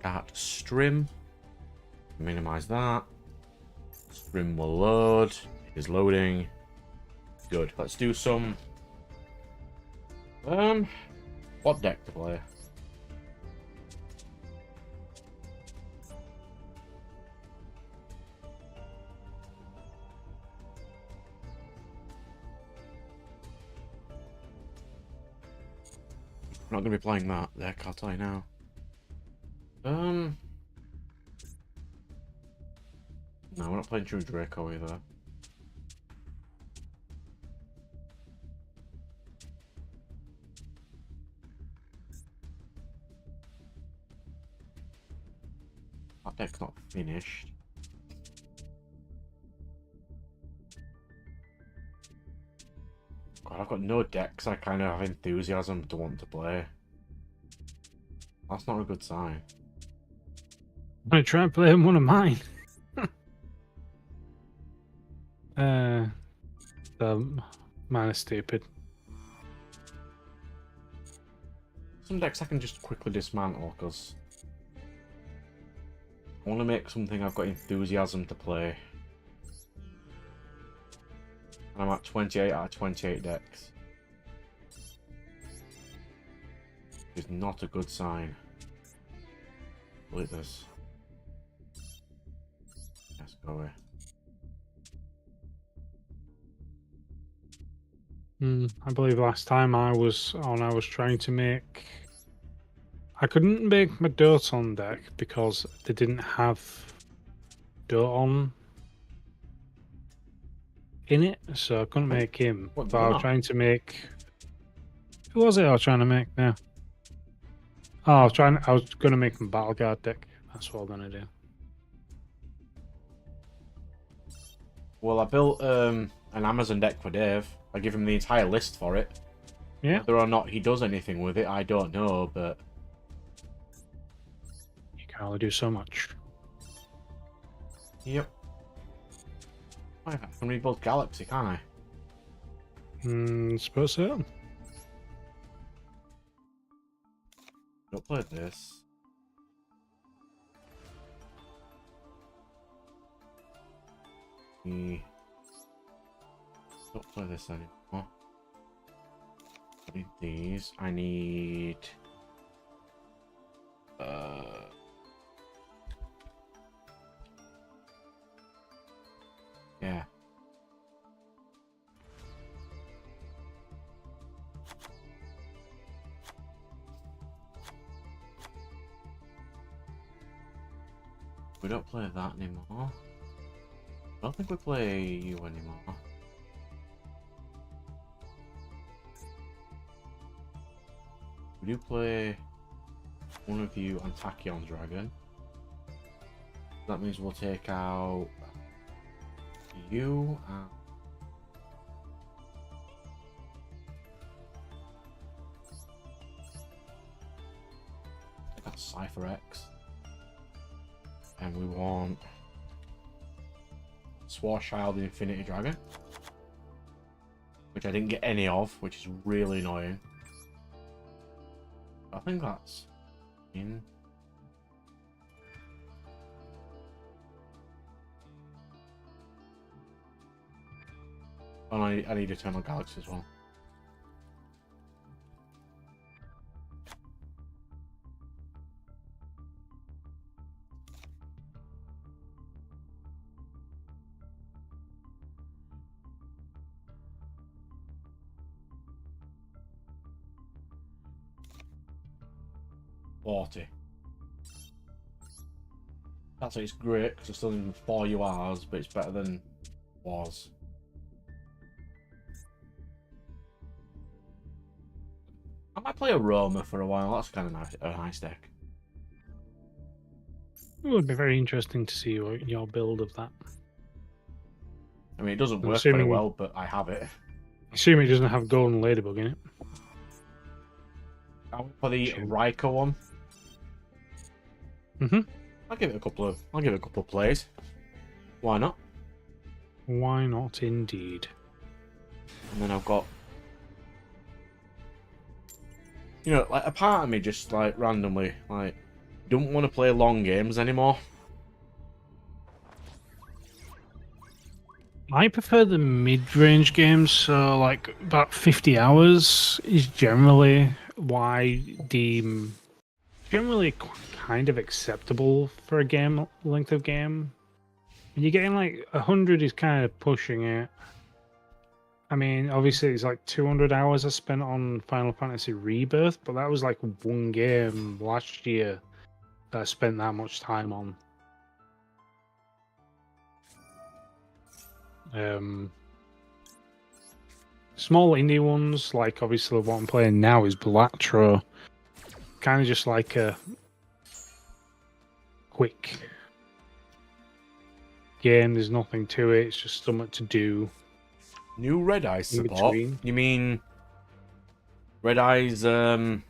Start stream. Minimize that. Stream will load. It is loading. Good. Let's do some. What deck to play? I'm not going to be playing that deck, I'll tell you now. No, we're not playing True Draco either. That deck's not finished. God, I've got no decks I kind of have enthusiasm to want to play. That's not a good sign. I'm gonna try and play one of mine. Mine is stupid. Some decks I can just quickly dismantle because I want to make something I've got enthusiasm to play. And I'm at 28 out of 28 decks. It's not a good sign. Look at this. Let's go away. I believe last time I was on, I was trying to make. I couldn't make my Doton deck because they didn't have Doton in it, so I couldn't make him. What, But I was not? trying to make. Who was it I was trying to make now? Oh, I was going to make him Battle Guard deck. That's what I'm going to do. Well, I built an Amazon deck for Dave. I give him the entire list for it. Yeah. Whether or not he does anything with it, I don't know, but You can only do so much. yep. I can rebuild Galaxy, can't I? Suppose so. Don't play this. Don't play this anymore. I need these. I need. Yeah. We don't play that anymore. I don't think we play you anymore. We do play one of you and Tachyon Dragon. That means we'll take out you and take out Cypher X. And we want Swarchild and Infinity Dragon, which I didn't get any of, which is really annoying. I think that's in. Oh, I need Eternal Galaxy as well. That's it's great because it's still in 4 URs, but it's better than was. I might play a Roma for a while. That's kind of nice, a nice deck. It would be very interesting to see your build of that. I mean, it doesn't I'm work very assuming- well, but I have it. Assuming it doesn't have Golden Ladybug in it. For the Sure. Raikou one, I'll give it a couple of plays. Why not? Why not, indeed? And then I've got, you know, like a part of me just like randomly like don't want to play long games anymore. I prefer the mid-range games, so like about 50 hours is generally why I deem generally kind of acceptable for a game length of game. When you're getting like 100 is kind of pushing it. I mean, obviously it's like 200 hours I spent on Final Fantasy Rebirth, but that was like one game last year that I spent that much time on. Small indie ones, like obviously what I'm playing now is Balatro. Kind of just like a quick game. There's nothing to it. It's just something to do. New Red Eyes In support? between. You mean Red Eyes? Red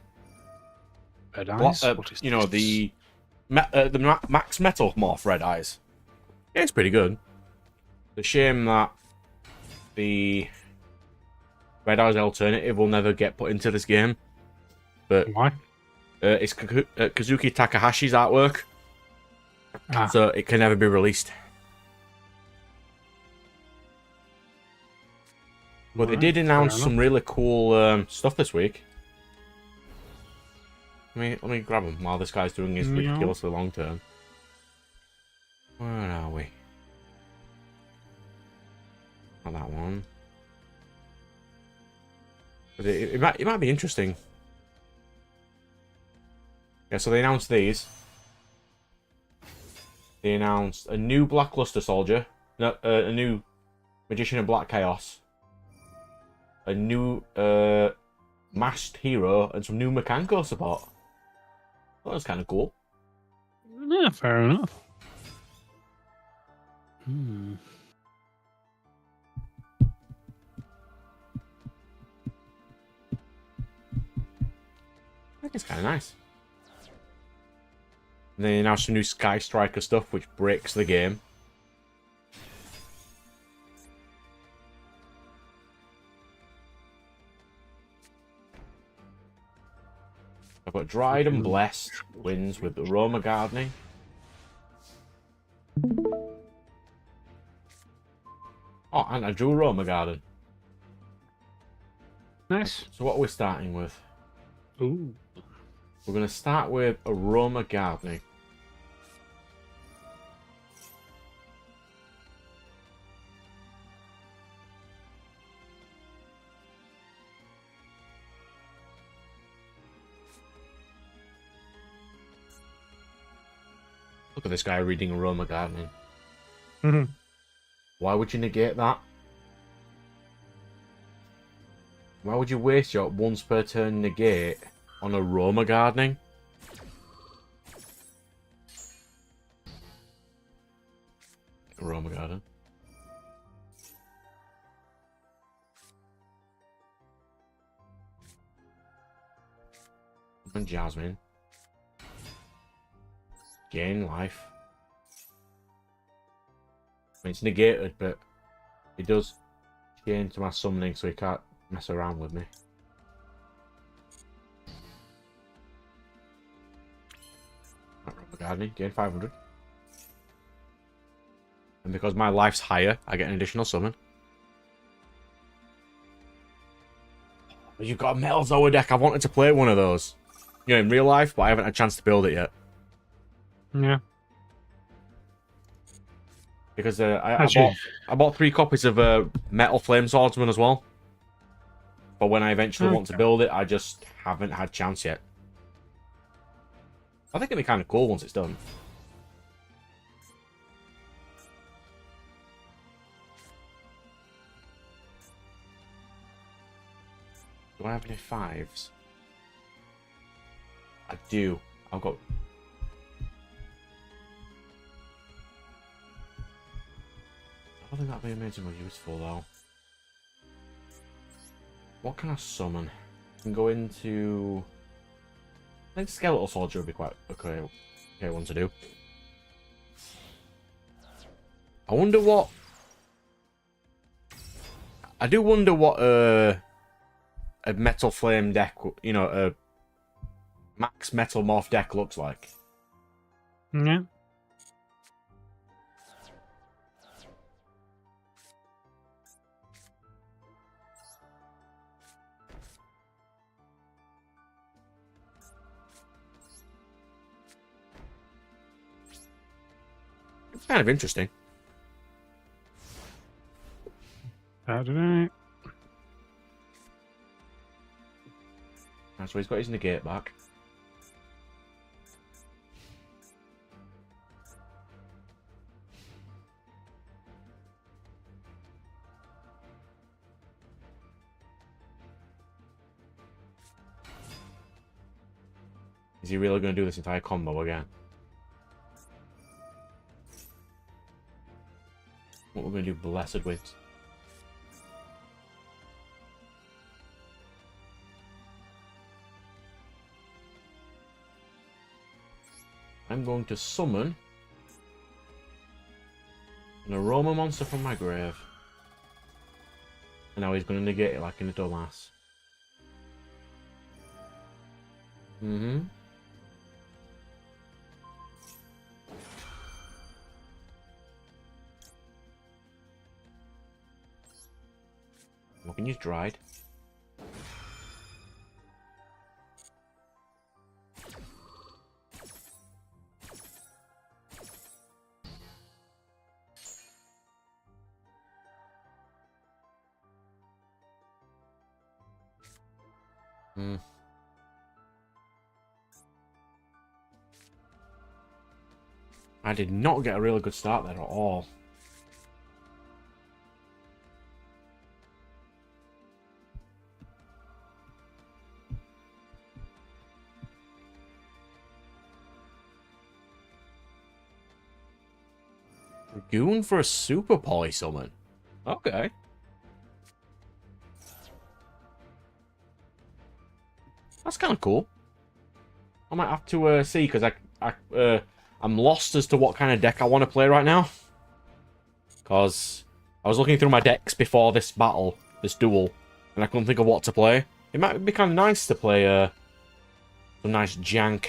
Eyes? What is you know this? the Max Metal Morph Red Eyes. Yeah, it's pretty good. It's a shame that the Red Eyes alternative will never get put into this game. But Why? it's Kazuki Takahashi's artwork, so it can never be released. But they did announce some really cool stuff this week. Let me grab them while this guy's doing his ridiculously long turn. Where are we? Not that one. But it might be interesting. Yeah, so they announced these. They announced a new Blackluster Soldier, a new Magician of Black Chaos, a new Masked Hero, and some new Mekanko support. That was kind of cool. Yeah, fair enough. I think it's kind of nice. And then now some new Sky Striker stuff, which breaks the game. I've got Dried and Blessed wins with Aroma Gardening. Oh, and I drew Aroma Garden. Nice. So what are we starting with? Ooh. We're going to start with Aroma Gardening. Look at this guy reading Aroma Gardening. Why would you negate that? Why would you waste your once per turn negate on Aroma Gardening? Aroma Garden. And Jasmine. Gain life. I mean, it's negated, but it does change to my summoning, so he can't mess around with me. Gardening, gain 500. And because my life's higher, I get an additional summon. You've got a Metal Zoa deck. I wanted to play one of those. You know, in real life, but I haven't had a chance to build it yet. Yeah. Because I bought 3 copies of Metal Flame Swordsman as well. But when I eventually want to build it, I just haven't had chance yet. I think it'll be kind of cool once it's done. Do I have any 5s? I do. I've got... I don't think that'd be amazingly useful though. What can I summon? I can go into... I think Skeletal Soldier would be quite okay one to do. I wonder what... I do wonder what a Metal Flame deck, you know, a Max Metal Morph deck looks like. Yeah. It's kind of interesting. I don't know. That's why he's got his negate back. Is he really going to do this entire combo again? What we're going to do, Blessed Wits. I'm going to summon an aroma monster from my grave. And now he's going to negate it like in a dumbass. Mm-hmm. We can use dried. I did not get a really good start there at all. Dragoon for a super poly summon. Okay. That's kind of cool. I might have to see, because I'm lost as to what kind of deck I want to play right now. Because I was looking through my decks before this battle, this duel, and I couldn't think of what to play. It might be kind of nice to play some nice jank.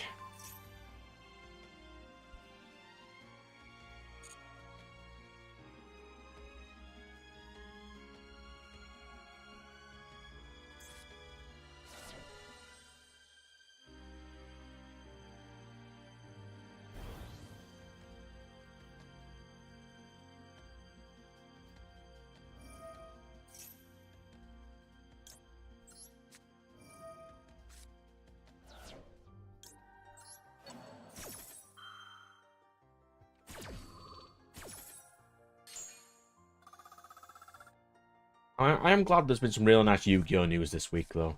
I am glad there's been some really nice Yu-Gi-Oh! News this week, though.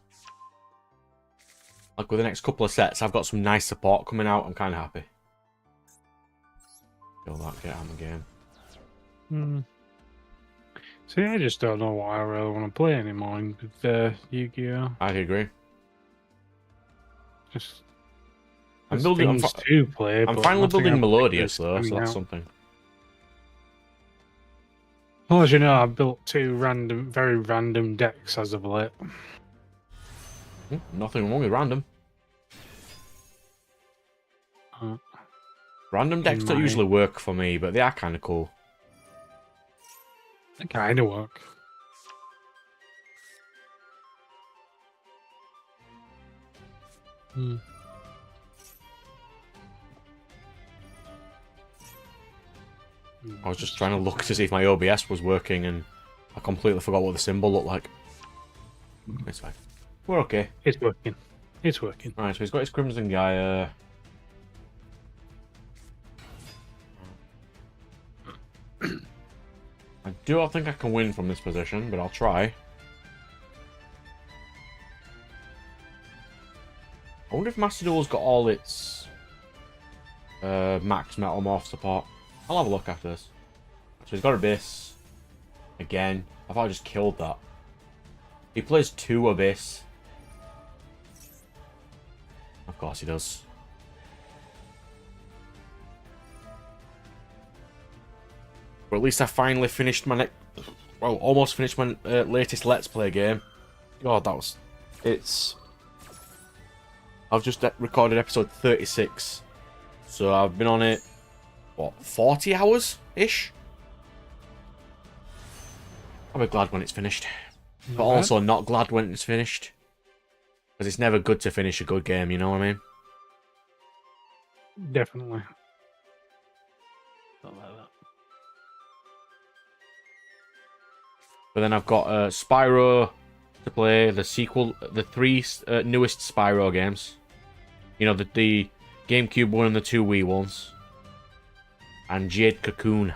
Like, with the next couple of sets, I've got some nice support coming out. I'm kind of happy. Kill that, get Ham again. See, I just don't know what I really want to play anymore with Yu-Gi-Oh! I agree. Just... I'm building... I'm finally building Melodious, though, so that's something. Well, as you know, I've built two very random decks as of late. Nothing wrong with random. Random decks don't usually work for me, but they are kind of cool. They kind of work. I was just trying to look to see if my OBS was working, and I completely forgot what the symbol looked like. It's fine. We're okay. It's working. It's working. Alright, so he's got his Crimson Gaia. I don't think I can win from this position, but I'll try. I wonder if Master Duel's got all its max metal morph support. I'll have a look after this. So he's got Abyss. Again. I thought I just killed that. He plays 2 Abyss. Of course he does. But at least I finally finished my well, almost finished my latest Let's Play game. God, that was... I've just recorded episode 36. So I've been on it, what, 40 hours-ish? I'll be glad when it's finished. But also not glad when it's finished. Because it's never good to finish a good game, you know what I mean? Definitely. Not like that. But then I've got Spyro to play, the sequel, the 3 newest Spyro games. You know, the GameCube one and the 2 Wii ones. And Jade Cocoon.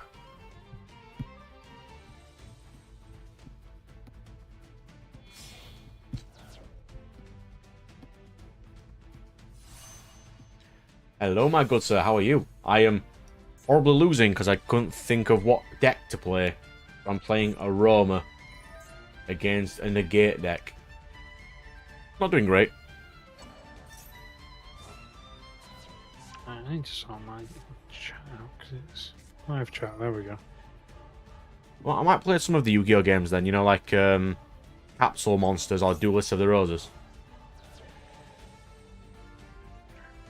Hello, my good sir. How are you? I am horribly losing because I couldn't think of what deck to play. I'm playing Aroma against a Negate deck. Not doing great. I need to sort my chat out because it's live chat. There we go. Well, I might play some of the Yu-Gi-Oh games then. You know, like Capsule Monsters or Duelist of the Roses.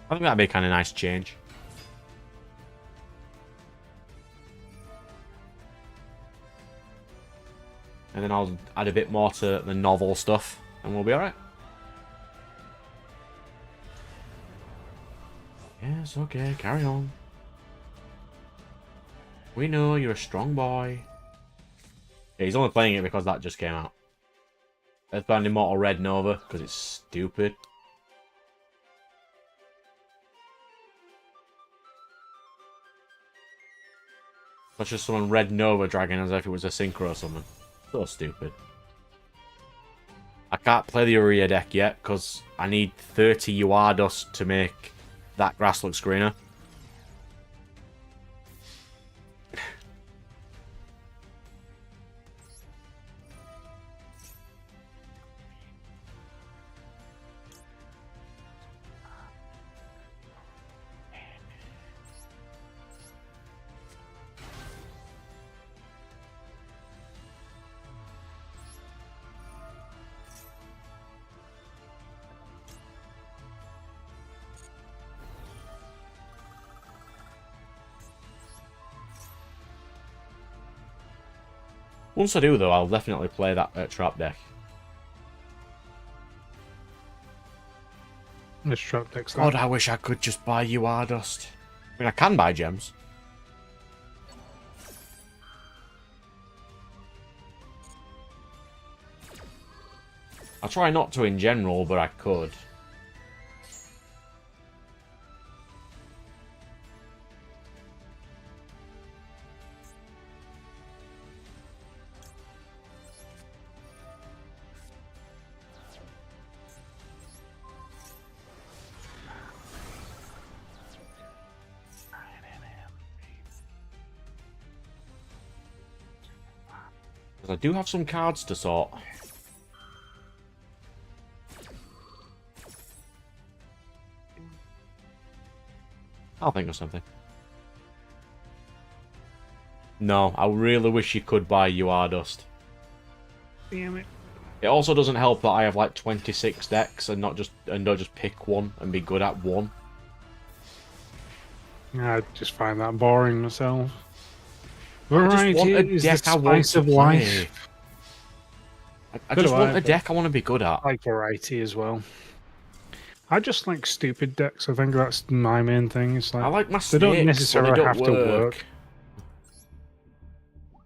I think that'd be a kind of nice change. And then I'll add a bit more to the novel stuff, and we'll be alright. Yes, okay, carry on. We know you're a strong boy. Yeah, he's only playing it because that just came out. Earthbound Immortal Red Nova, because it's stupid. Let's just summon Red Nova Dragon as if it was a synchro or something. So stupid. I can't play the Uria deck yet because I need 30 UR dust to make that grass look greener. Once I do, though, I'll definitely play that trap deck. This trap deck's God, I wish I could just buy UR dust. I mean, I can buy gems. I try not to in general, but I could. Because I do have some cards to sort. I'll think of something. No, I really wish you could buy UR dust. Damn it. It also doesn't help that I have like 26 decks and not just pick one and be good at one. I just find that boring myself. I just want a Variety is deck the I want spice to of play. life. I Good just want life. a deck I want to be good at. I like variety as well. I just like stupid decks. I think that's my main thing. It's like I like my they snakes, don't but they necessarily don't have to work.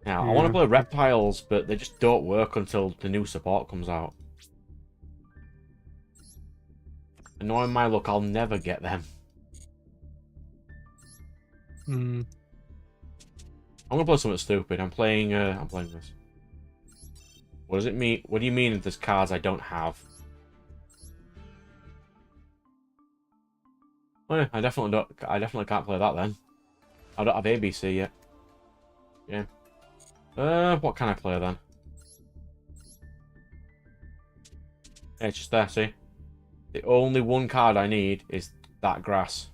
Yeah, I want to Yeah. play reptiles, but they just don't work until the new support comes out. And knowing my luck, I'll never get them. Mm. I'm gonna play something stupid. I'm playing this. What does it mean? What do you mean there's cards I don't have? Oh yeah, I definitely can't play that then. I don't have ABC yet. Yeah. What can I play then? Yeah, it's just there, see? The only one card I need is that grass.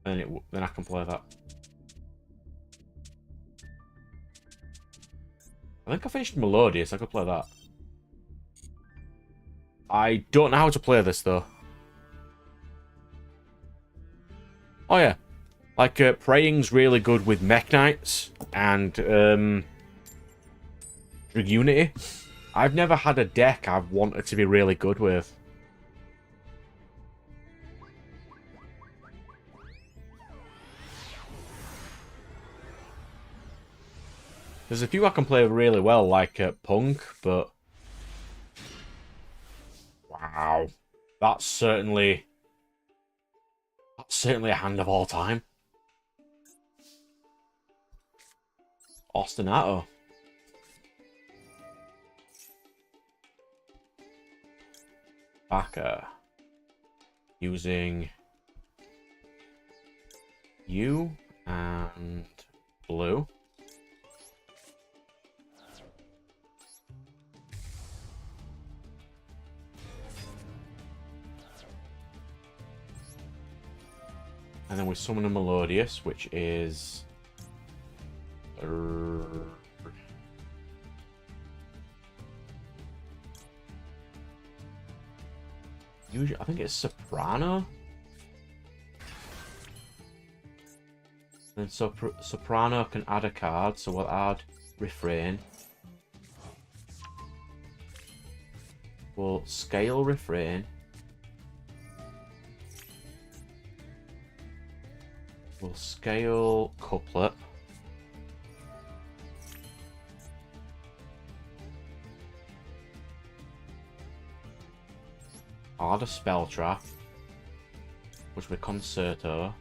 Then I can play that. I think I finished Melodious, I could play that. I don't know how to play this though. Oh yeah. Like, Praying's really good with Mech Knights and Dragunity. I've never had a deck I've wanted to be really good with. There's a few I can play really well, like Punk, but... Wow. That's certainly a hand of all time. Ostinato. Baka. Using you and blue. And then we summon a Melodious, which is... Usually, I think it's Soprano. Then Soprano can add a card, so we'll add Refrain. We'll scale Refrain. We'll scale Couplet. I'll add a Spell Trap, which will be Concerto.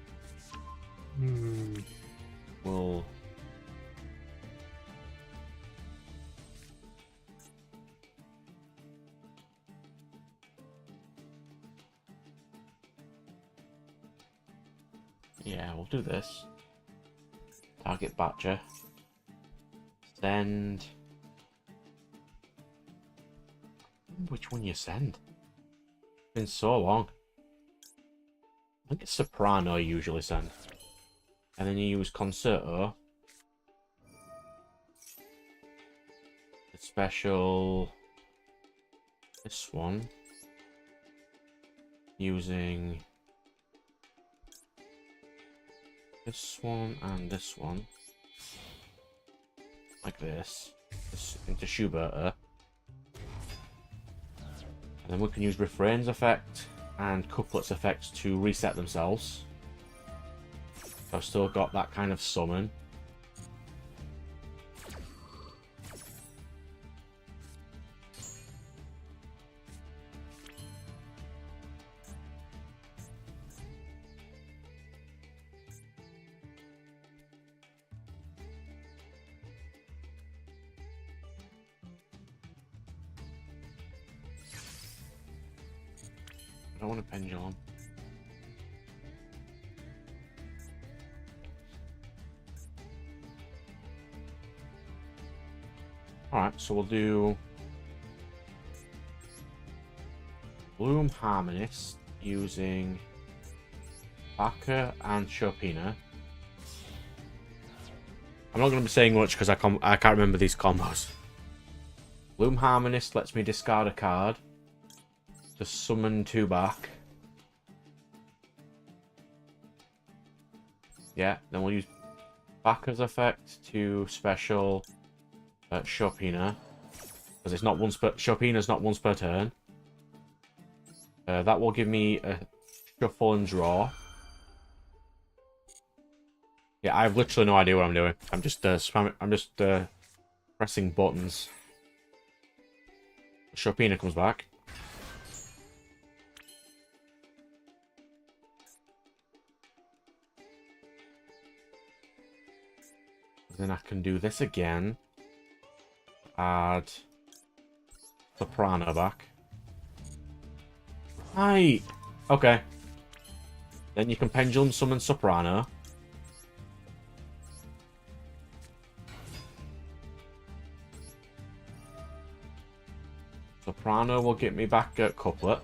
We'll... Yeah, we'll do this. Target Batcher. Send... Which one you send? It's been so long. I think it's Soprano you usually send. And then you use Concerto. The special... This one. Using... This one and this one. Like this. This into Schuberter. And then we can use Refrain's effect and Couplet's effect to reset themselves. So I've still got that kind of summon. I don't want a pendulum. Alright, so we'll do Bloom Harmonist using Baka and Chopina. I'm not going to be saying much because I can't remember these combos. Bloom Harmonist lets me discard a card to summon 2 back. Yeah, then we'll use Baka's effect to special Chopina, because it's not once per... Chopina's not once per turn. That will give me a shuffle and draw. Yeah, I have literally no idea what I'm doing. I'm just spamming. I'm just pressing buttons. Chopina comes back. Then I can do this again. Add Soprano back. Hi. Okay. Then you can pendulum summon Soprano. Soprano will get me back at Couplet.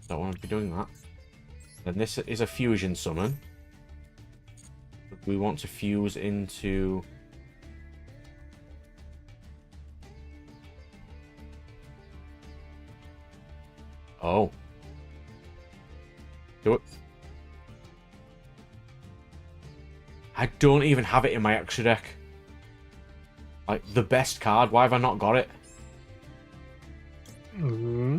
Don't want to be doing that. Then this is a fusion summon. We want to fuse into Oh. Do it. I don't even have it in my extra deck. Like, the best card. Why have I not got it? Mm-hmm.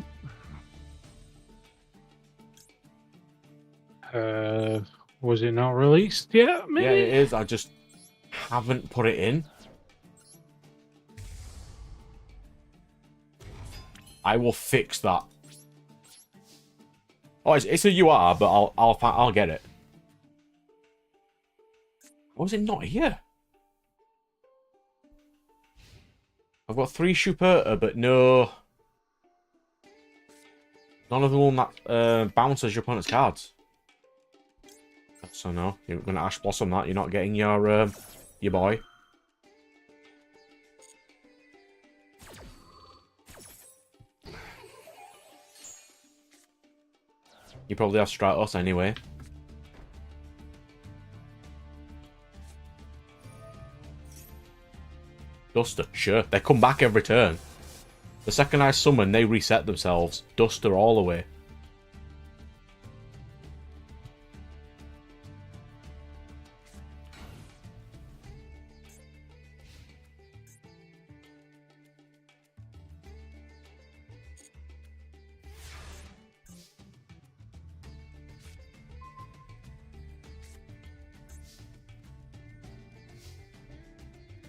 Was it not released yet? Maybe? Yeah, it is. I just haven't put it in. I will fix that. Oh, it's a UR, but I'll get it. Was it not here? I've got 3 Schuberta, but no. None of the one that bounces your opponent's cards. So no, you're gonna Ash Blossom that. You're not getting your boy. You probably have Stratos anyway. Duster, sure. They come back every turn. The second I summon, they reset themselves. Duster all the way.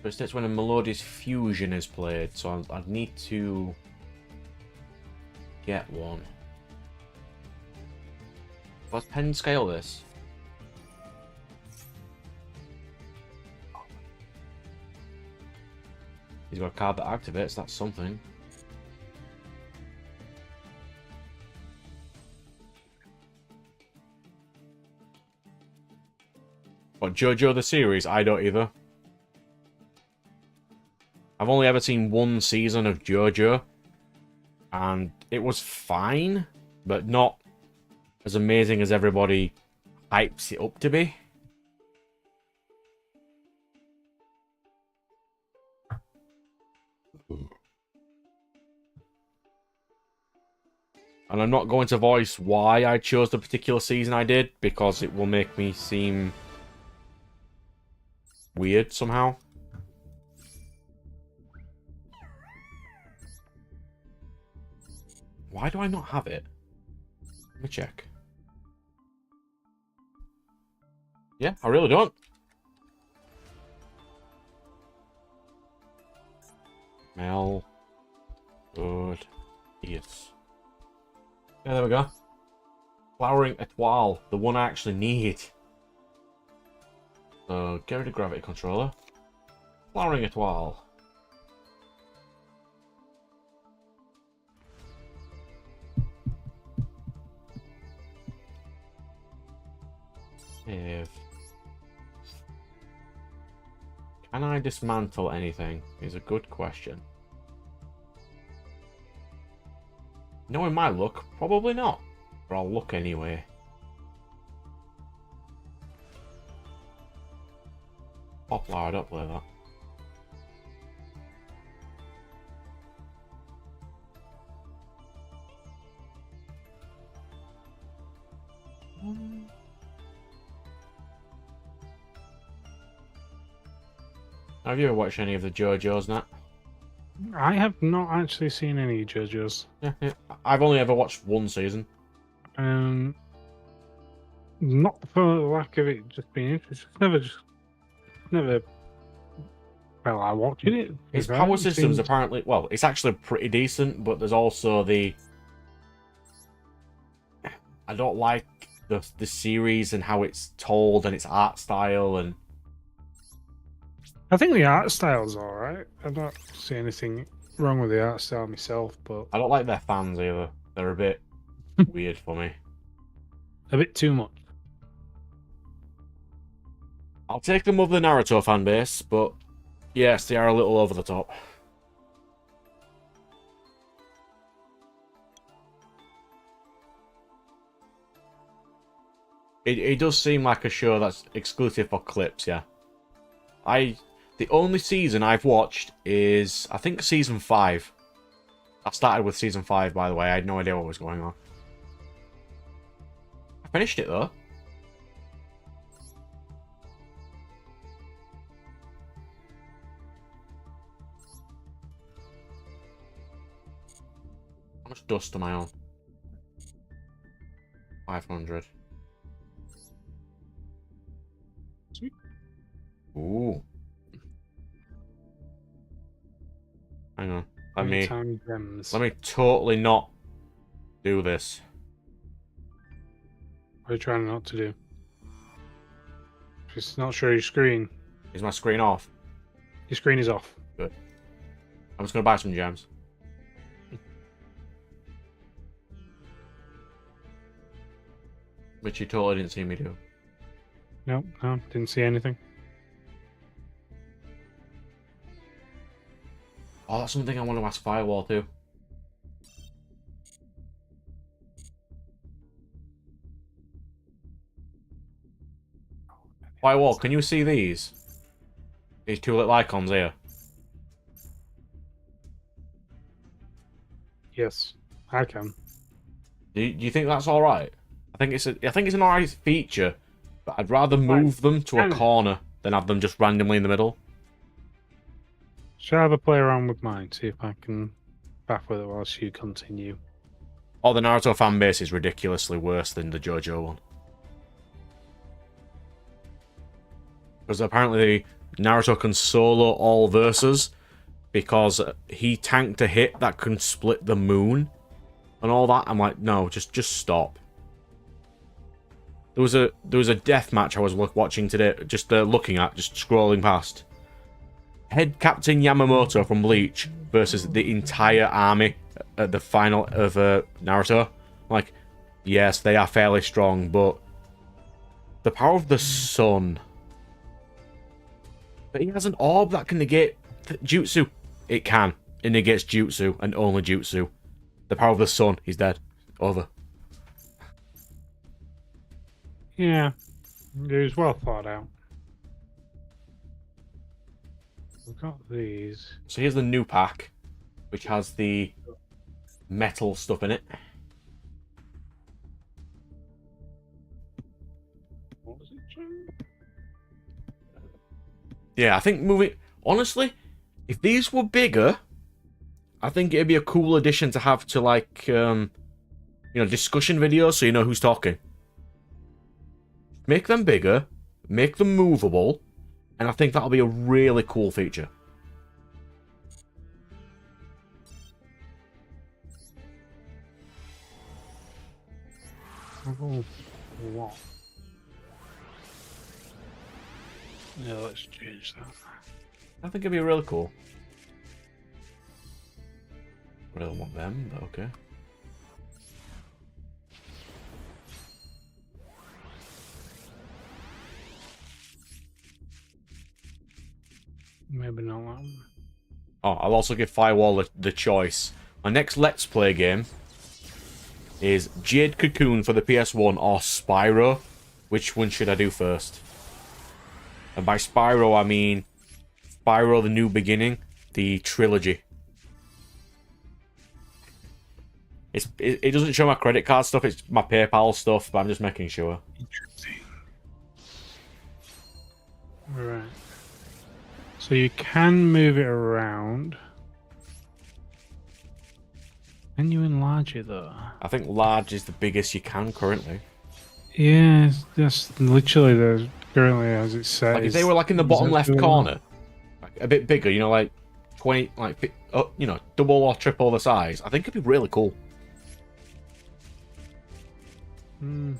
But it states when a Melodious Fusion is played, so I'd need to get one. Let's pen scale this. He's got a card that activates, that's something. What, JoJo the series? I don't either. I've only ever seen 1 season of JoJo, and it was fine, but not as amazing as everybody hypes it up to be. And I'm not going to voice why I chose the particular season I did, because it will make me seem weird somehow. Why do I not have it? Let me check. Yeah, I really don't. Mel. Good. Yes. Yeah, there we go. Flowering Etoile. The one I actually need. So, get rid of Gravity Controller. Flowering Etoile. Save. Can I dismantle anything? Is a good question. Knowing my luck, probably not. But I'll look anyway. Poplar, I don't play that. Have you ever watched any of the JoJo's, Nat? I have not actually seen any JoJo's. Yeah. I've only ever watched 1 season. Not for the lack of it just being interesting. Never. Well, I watched it. His power system's apparently, well, it's actually pretty decent, but there's also the. I don't like the series and how it's told and its art style and. I think the art style's alright. I don't see anything wrong with the art style myself, but I don't like their fans either. They're a bit weird for me. a bit too much. I'll take them over the Naruto fan base, but yes, they are a little over the top. It does seem like a show that's exclusive for clips, yeah. The only season I've watched is, I think, season 5. I started with season 5, by the way. I had no idea what was going on. I finished it though. How much dust am I on? 500. Sweet. Ooh. Hang on. Let me totally not do this. What are you trying not to do? Just not show your screen. Is my screen off? Your screen is off. Good. I'm just gonna buy some gems. Which you totally didn't see me do. No, didn't see anything. Oh, that's something I want to ask Firewall too. Firewall, can you see these? These two little icons here. Yes, I can. Do you think that's all right? I think it's an alright feature, but I'd rather move them to a corner than have them just randomly in the middle. Shall I have a play around with mine? See if I can back with it whilst you continue. Oh, the Naruto fan base is ridiculously worse than the JoJo one. Because apparently Naruto can solo all verses because he tanked a hit that can split the moon and all that. I'm like, no, just stop. There was a death match I was watching today, just looking at, just scrolling past. Head Captain Yamamoto from Bleach versus the entire army at the final of Naruto. Like, yes, they are fairly strong, but the power of the sun. But he has an orb that can negate jutsu. It can. It negates jutsu and only jutsu. The power of the sun. He's dead. Over. Yeah, it was well thought out. We've got these. So here's the new pack, which has the metal stuff in it. What was it? Yeah, I think moving... Honestly, if these were bigger, I think it'd be a cool addition to have to, like, discussion videos so you know who's talking. Make them bigger, make them movable, and I think that'll be a really cool feature. Oh, what? Yeah, let's change that. I think it'd be really cool. I don't want them, but okay. Maybe not that one. Oh, I'll also give Firewall the choice. My next Let's Play game is Jade Cocoon for the PS1 or Spyro. Which one should I do first? And by Spyro, I mean Spyro the New Beginning, the trilogy. It doesn't show my credit card stuff, it's my PayPal stuff, but I'm just making sure. Interesting. Right. So you can move it around. Can you enlarge it though? I think large is the biggest you can currently. Yeah, that's literally the currently as it says. Like if they were like in the bottom left corner, like a bit bigger, like 20, like double or triple the size. I think it'd be really cool. Hmm.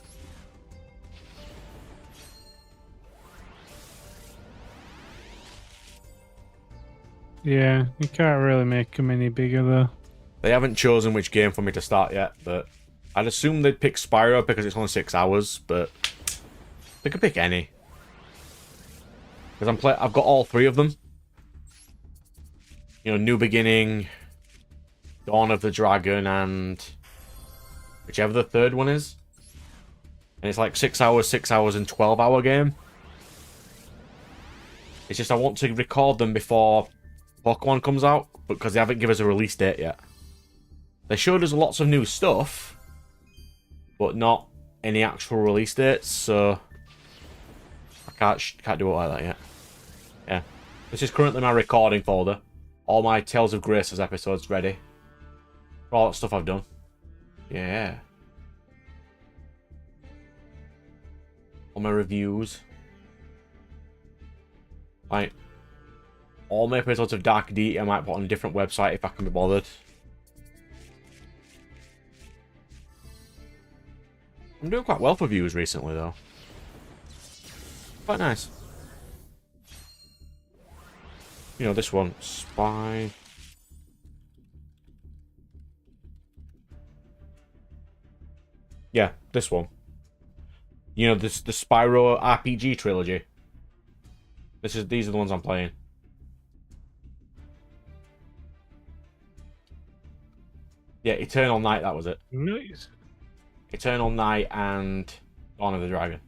Yeah, you can't really make them any bigger though. They haven't chosen which game for me to start yet, but I'd assume they'd pick Spyro because it's only 6 hours, but they could pick any. Because I've got all 3 of them. New Beginning, Dawn of the Dragon, and whichever the third one is. And it's like 6 hours, 6 hours, and 12-hour game. It's just I want to record them before Pokemon comes out, because they haven't given us a release date yet. They showed us lots of new stuff, but not any actual release dates, so I can't do it like that yet. Yeah. This is currently my recording folder. All my Tales of Graces episodes ready. All that stuff I've done. Yeah. All my reviews. Like, all my episodes of Dark Deity I might put on a different website if I can be bothered. I'm doing quite well for views recently, though. Quite nice. You know, this one. Spy. Yeah, this one. You know, the Spyro RPG trilogy. These are the ones I'm playing. Yeah, Eternal Night, that was it. Nice. Eternal Night and Dawn of the Dragon.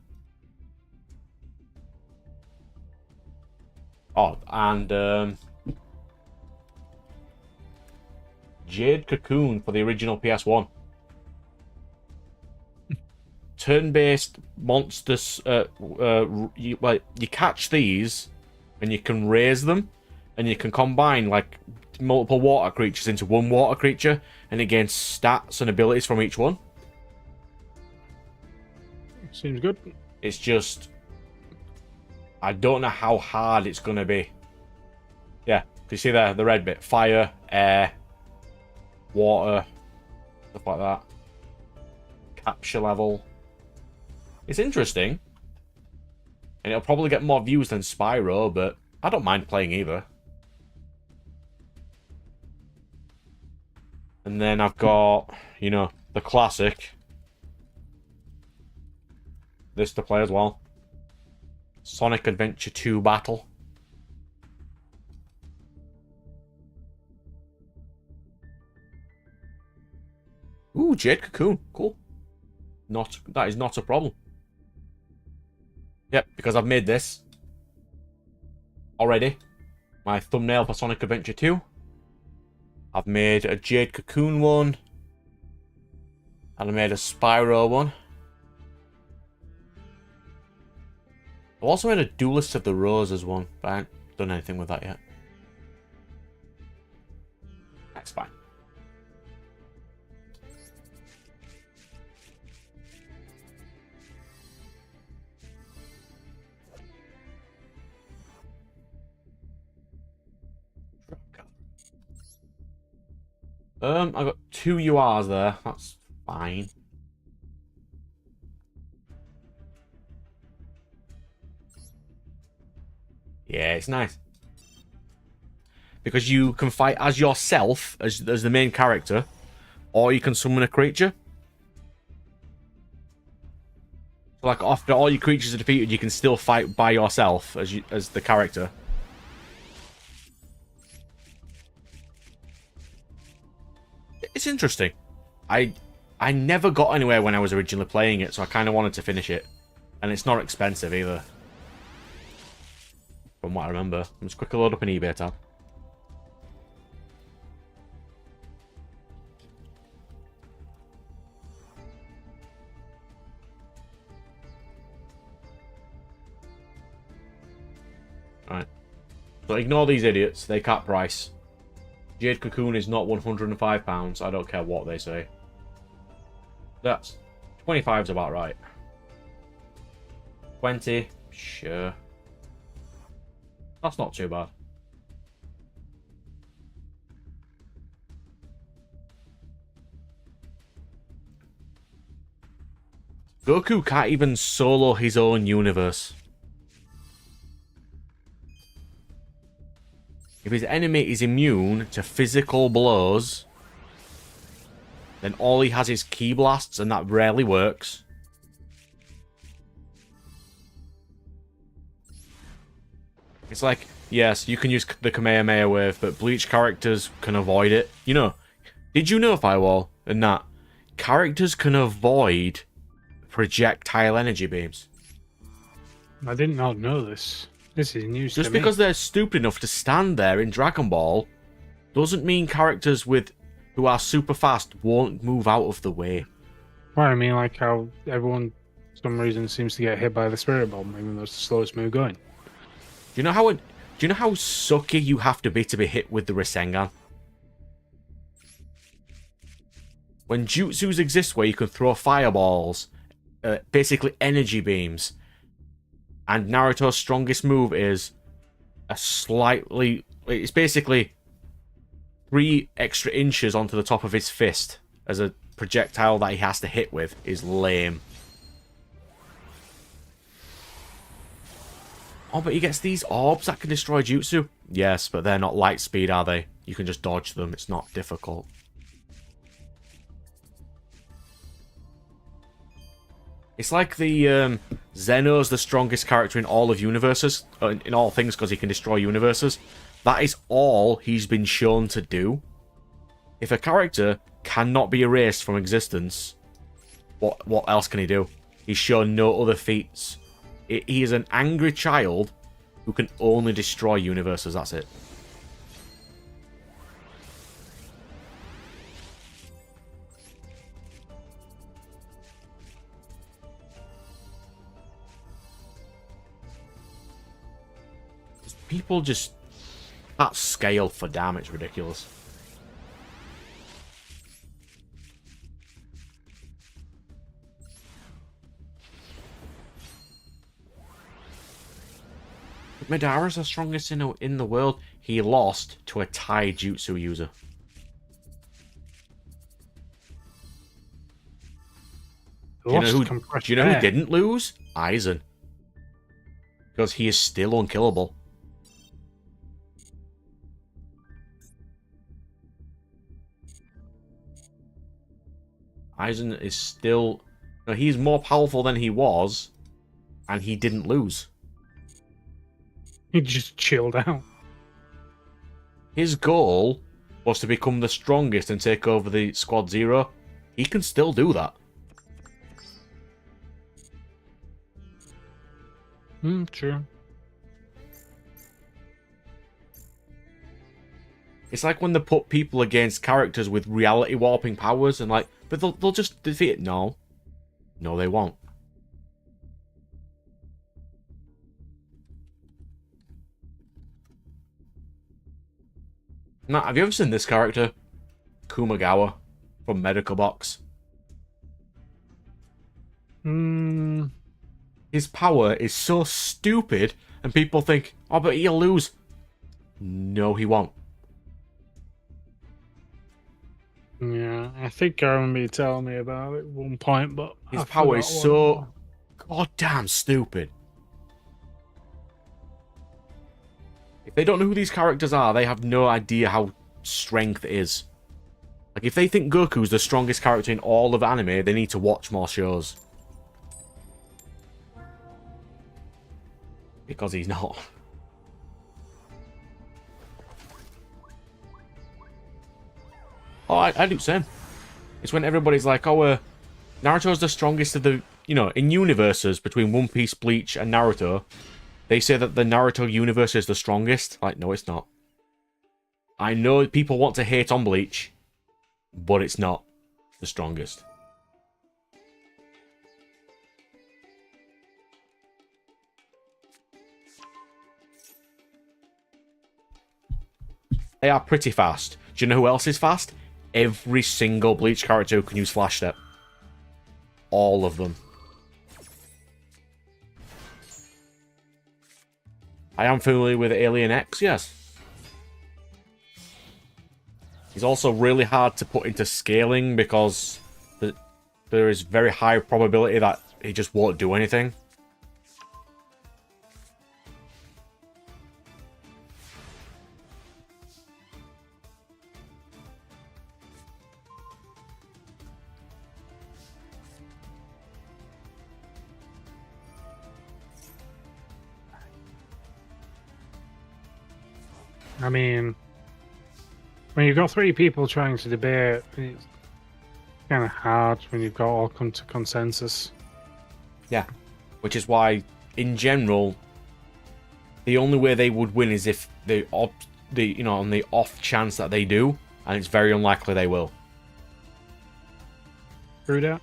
Oh, and Jade Cocoon for the original PS1. Turn-based monsters. You catch these, and you can raise them, and you can combine like multiple water creatures into one water creature, and it gains stats and abilities from each one. Seems good. It's just, I don't know how hard it's gonna be. Yeah, you see there the red bit: fire, air, water, stuff like that. Capture level. It's interesting. And it'll probably get more views than Spyro, but I don't mind playing either. And then I've got, you know, the classic. This to play as well. Sonic Adventure 2 Battle. Ooh, Jade Cocoon. Cool. That is not a problem. Yep, because I've made this already. My thumbnail for Sonic Adventure 2. I've made a Jade Cocoon one. And I made a Spyro one. I've also made a Duelist of the Roses one, but I haven't done anything with that yet. That's fine. I got 2 URs there. That's fine. Yeah, it's nice. Because you can fight as yourself, as the main character, or you can summon a creature. So, like, after all your creatures are defeated, you can still fight by yourself as the character. It's interesting. I never got anywhere when I was originally playing it, so I kind of wanted to finish it. And it's not expensive either. From what I remember. I'll just quickly load up an eBay tab. Alright. So ignore these idiots. They cap price. Jade Cocoon is not £105. I don't care what they say. That's 25's about right. 20, sure. That's not too bad. Goku can't even solo his own universe. If his enemy is immune to physical blows, then all he has is ki blasts, and that rarely works. It's like, yes, you can use the Kamehameha wave, but Bleach characters can avoid it. You know, did you know, Firewall, and that characters can avoid projectile energy beams? I did not know this. This is news Just to me. because they're stupid enough to stand there in Dragon Ball doesn't mean characters who are super fast won't move out of the way. Well, I mean, like how everyone, for some reason, seems to get hit by the spirit bomb, even though it's the slowest move going. Do you know how sucky you have to be hit with the Rasengan? When jutsus exist where you can throw fireballs, basically energy beams, and Naruto's strongest move is it's basically 3 extra inches onto the top of his fist as a projectile that he has to hit with, is lame. Oh, but he gets these orbs that can destroy jutsu. Yes, but they're not light speed, are they? You can just dodge them. It's not difficult. It's like the Zeno's the strongest character in all of universes, in all things, because he can destroy universes. That is all he's been shown to do. If a character cannot be erased from existence, what else can he do? He's shown no other feats. He is an angry child who can only destroy universes, that's it. People just... That scale for damage is ridiculous. Madara's the strongest in the world. He lost to a Thai jutsu user. Do you know who didn't lose? Aizen. Because he is still unkillable. Aizen is still... No, he's more powerful than he was, and he didn't lose. He just chilled out. His goal was to become the strongest and take over the Squad Zero. He can still do that. True. It's like when they put people against characters with reality warping powers and like, but they'll just defeat it. No. No, they won't. Now, have you ever seen this character? Kumagawa from Medical Box. His power is so stupid and people think, oh, but he'll lose. No, he won't. Yeah, I think I remember you telling me about it at one point, but his power is so goddamn stupid. If they don't know who these characters are, they have no idea how strength is. Like, if they think Goku's the strongest character in all of anime, they need to watch more shows. Because he's not. Oh, I do the same. It's when everybody's like, oh, Naruto's the strongest of the... You know, in universes between One Piece, Bleach, and Naruto, they say that the Naruto universe is the strongest. Like, no, it's not. I know people want to hate on Bleach, but it's not the strongest. They are pretty fast. Do you know who else is fast? Every single Bleach character who can use Flash Step. All of them. I am familiar with Alien X, yes. He's also really hard to put into scaling because there is very high probability that he just won't do anything. I mean, when you've got 3 people trying to debate, it's kind of hard when you've got all come to consensus. Yeah, which is why, in general, the only way they would win is if on the off chance that they do, and it's very unlikely they will. True that.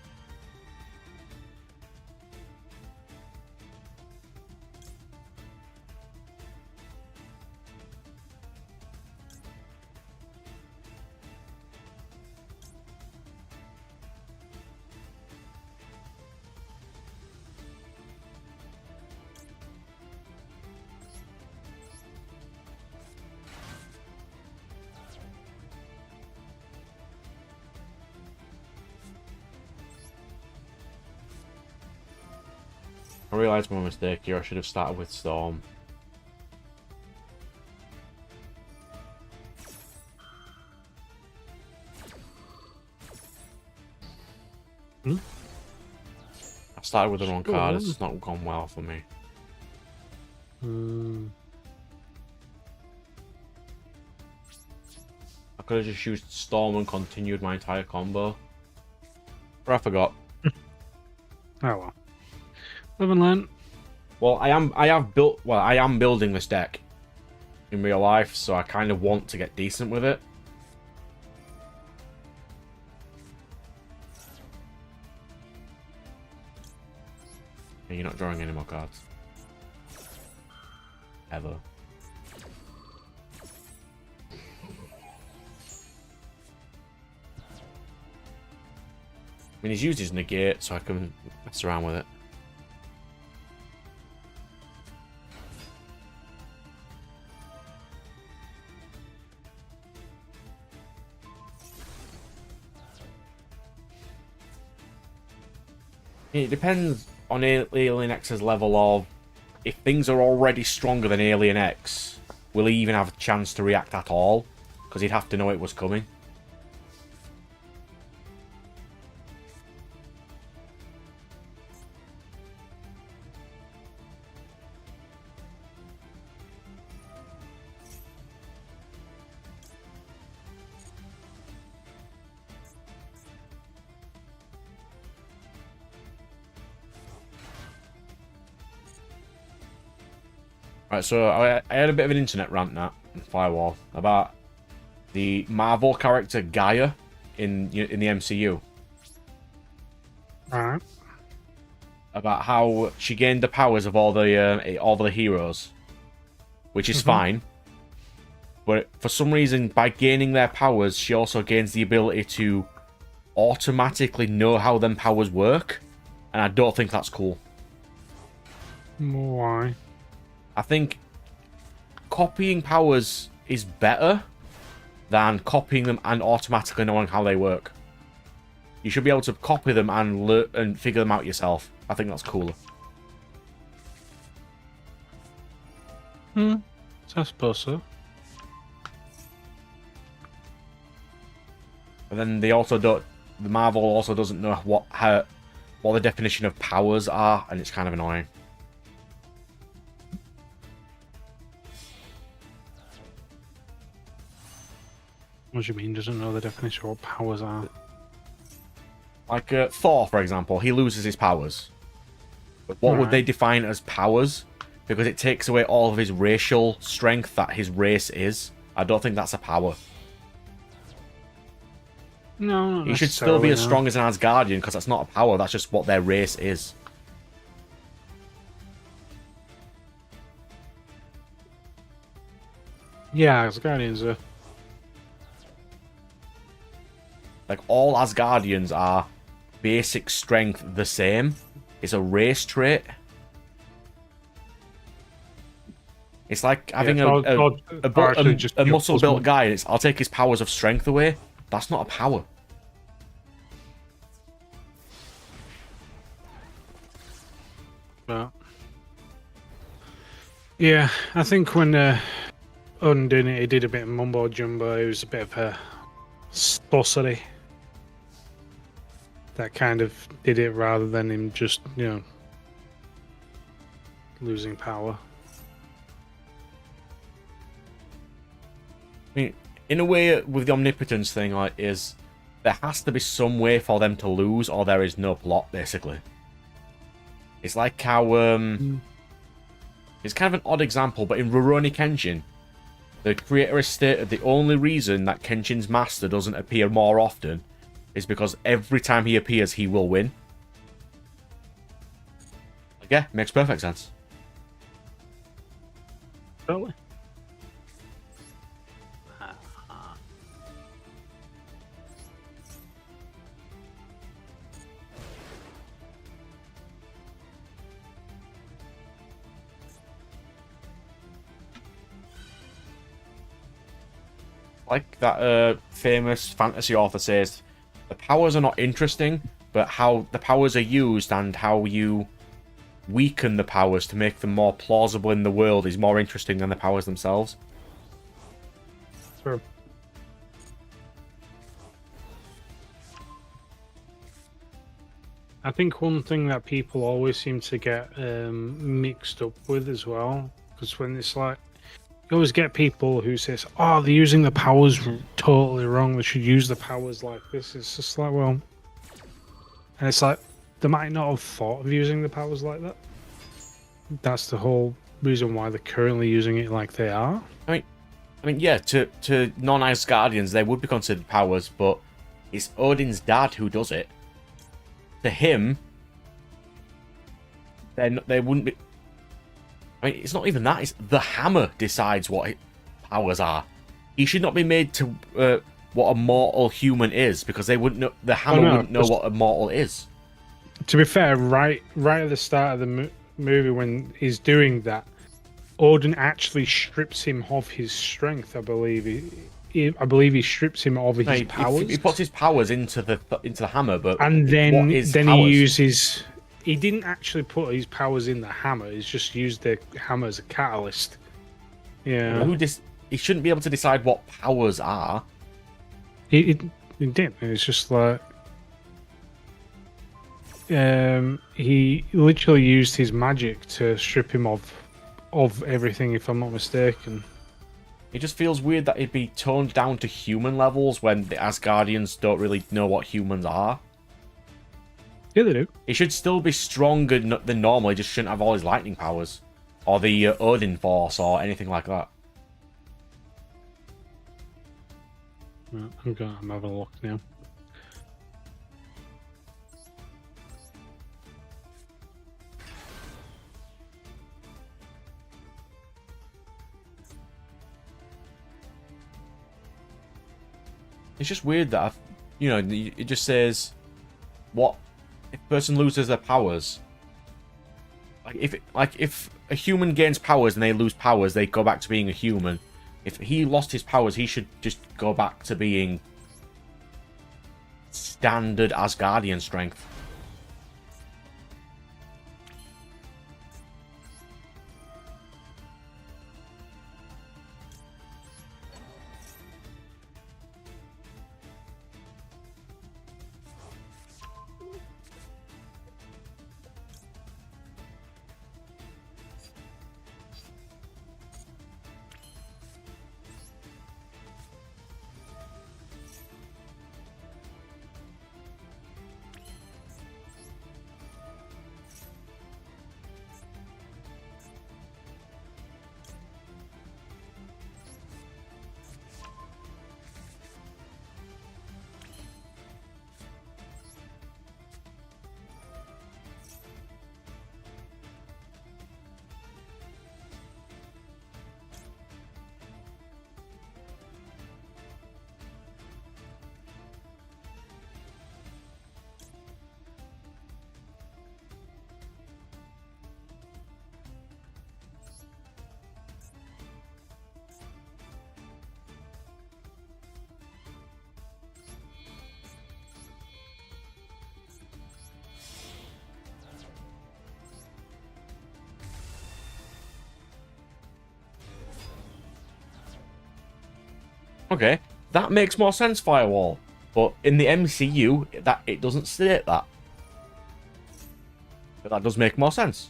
realised my mistake here. I should have started with Storm. Hmm? I started with the wrong card. Storm? It's not gone well for me. I could have just used Storm and continued my entire combo. But I forgot. Oh well. Live and learn. Well, I am building this deck in real life, so I kind of want to get decent with it. And you're not drawing any more cards. Ever. I mean, he's used his negate, so I can mess around with it. It depends on Alien X's level of... If things are already stronger than Alien X, will he even have a chance to react at all? Because he'd have to know it was coming. Right, so I had a bit of an internet rant that Firewall about the Marvel character Gaia in the MCU. Alright. About how she gained the powers of all the heroes, which is fine. But for some reason, by gaining their powers, she also gains the ability to automatically know how them powers work, and I don't think that's cool. Why? I think copying powers is better than copying them and automatically knowing how they work. You should be able to copy them and learn and figure them out yourself. I think that's cooler. I suppose so. And then they also don't. The Marvel also doesn't know what the definition of powers are, and it's kind of annoying. What do you mean? Doesn't know the definition of what powers are? Like Thor, for example, he loses his powers. But what would they define as powers? Because it takes away all of his racial strength that his race is. I don't think that's a power. No, He should still be as strong as an Asgardian, because that's not a power, that's just what their race is. Yeah, Asgardians are. Like, all Asgardians are basic strength the same. It's a race trait. It's like having a muscle-built guy, and I'll take his powers of strength away. That's not a power. But yeah, I think when Undin he did a bit of mumbo jumbo, it was a bit of a sorcery. That kind of did it rather than him just, losing power. I mean, in a way, with the omnipotence thing, there has to be some way for them to lose, or there is no plot, basically. It's like how, it's kind of an odd example, but in Rurouni Kenshin, the creator has stated the only reason that Kenshin's master doesn't appear more often is because every time he appears, he will win. Yeah, makes perfect sense. Totally. Like that famous fantasy author says, the powers are not interesting, but how the powers are used and how you weaken the powers to make them more plausible in the world is more interesting than the powers themselves. Sure. I think one thing that people always seem to get mixed up with as well, because when it's like, you always get people who says, "Oh, they're using the powers totally wrong. They should use the powers like this." It's just like, well, and it's like they might not have thought of using the powers like that. That's the whole reason why they're currently using it like they are. I mean, yeah, to non-Asgardians, they would be considered powers, but it's Odin's dad who does it. To him, they wouldn't be. I mean, it's not even that. It's the hammer decides what powers are. He should not be made to what a mortal human is, because they wouldn't know. The hammer wouldn't know what a mortal is. To be fair, right at the start of the movie when he's doing that, Odin actually strips him of his strength. I believe he strips him of his powers. He puts his powers into the hammer, but and then he uses. He didn't actually put his powers in the hammer. He's just used the hammer as a catalyst. Yeah. He shouldn't be able to decide what powers are. He didn't. It's just like he literally used his magic to strip him of everything, if I'm not mistaken. It just feels weird that it'd be toned down to human levels when the Asgardians don't really know what humans are. Yeah, they do. He should still be stronger than normal. He just shouldn't have all his lightning powers. Or the Odin Force or anything like that. Right, I'm having a look now. It's just weird that, it just says, what if a person loses their powers? If a human gains powers and they lose powers, they go back to being a human. If he lost his powers, he should just go back to being standard Asgardian strength. Okay, that makes more sense, Firewall. But in the MCU, it doesn't state that. But that does make more sense.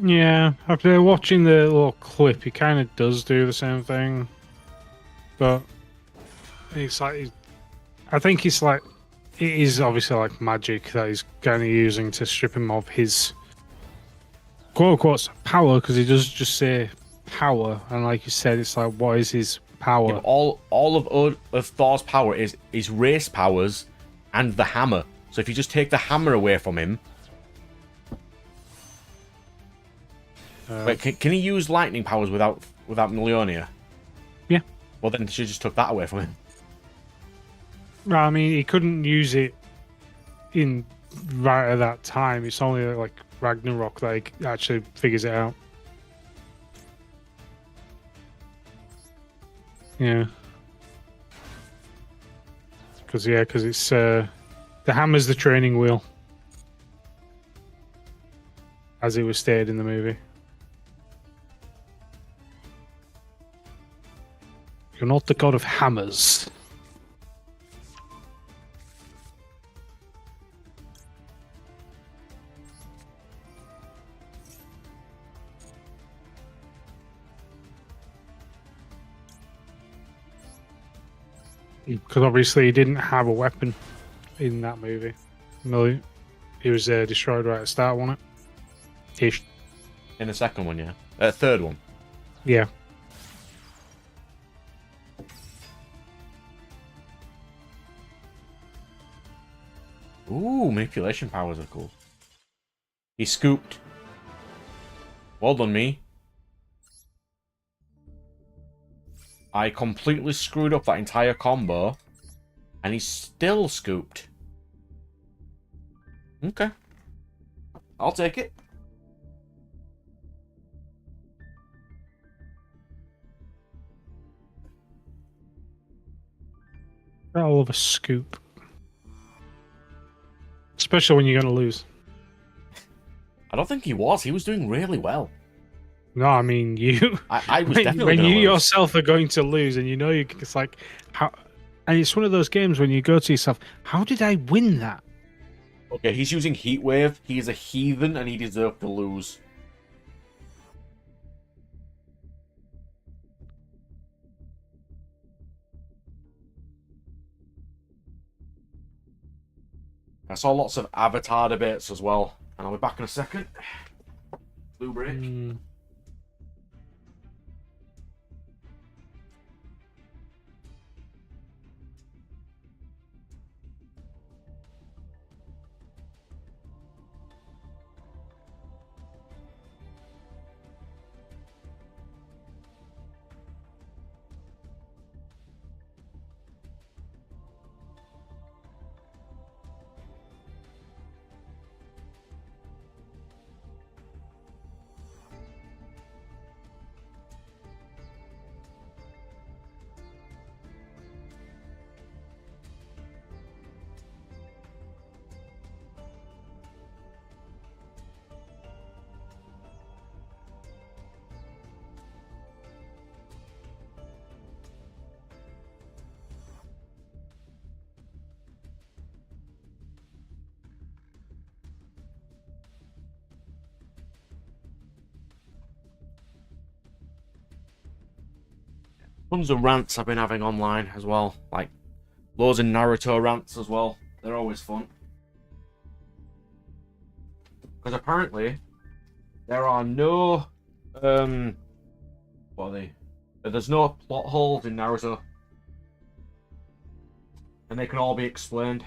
Yeah, after watching the little clip, he kind of does do the same thing. But it's like, I think it's like, it is obviously like magic that he's kind of using to strip him of his quote-unquote power, because he does just say power, and like you said, it's like, what is his power? Yeah, all of Thor's power is race powers and the hammer. So if you just take the hammer away from him... Wait, can he use lightning powers without Millionaire? Yeah. Well, then she just took that away from him. I mean, he couldn't use it in right at that time. It's only like Ragnarok that he actually figures it out. Because it's the hammer's the training wheel, as it was stated in the movie. You're not the god of hammers. Because obviously he didn't have a weapon in that movie. No, he was destroyed right at the start, wasn't it? Ish. In the second one, yeah. Third one. Yeah. Ooh, manipulation powers are cool. He scooped. Well done, me. I completely screwed up that entire combo, and he still scooped. Okay. I'll take it. All of a scoop. Especially when you're going to lose. I don't think he was. He was doing really well. No, I mean you. I was when, definitely when you lose. yourself are going to lose, and you know it's like how, and it's one of those games when you go to yourself, how did I win that? Okay, he's using Heat Wave. He is a heathen, and he deserved to lose. I saw lots of Avatar debates as well, and I'll be back in a second. Blue break. Tons of rants I've been having online as well, like loads of Naruto rants as well. They're always fun. Because apparently there are no what are they? There's no plot holes in Naruto. And they can all be explained.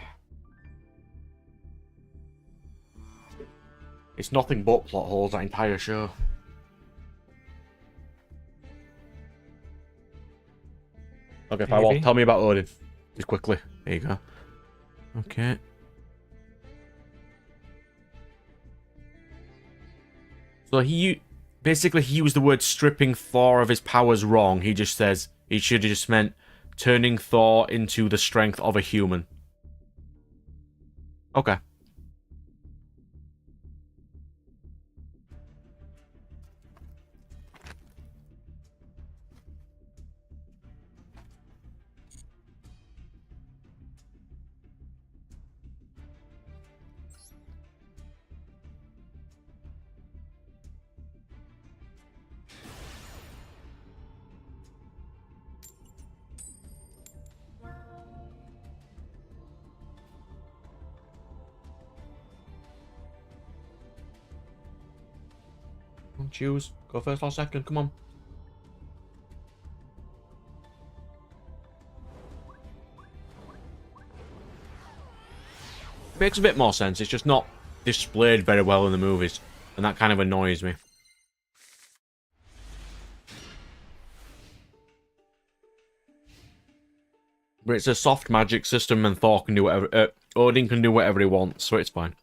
It's nothing but plot holes, that entire show. Okay, Firewall, tell me about Odin. Just quickly. There you go. Okay. So he used the word stripping Thor of his powers wrong. He just says he should have just meant turning Thor into the strength of a human. Okay. Choose. Go first or second. Come on. Makes a bit more sense. It's just not displayed very well in the movies, and that kind of annoys me. But it's a soft magic system, and Thor can do whatever. Odin can do whatever he wants, so it's fine.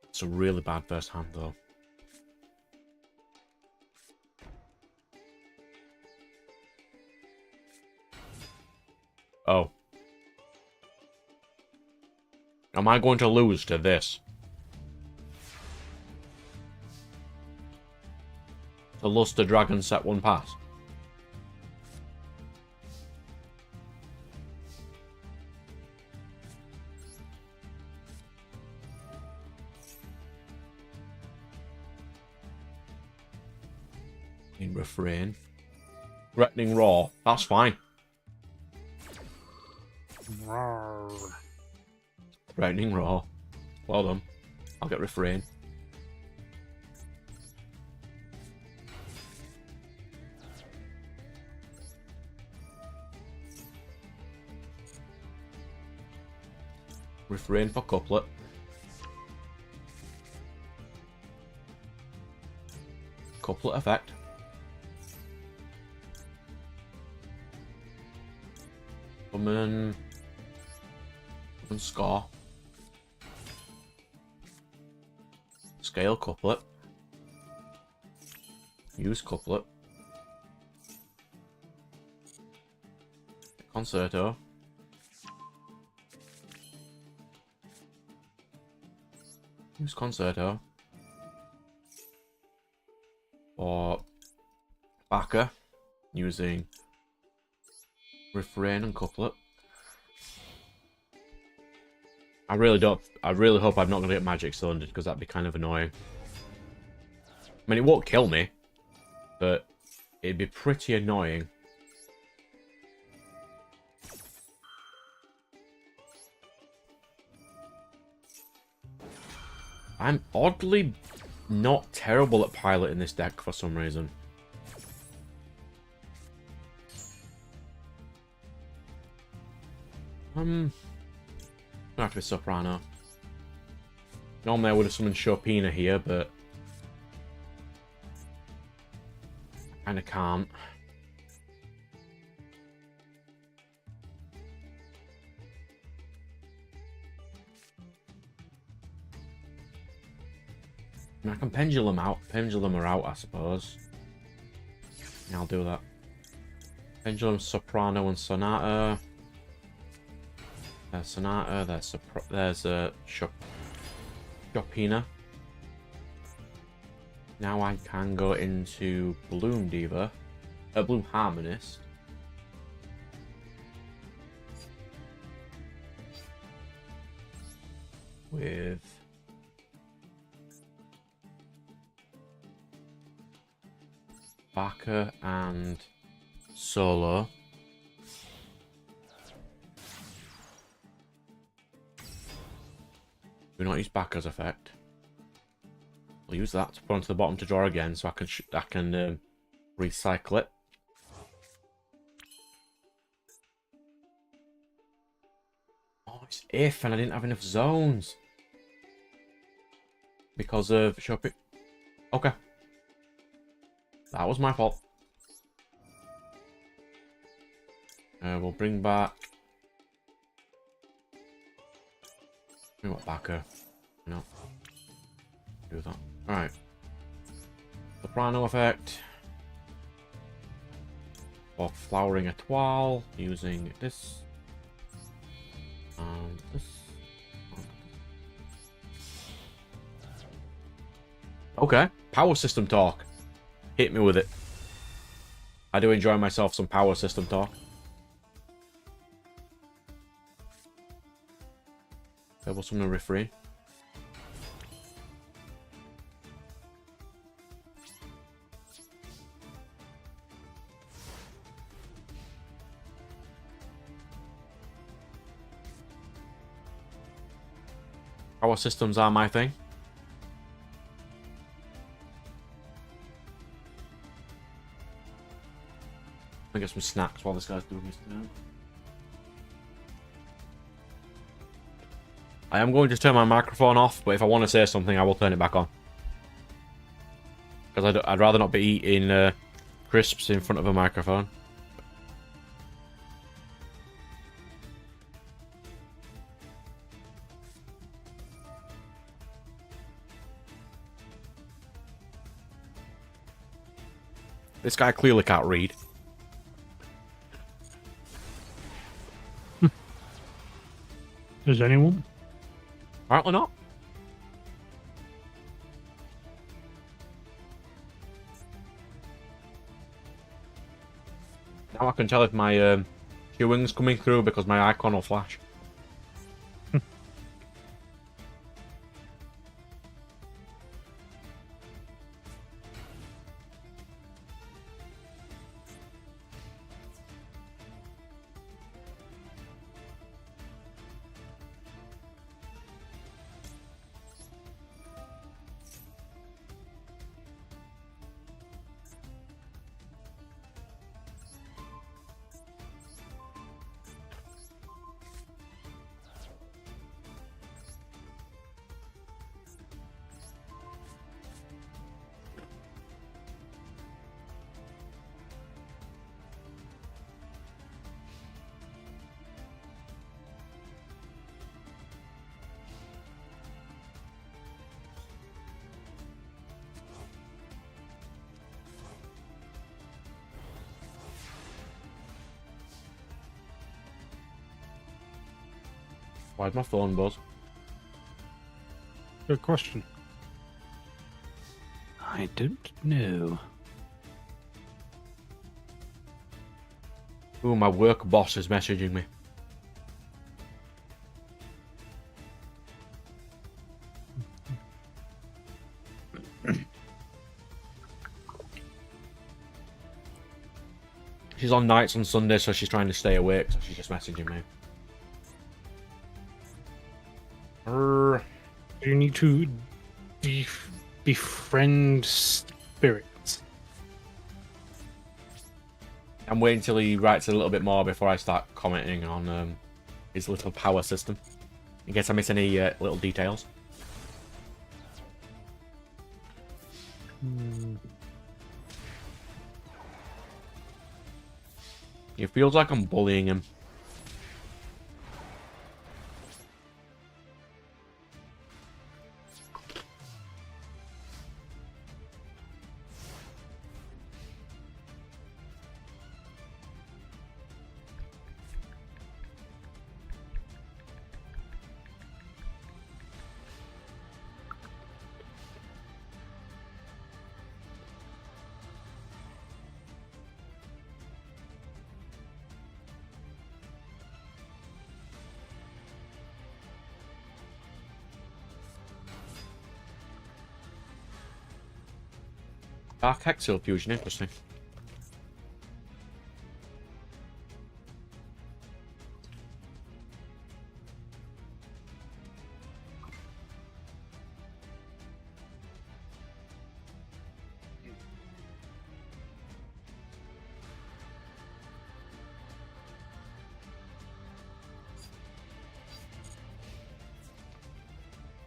It's a really bad first hand, though. Am I going to lose to this? The Luster Dragon set 1 pass. In refrain. Threatening Roar. That's fine. Roar. Threatening Roar. Well done. I'll get refrain. Refrain for couplet. Couplet effect. Summon score. Scale couplet. Use couplet. Concerto. Use concerto. Or backer using refrain and couplet. I really hope I'm not going to get magic cylindered, because that'd be kind of annoying. I mean, it won't kill me, but it'd be pretty annoying. I'm oddly not terrible at piloting this deck for some reason. Gonna have to be Soprano. Normally I would have summoned Chopina here, but I kinda can't. I can pendulum her out, I suppose. Yeah, I'll do that. Pendulum, Soprano, and Sonata. There's Sonata, there's Chopina. Now I can go into Bloom Diva. Bloom Harmonist. With Backer and Solo. Do not use Backer's effect. We'll use that to put onto the bottom to draw again, so I can recycle it. Oh, it's if, and I didn't have enough zones because of shopping. Okay. That was my fault. We'll bring back... Bring back Backer. No. Do that. Alright. Soprano effect. For Flowering Etoile, using this. And this. Okay. Power system talk. Hit me with it. I do enjoy myself some power system talk. There was some refrain. Power systems are my thing. I get some snacks while this guy's doing his turn. I am going to turn my microphone off, but if I want to say something, I will turn it back on. Because I'd rather not be eating crisps in front of a microphone. This guy clearly can't read. Does anyone? Apparently not. Now I can tell if my chewing's coming through because my icon will flash. Why'd my phone buzz? Good question. I don't know. Ooh, my work boss is messaging me. She's on nights on Sunday, so she's trying to stay awake, so she's just messaging me. You need to befriend spirits. I'm waiting till he writes a little bit more before I start commenting on his little power system. In case I miss any little details. It feels like I'm bullying him. Dark Hexil fusion, interesting.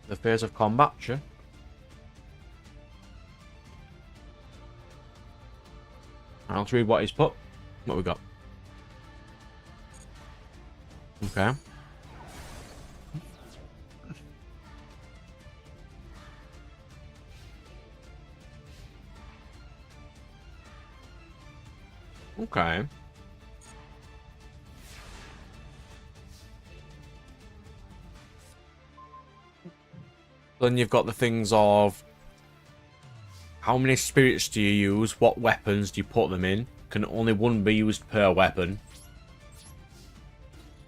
The phase of combat, sure. I'll read what he's put. What we got? Okay. Okay. Then you've got the things of how many spirits do you use? What weapons do you put them in? Can only one be used per weapon?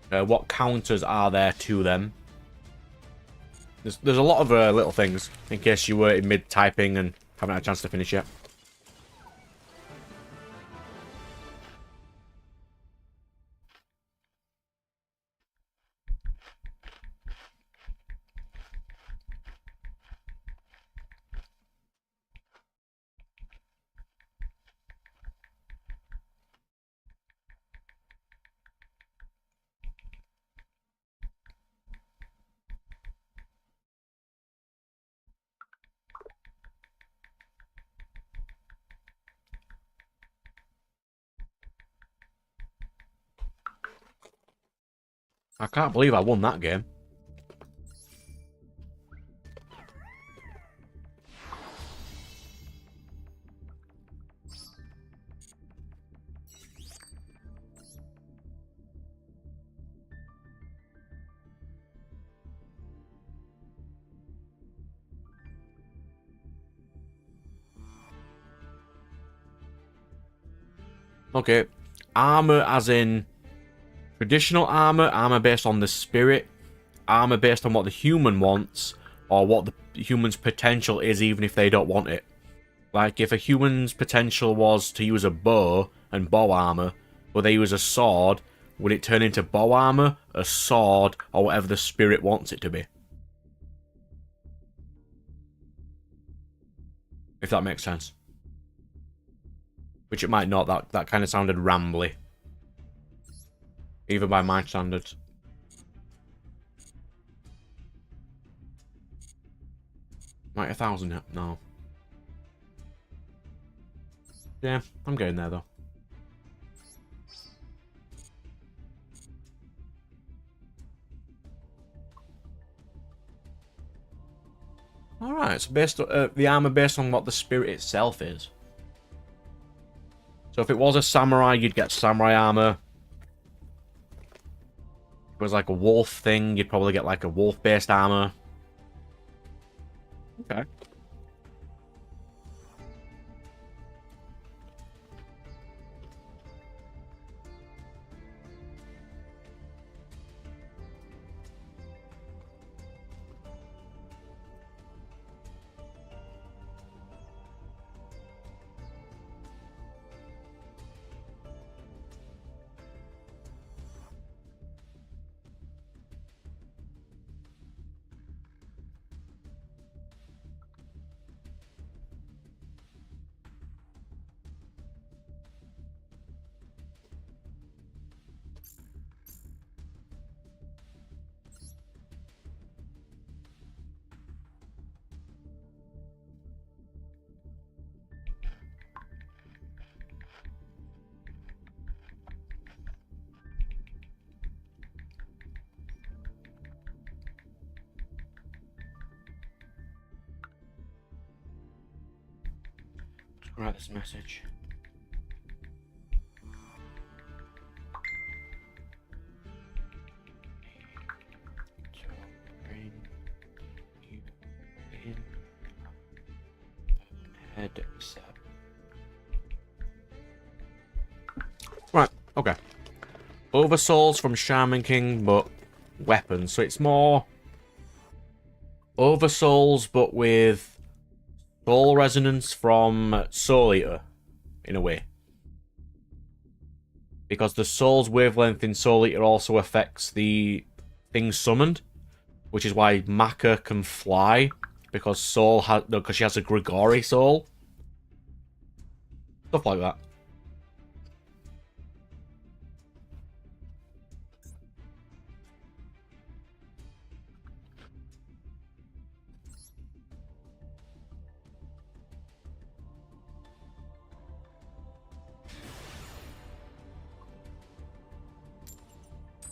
What counters are there to them? There's a lot of little things in case you were in mid-typing and haven't had a chance to finish yet. I can't believe I won that game. Okay. Armor as in traditional armor, armor based on the spirit, armor based on what the human wants, or what the human's potential is even if they don't want it. Like, if a human's potential was to use a bow and bow armor, but they use a sword, would it turn into bow armor, a sword, or whatever the spirit wants it to be? If that makes sense. Which it might not, that kind of sounded rambly. Even by my standards. Might 1,000 yet? No. Yeah, I'm getting there though. Alright, so based on, the armor based on what the spirit itself is. So if it was a samurai, you'd get samurai armor. If it was like a wolf thing, you'd probably get like a wolf-based armor. Okay. Write this message. To bring you in headset. Right, okay. Oversouls from Shaman King, but weapons. So it's more Oversouls, but with soul resonance from Soul Eater, in a way. Because the soul's wavelength in Soul Eater also affects the things summoned, which is why Maka can fly, because because she has a Grigori soul. Stuff like that.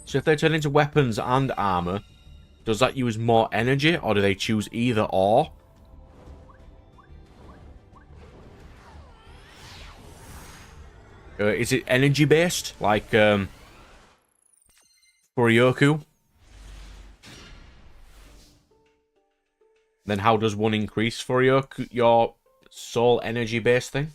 So if they turn into weapons and armor, does that use more energy, or do they choose either or? Is it energy based, like Furyoku? Then how does one increase Furyoku, your soul energy based thing?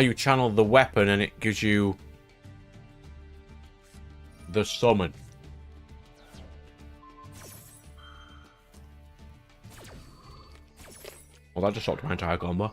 You channel the weapon and it gives you the summon. Well, that just stopped my entire combo.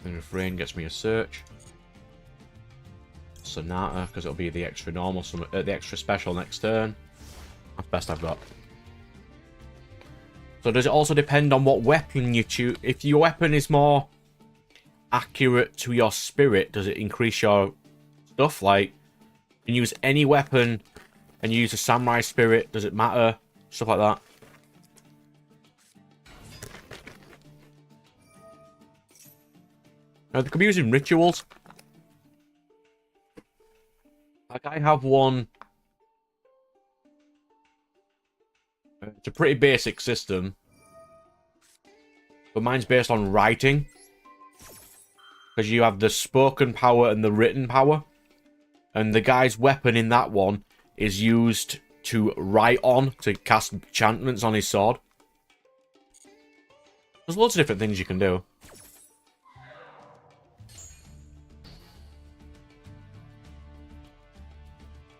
And refrain gets me a search. Sonata, because it'll be the extra normal, the extra special next turn. That's the best I've got. So does it also depend on what weapon you choose? If your weapon is more accurate to your spirit, does it increase your stuff? Like, you can use any weapon and use a samurai spirit. Does it matter? Stuff like that. Now, they could be using rituals. Like, I have one. It's a pretty basic system. But mine's based on writing. Because you have the spoken power and the written power. And the guy's weapon in that one is used to write on, to cast enchantments on his sword. There's loads of different things you can do.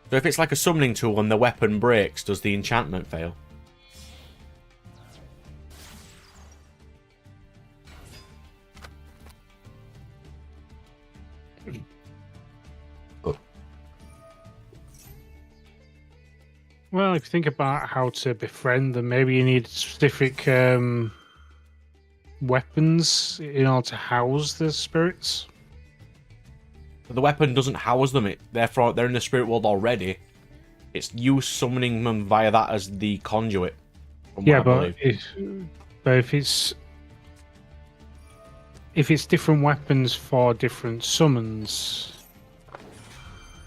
So if it's like a summoning tool and the weapon breaks, does the enchantment fail? Well, if you think about how to befriend them, maybe you need specific weapons in order to house the spirits. But the weapon doesn't house them. Therefore, they're in the spirit world already. It's you summoning them via that as the conduit. Yeah, but if it's different weapons for different summons,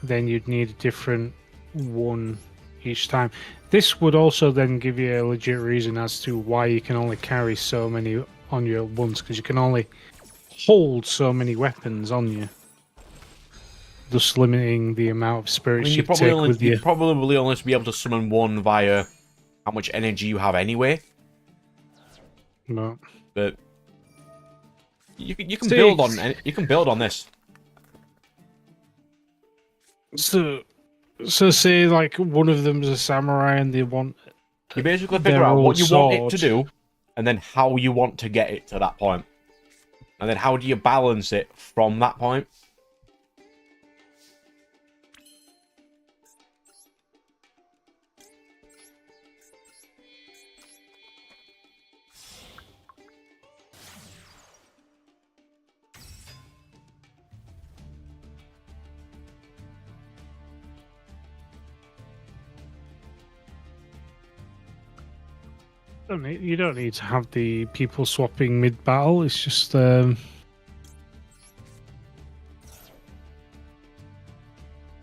then you'd need a different one each time. This would also then give you a legit reason as to why you can only carry so many on you at once, because you can only hold so many weapons on you, thus limiting the amount of spirits you take with you. You'd probably only be able to summon one via how much energy you have anyway. No. But you can build on this. So say like one of them's a samurai and they want. You basically figure out what you want it to do, and then how you want to get it to that point, and then how do you balance it from that point. You don't need to have the people swapping mid-battle. It's just I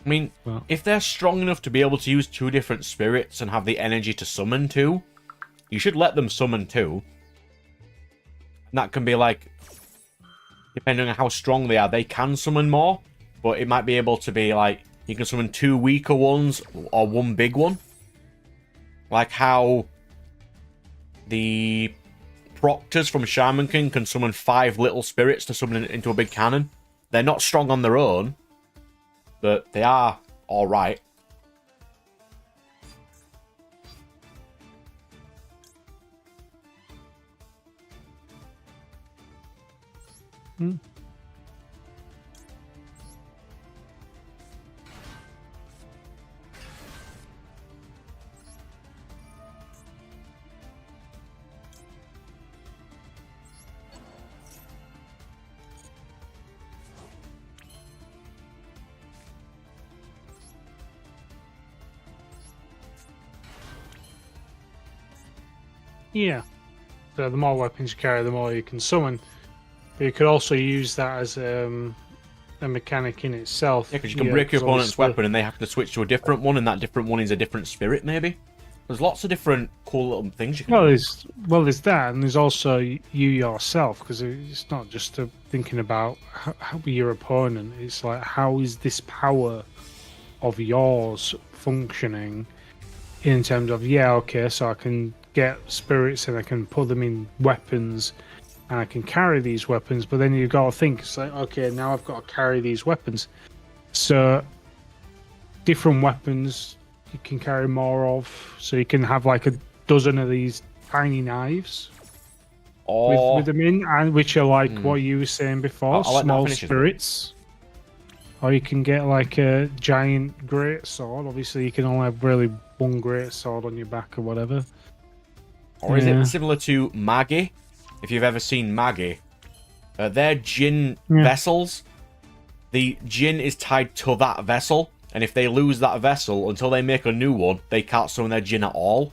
mean, well, if they're strong enough to be able to use two different spirits and have the energy to summon two, you should let them summon two. And that can be like, depending on how strong they are, they can summon more, but it might be able to be like, you can summon two weaker ones or one big one. Like how the Proctors from Shaman King can summon 5 little spirits to summon into a big cannon. They're not strong on their own, but they are alright. yeah. So the more weapons you carry, the more you can summon. But you could also use that as a mechanic in itself. Yeah, because you can break your opponent's weapon and they have to switch to a different one, and that different one is a different spirit, maybe. There's lots of different cool little things you can do. There's that, and there's also you yourself, because it's not just thinking about how your opponent. It's like, how is this power of yours functioning in terms of, yeah, okay, so I can get spirits and I can put them in weapons and I can carry these weapons, but then you've got to think, it's like, okay, now I've got to carry these weapons. So different weapons you can carry more of, so you can have like a dozen of these tiny knives with them in, and which are like what you were saying before, small spirits. Or you can get like a giant great sword. Obviously, you can only have really one great sword on your back or whatever. Or is Yeah. it similar to Maggie? If you've ever seen Maggie. They're Jinn Yeah. vessels. The Jinn is tied to that vessel. And if they lose that vessel, until they make a new one, they can't summon their Jinn at all.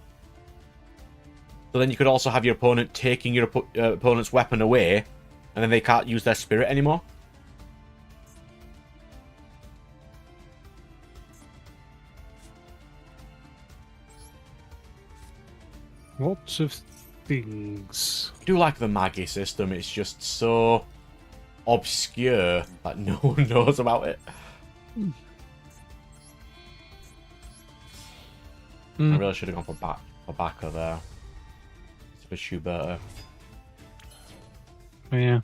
So then you could also have your opponent taking your opponent's weapon away. And then they can't use their spirit anymore. Lots of things. I do like the Maggie system. It's just so obscure that no one knows about it. I really should have gone for Baka there. It's for Schubert. Yeah.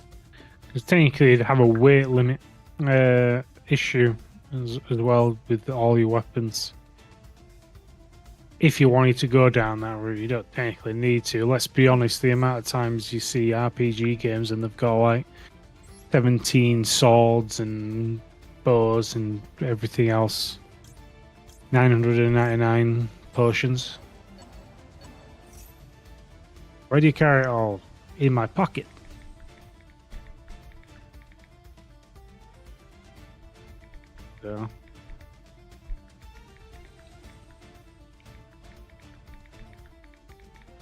Because technically they have a weight limit issue as well with all your weapons. If you wanted to go down that route, you don't technically need to. Let's be honest, the amount of times you see RPG games and they've got like 17 swords and bows and everything else. 999 potions. Where do you carry it all? In my pocket. So.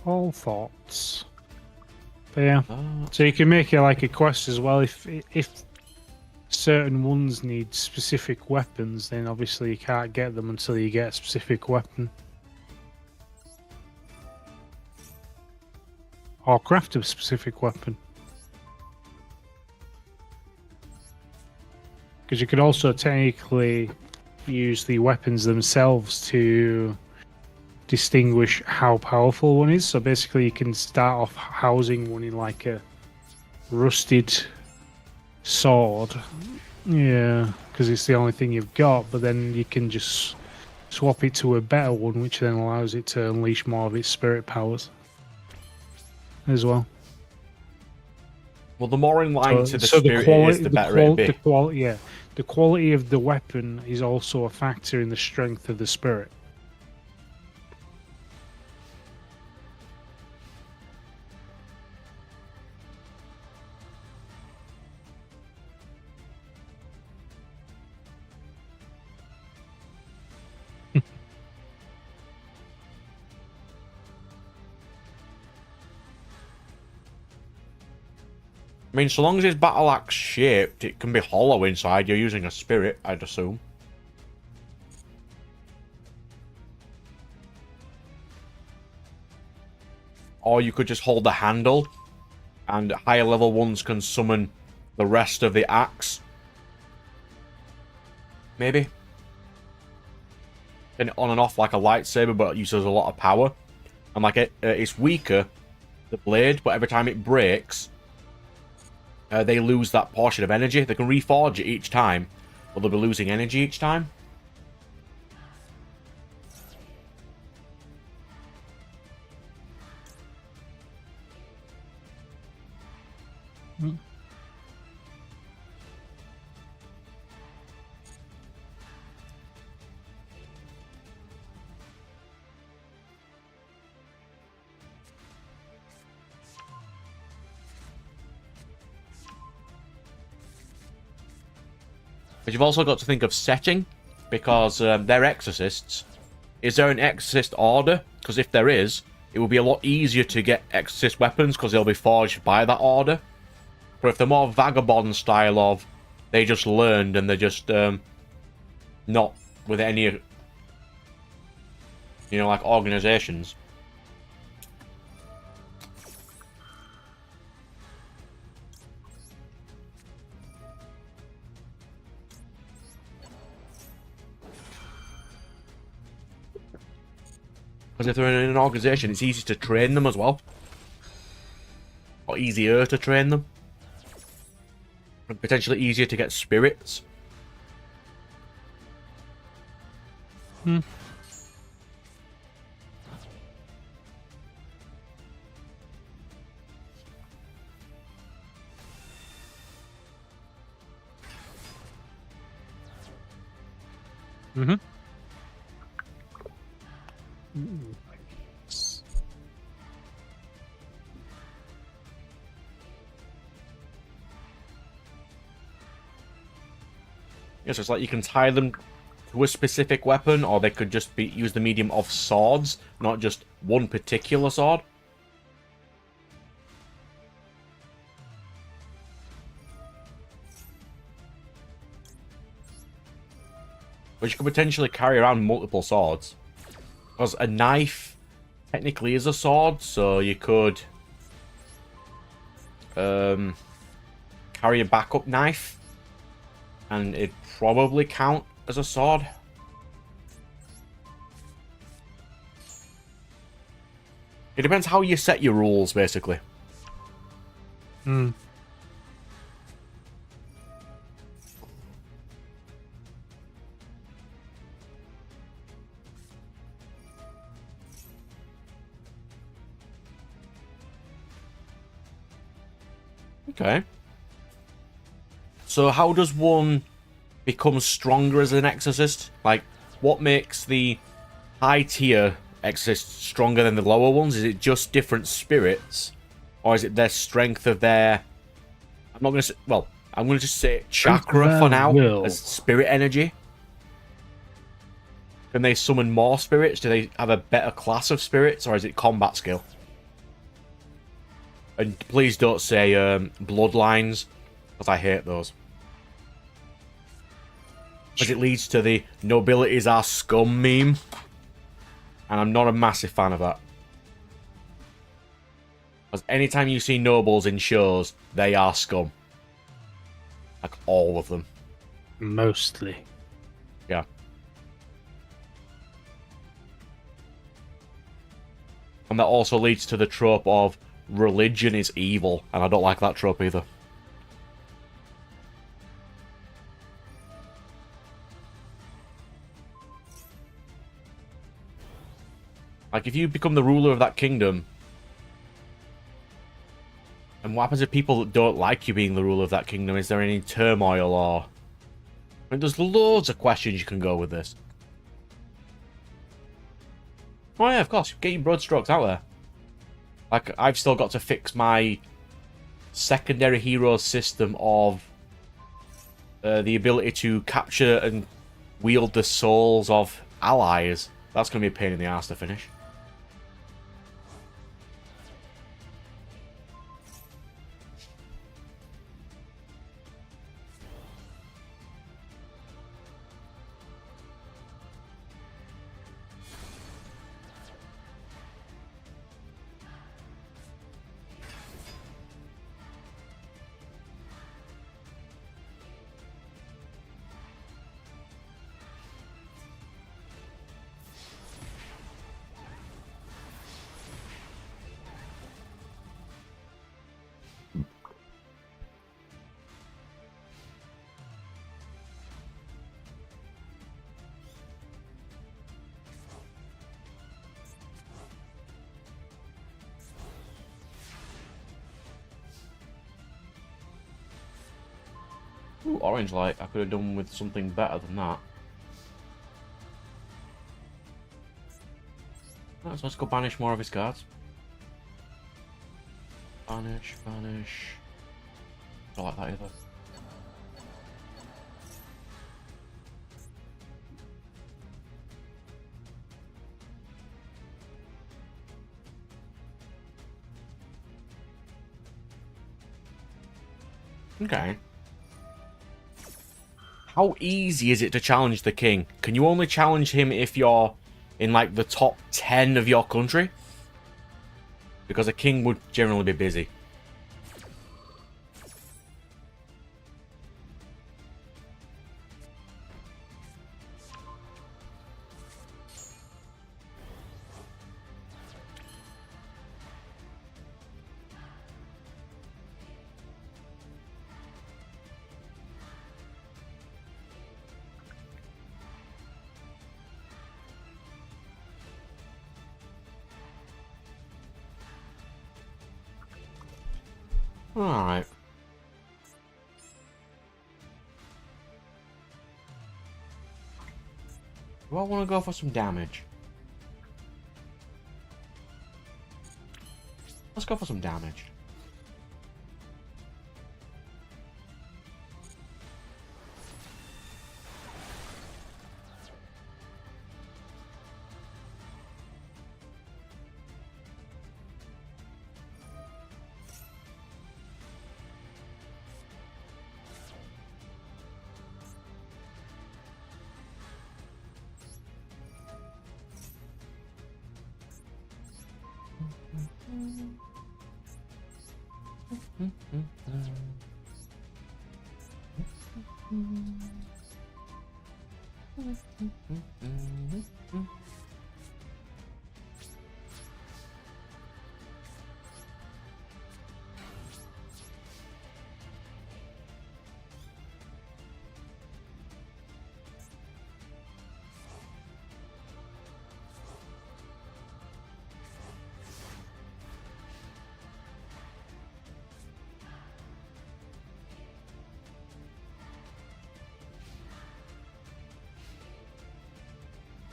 All thoughts. But yeah. So you can make it like a quest as well. If certain ones need specific weapons, then obviously you can't get them until you get a specific weapon. Or craft a specific weapon. Because you could also technically use the weapons themselves to distinguish how powerful one is. So basically you can start off housing one in like a rusted sword. Yeah, because it's the only thing you've got, but then you can just swap it to a better one, which then allows it to unleash more of its spirit powers as well. Well, the more in line to the spirit it is, the better it'll be. The quality of the weapon is also a factor in the strength of the spirit. I mean, so long as it's battle axe shaped, it can be hollow inside. You're using a spirit, I'd assume. Or you could just hold the handle, and higher level ones can summon the rest of the axe. Maybe. Then on and off like a lightsaber, but it uses a lot of power. And like it's weaker, the blade, but every time it breaks, they lose that portion of energy. They can reforge it each time, but they'll be losing energy each time. But you've also got to think of setting, because they're exorcists. Is there an exorcist order? Because if there is, it will be a lot easier to get exorcist weapons, because they'll be forged by that order. But if they're more vagabond style of, they just learned and they're just not with any, you know, like organizations. Because if they're in an organization, it's easy to train them as well. Or easier to train them. And potentially easier to get spirits. Yeah, so it's like you can tie them to a specific weapon, or they could just use the medium of swords, not just one particular sword. But you could potentially carry around multiple swords. Because a knife technically is a sword, so you could carry a backup knife, and it'd probably count as a sword. It depends how you set your rules, basically. Hmm. Okay. So how does one become stronger as an exorcist? Like, what makes the high tier exorcists stronger than the lower ones? Is it just different spirits? Or is it their strength of their... I'm not going to say... Well, I'm going to just say chakra for now, as spirit energy. Can they summon more spirits? Do they have a better class of spirits? Or is it combat skill? And please don't say bloodlines, because I hate those. Because it leads to the nobilities are scum meme. And I'm not a massive fan of that. Because anytime you see nobles in shows, they are scum. Like, all of them. Mostly. Yeah. And that also leads to the trope of religion is evil. And I don't like that trope either. Like, if you become the ruler of that kingdom... And what happens if people don't like you being the ruler of that kingdom? Is there any turmoil or... I mean, there's loads of questions you can go with this. Oh yeah, of course. Get your broad strokes out there. Like, I've still got to fix my secondary hero system of the ability to capture and wield the souls of allies. That's going to be a pain in the ass to finish. Ooh, orange light. I could have done with something better than that. Right, so let's go banish more of his cards. Banish, banish. Don't like that either. Okay. How easy is it to challenge the king? Can you only challenge him if you're in, like, the top 10 of your country? Because a king would generally be busy. Alright. Do I want to go for some damage? Let's go for some damage.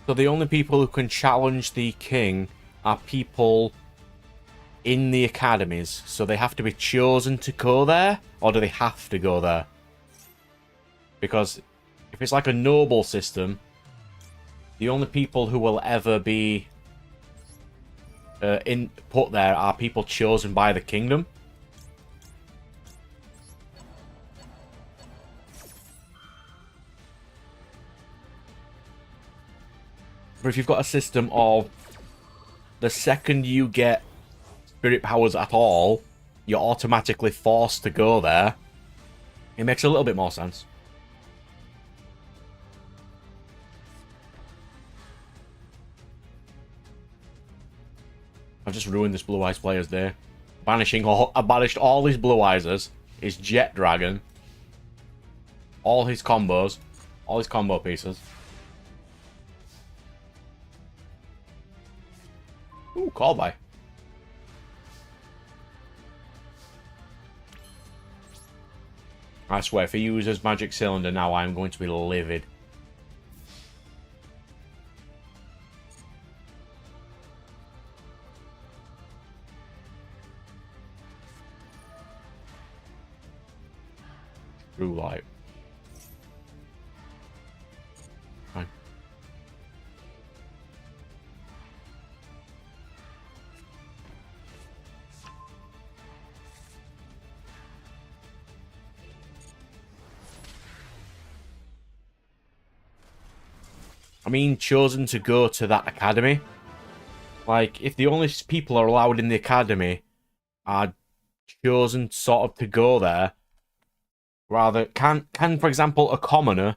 So the only people who can challenge the king are people in the academies. So they have to be chosen to go there, or do they have to go there? Because if it's like a noble system, the only people who will ever be put there are people chosen by the kingdom. But if you've got a system of the second you get spirit powers at all, you're automatically forced to go there, it makes a little bit more sense. I've just ruined this Blue Eyes player's day. I banished all his Blue Eyes, his Jet Dragon, all his combos, all his combo pieces. Ooh, call by. I swear, if he uses Magic Cylinder now, I'm going to be livid. True light. Fine. I mean, chosen to go to that academy. Like, if the only people are allowed in the academy are chosen sort of to go there, rather, can for example, a commoner,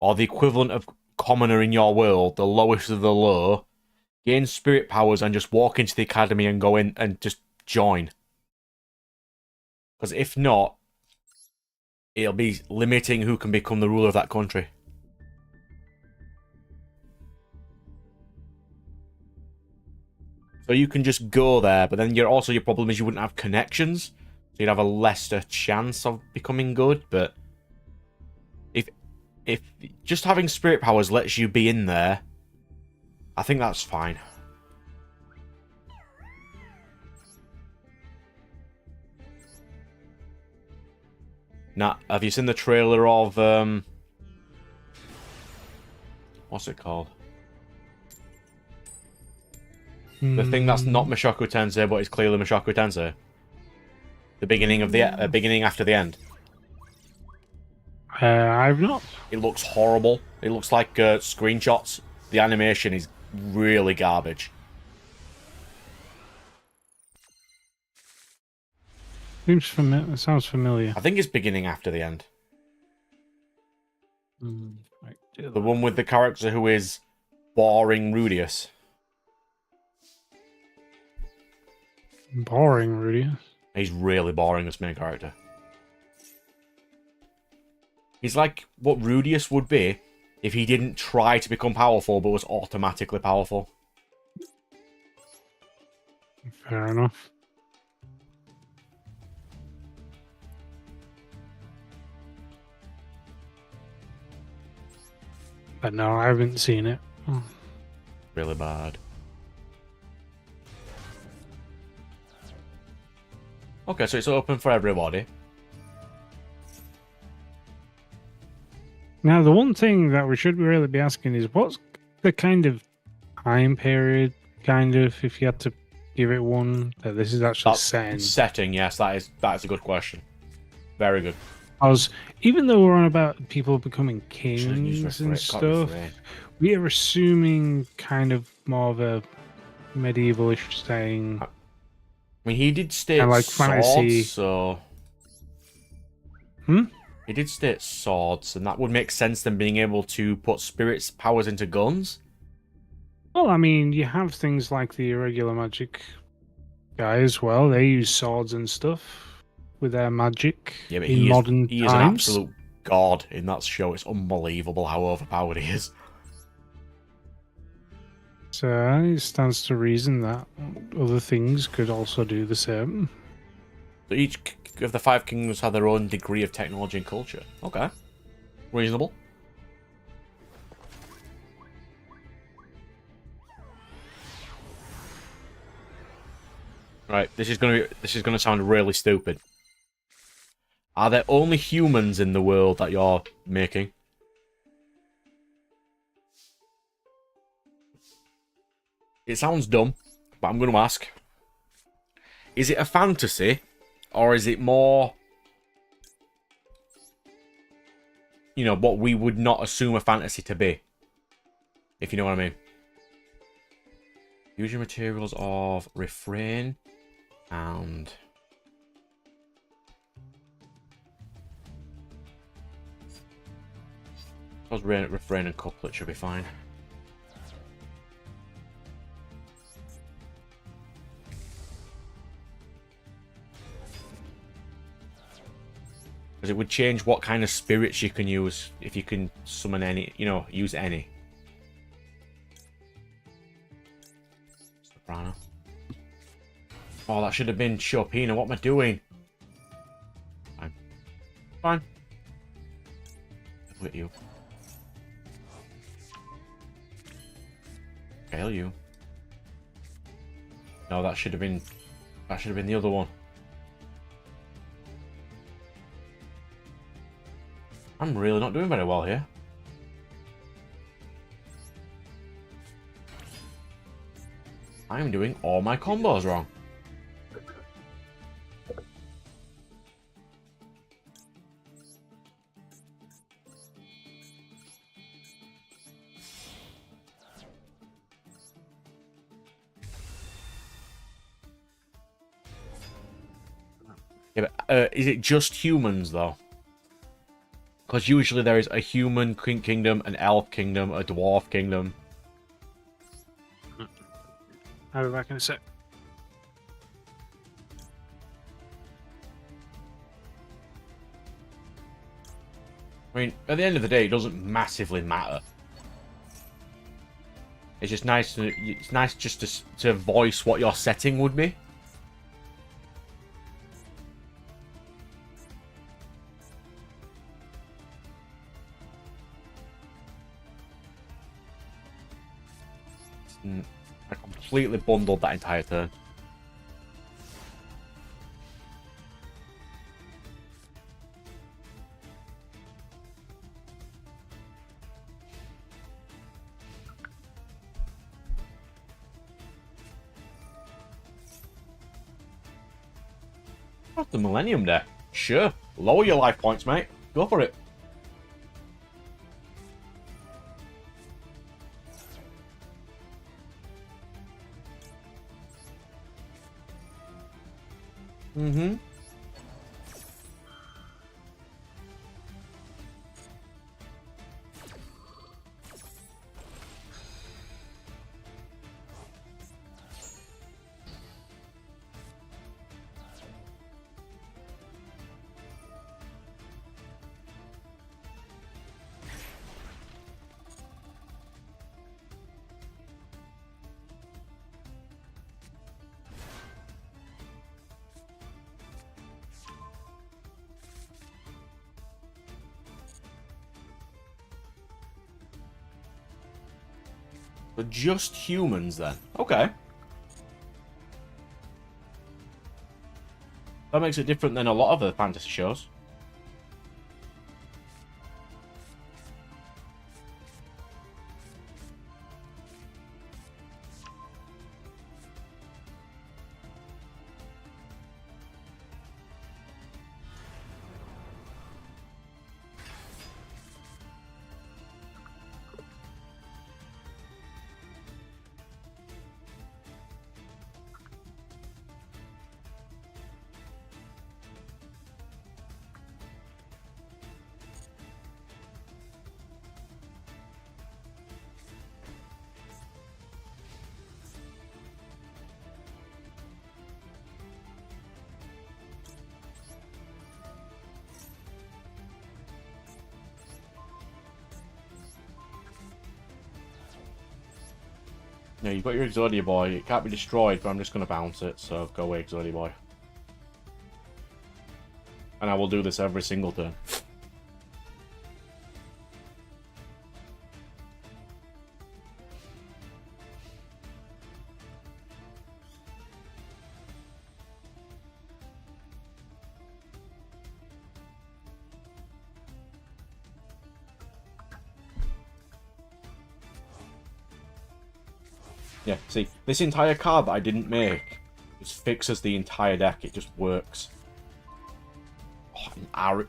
or the equivalent of commoner in your world, the lowest of the low, gain spirit powers and just walk into the academy and go in and just join? Because if not, it'll be limiting who can become the ruler of that country. So you can just go there, but then your problem is you wouldn't have connections, so you'd have a lesser chance of becoming good. But if just having spirit powers lets you be in there, I think that's fine. Now, have you seen the trailer of what's it called? The thing that's not Mushoku Tensei, but it's clearly Mushoku Tensei. The beginning of the beginning after the end. I've not. It looks horrible. It looks like screenshots. The animation is really garbage. Seems familiar. Sounds familiar. I think it's beginning after the end. Right, The one with the character who is boring Rudius. Boring, Rudy. He's really boring, this main character. He's like what Rudius would be if he didn't try to become powerful but was automatically powerful. Fair enough. But no, I haven't seen it. Really bad. Okay, so it's open for everybody. Now, the one thing that we should really be asking is what's the kind of time period, if you had to give it one, that this is actually set in? Setting, yes, that is a good question. Very good. Because even though we're on about people becoming kings and stuff, we are assuming kind of more of a medievalish saying. I mean, he did state And like swords, fantasy. so... Hmm? He did state swords, and that would make sense than being able to put spirits powers into guns. Well, I mean, you have things like the irregular magic guy as well. They use swords and stuff with their magic Yeah, but in modern he is an times. absolute god in that show. It's unbelievable how overpowered he is. So it stands to reason that other things could also do the same. So each of the 5 kingdoms have their own degree of technology and culture. Okay. Reasonable. Right, this is gonna sound really stupid. Are there only humans in the world that you're making? It sounds dumb, but I'm gonna ask. Is it a fantasy? Or is it more, you know, what we would not assume a fantasy to be? If you know what I mean. Use your materials of refrain and... I suppose refrain and couplet should be fine. Because it would change what kind of spirits you can use if you can summon any, you know, use any. Soprano. Oh, that should have been Chopina. What am I doing? Fine. Fine. Look at you. Scale you. No, that should have been the other one. I'm really not doing very well here. I'm doing all my combos wrong. Yeah, but is it just humans though? Because usually there is a human kingdom, an elf kingdom, a dwarf kingdom. I'll be back in a sec. I mean, at the end of the day, it doesn't massively matter. It's just nice to, it's nice just to voice what your setting would be. I completely bundled that entire turn. What's the Millennium deck? Sure. Lower your life points, mate. Go for it. Mm-hmm. But just humans, then. Okay. That makes it different than a lot of the fantasy shows. Yeah, you've got your Exodia Boy. It can't be destroyed, but I'm just going to bounce it. So go away, Exodia Boy. And I will do this every single turn. Yeah, see, this entire card that I didn't make just fixes the entire deck. It just works. Oh, an arrow.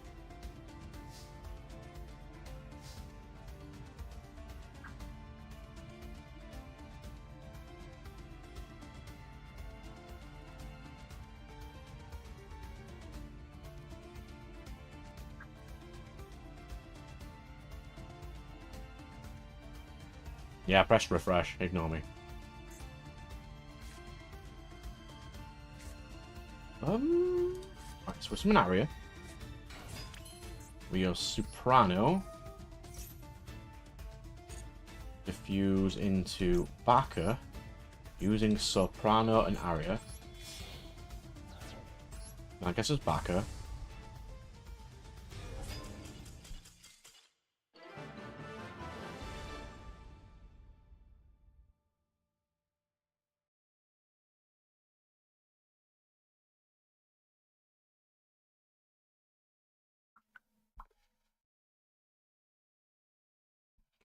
Yeah, press refresh. Ignore me. Alright, so some area. We have Soprano. Diffuse into Baka. Using Soprano and Aria. I guess it's Baka.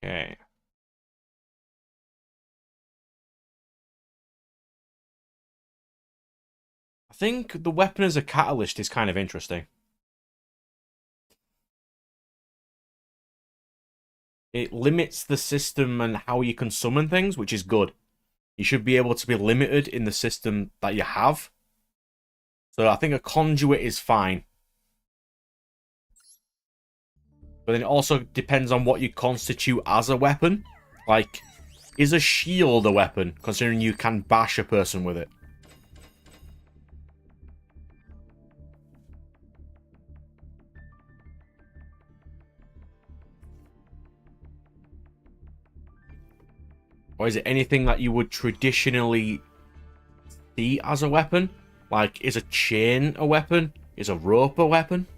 Okay. I think the weapon as a catalyst is kind of interesting. It limits the system and how you can summon things, which is good. You should be able to be limited in the system that you have. So I think a conduit is fine. But then it also depends on what you constitute as a weapon. Like, is a shield a weapon, considering you can bash a person with it? Or is it anything that you would traditionally see as a weapon? Like, is a chain a weapon? Is a rope a weapon?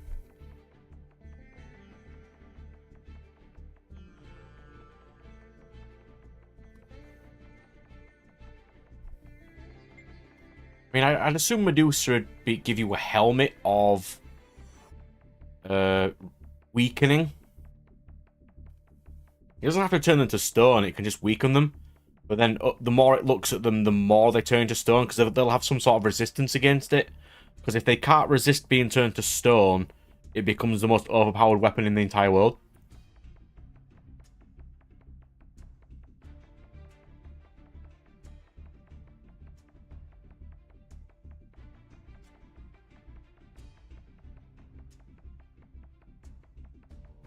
I mean, I'd assume Medusa would give you a helmet of weakening. It doesn't have to turn them to stone, it can just weaken them. But then the more it looks at them, the more they turn to stone, because they'll have some sort of resistance against it. Because if they can't resist being turned to stone, it becomes the most overpowered weapon in the entire world.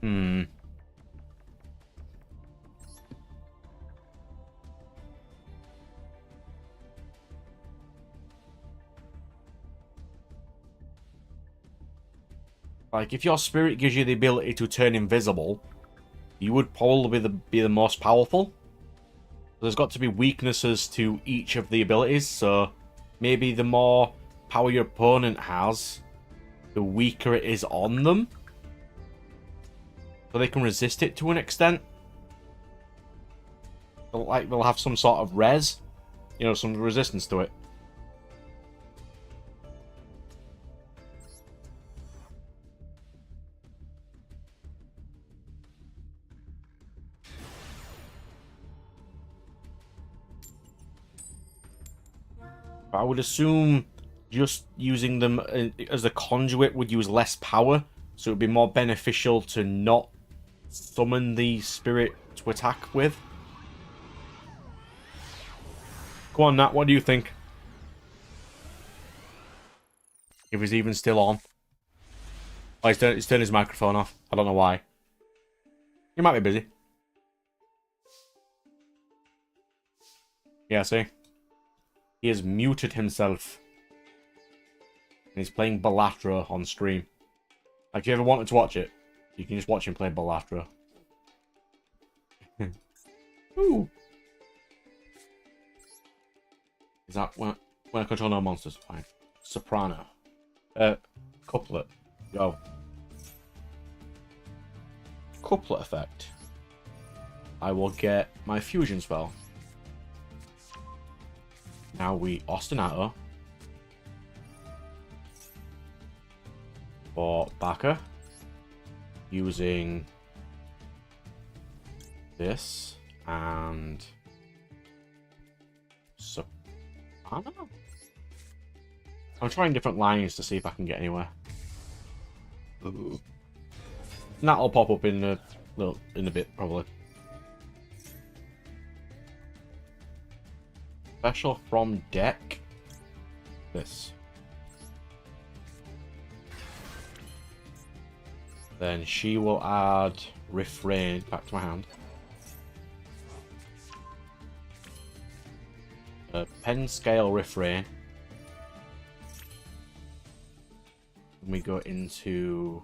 Hmm. Like, if your spirit gives you the ability to turn invisible, you would probably be the most powerful. There's got to be weaknesses to each of the abilities, so maybe the more power your opponent has, the weaker it is on them. So they can resist it to an extent. They'll have some sort of res, you know, some resistance to it. I would assume just using them as a conduit would use less power, so it would be more beneficial to not summon the spirit to attack with. Go on, Nat, what do you think? If he's even still on. Oh, he's turned his microphone off. I don't know why. He might be busy. Yeah, see? He has muted himself. And he's playing Balatro on stream. Like, if you ever wanted to watch it, you can just watch him play Balatro. Ooh. Is that when I control no monsters? Fine. Soprano. Couplet. Go. Couplet effect. I will get my fusion spell. Now we ostinato. For Baka. Using this and Soprano? I'm trying different lines to see if I can get anywhere. Ooh. And that'll pop up in a bit, probably. Special from deck. This. Then she will add Refrain back to my hand. Pen Scale Refrain. And we go into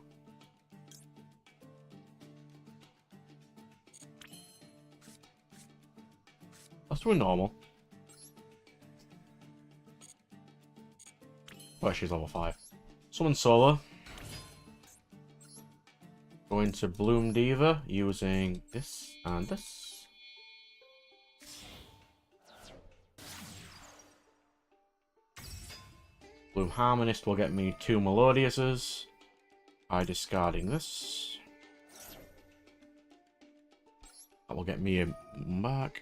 let's do a normal. Oh, she's level 5. Summon Solo. Go into Bloom Diva using this and this. Bloom Harmonist will get me 2 Melodiouses by discarding this. That will get me a back.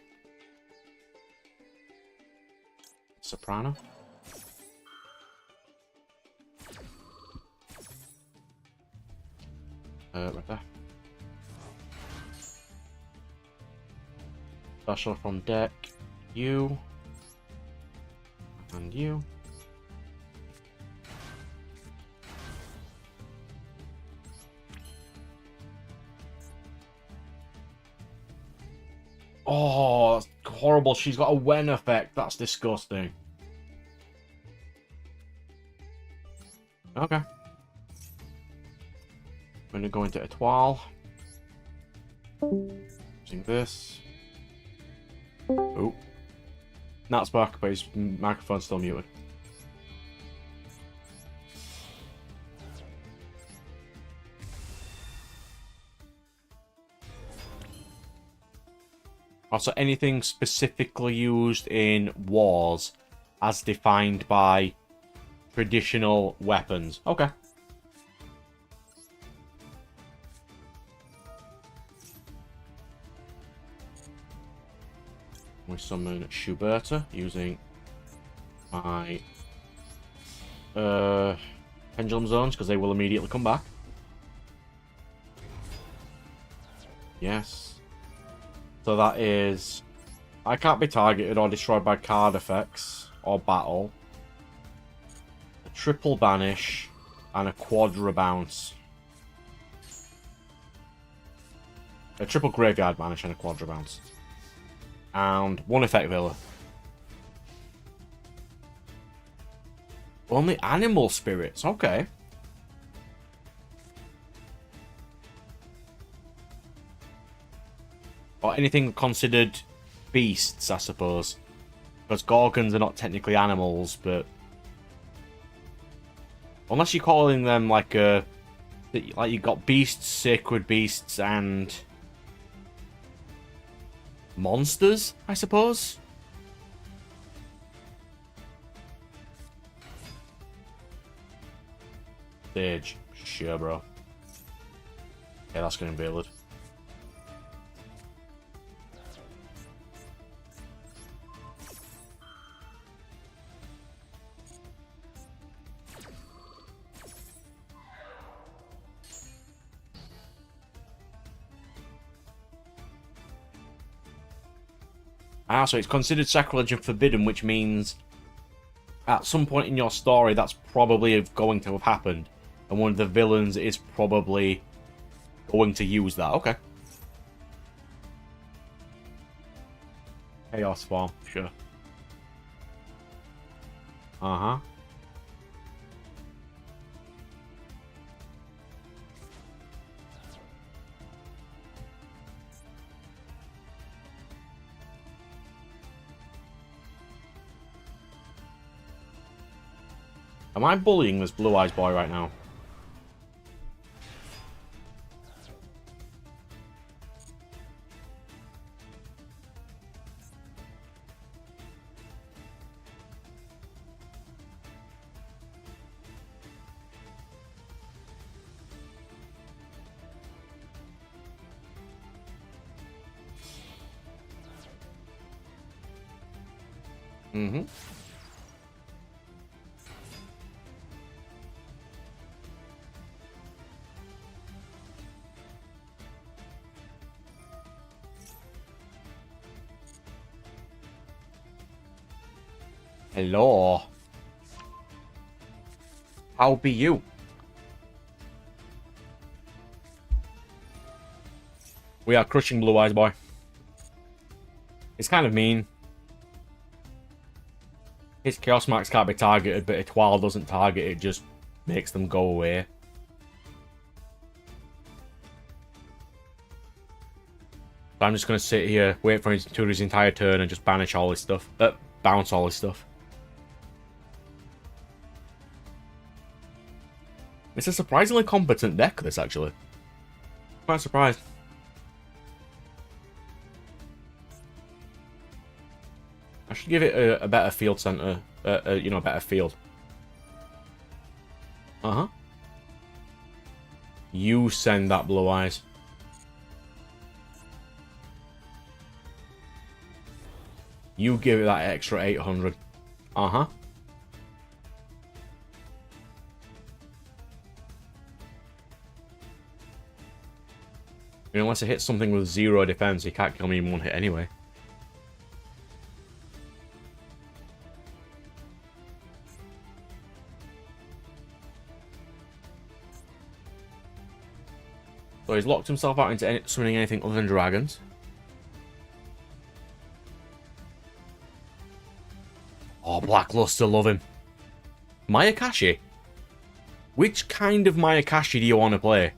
Soprano. Right there. Special from deck. You. And you. Oh, that's horrible. She's got a Wen effect. That's disgusting. Okay. I'm going to go into Etoile. Using this. Oh. Not Spark, but his microphone's still muted. Also, anything specifically used in wars as defined by traditional weapons. Okay. We summon Schuberta using my Pendulum Zones because they will immediately come back. Yes. So that is... I can't be targeted or destroyed by card effects or battle. A triple banish and a quadra bounce. A triple graveyard banish and a quadra bounce. And 1 effect villa. Only animal spirits, okay. Or anything considered beasts, I suppose. Because Gorgons are not technically animals, but... Unless you're calling them like you've got beasts, sacred beasts, and... monsters, I suppose? Stage. Sure, bro. Yeah, that's going to be valid. Ah, so it's considered sacrilege and forbidden, which means at some point in your story that's probably going to have happened. And one of the villains is probably going to use that. Okay. Chaos form, sure. Uh-huh. Am I bullying this Blue Eyes boy right now? Mm-hmm. Hello. How be you? We are crushing Blue Eyes boy. It's kind of mean. His Chaos Max can't be targeted, but if Wild doesn't target, it just makes them go away. So I'm just going to sit here, wait for him to do his entire turn, and just banish all his stuff. Bounce all his stuff. It's a surprisingly competent deck, this, actually. Quite surprised. I should give it a better field center. You know, a better field. Uh-huh. You send that Blue Eyes. You give it that extra 800. Uh-huh. Unless it hits something with 0 defense, he can't kill me in one hit anyway. So he's locked himself out into summoning anything other than dragons. Oh, Blackluster, love him. Mayakashi? Which kind of Mayakashi do you want to play?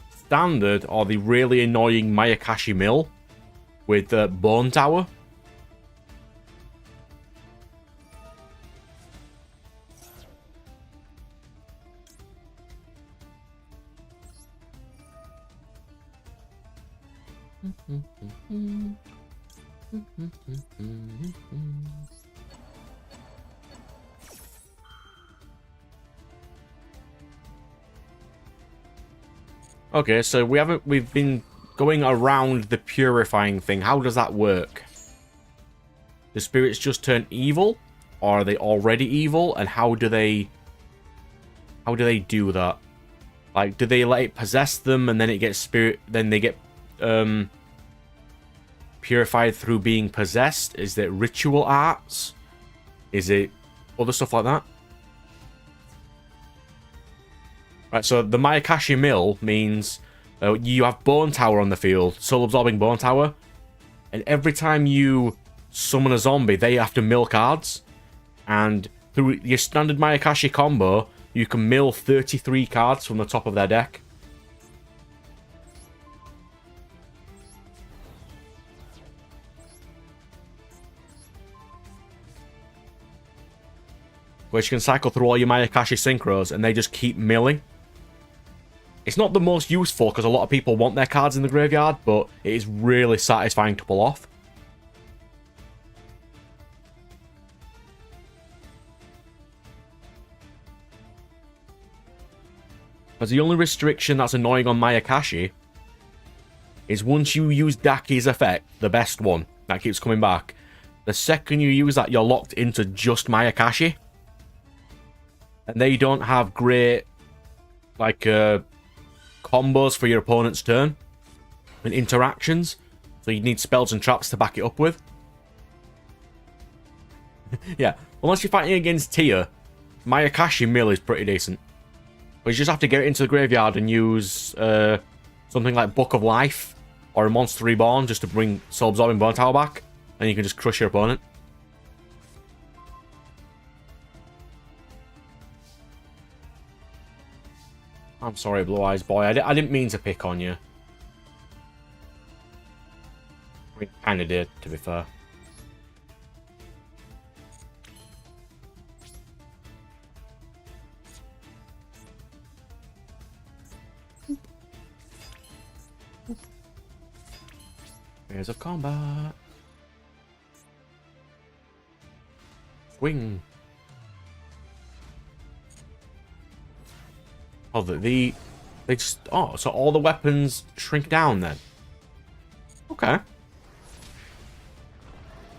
Standard or the really annoying Mayakashi Mill with the Bone Tower? Okay, so we've been going around the purifying thing. How does that work? Do spirits just turn evil? Or are they already evil? And how do they do that? Like, do they let it possess them and then it gets then they get purified through being possessed? Is it ritual arts? Is it other stuff like that? Right, so the Mayakashi Mill means you have Bone Tower on the field, Soul Absorbing Bone Tower, and every time you summon a zombie, they have to mill cards, and through your standard Mayakashi combo, you can mill 33 cards from the top of their deck. Which you can cycle through all your Mayakashi Synchros, and they just keep milling. It's not the most useful because a lot of people want their cards in the graveyard, but it is really satisfying to pull off. Because the only restriction that's annoying on Mayakashi is once you use Daki's effect, the best one, that keeps coming back, the second you use that, you're locked into just Mayakashi. And they don't have great, like, combos for your opponent's turn and interactions, so you need spells and traps to back it up with. Yeah, unless you're fighting against Tia, Mayakashi Mill is pretty decent. But you just have to get it into the graveyard and use something like Book of Life or a Monster Reborn just to bring Soul Absorbing Bone Tower back, and you can just crush your opponent. I'm sorry, Blue Eyes boy. I didn't mean to pick on you. I kind of did, to be fair. Phase of combat. Swing. Oh, they just... Oh, so all the weapons shrink down then? Okay.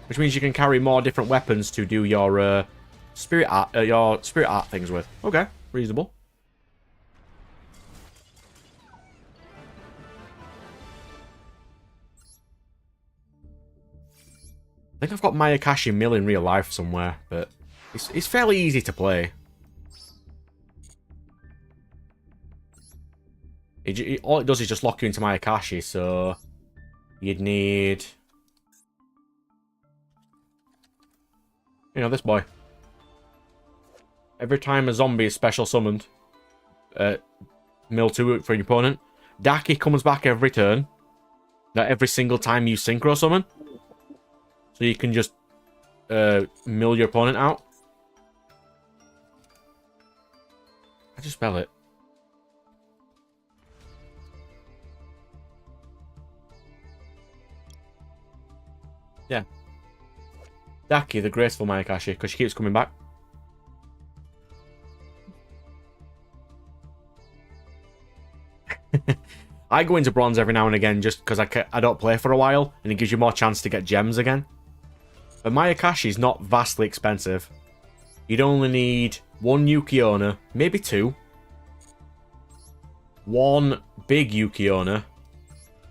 Which means you can carry more different weapons to do your spirit art things with. Okay, reasonable. I think I've got Mayakashi Mill in real life somewhere, but it's fairly easy to play. All it does is just lock you into Mayakashi, so you'd need... You know, this boy. Every time a zombie is special summoned, mill 2 for your opponent, Daki comes back every turn. Not every single time you synchro summon. So you can just mill your opponent out. I just spell it. Yeah. Daki, the graceful Mayakashi, because she keeps coming back. I go into bronze every now and again just because I don't play for a while, and it gives you more chance to get gems again. But Mayakashi is not vastly expensive. You'd only need 1 Yuki-Onna, maybe 2. 1 big Yuki-Onna,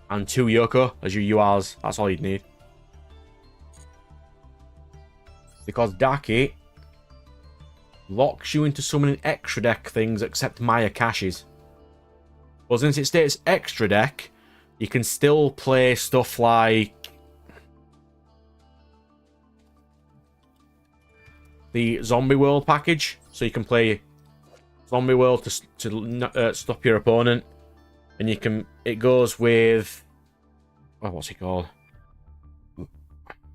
and 2 Yoko as your URs. That's all you'd need. Because Daki locks you into summoning extra deck things except Mayakashi's. Well, since it states extra deck, you can still play stuff like the Zombie World package. So you can play Zombie World to stop your opponent. And you can... It goes with... Oh, what's he called?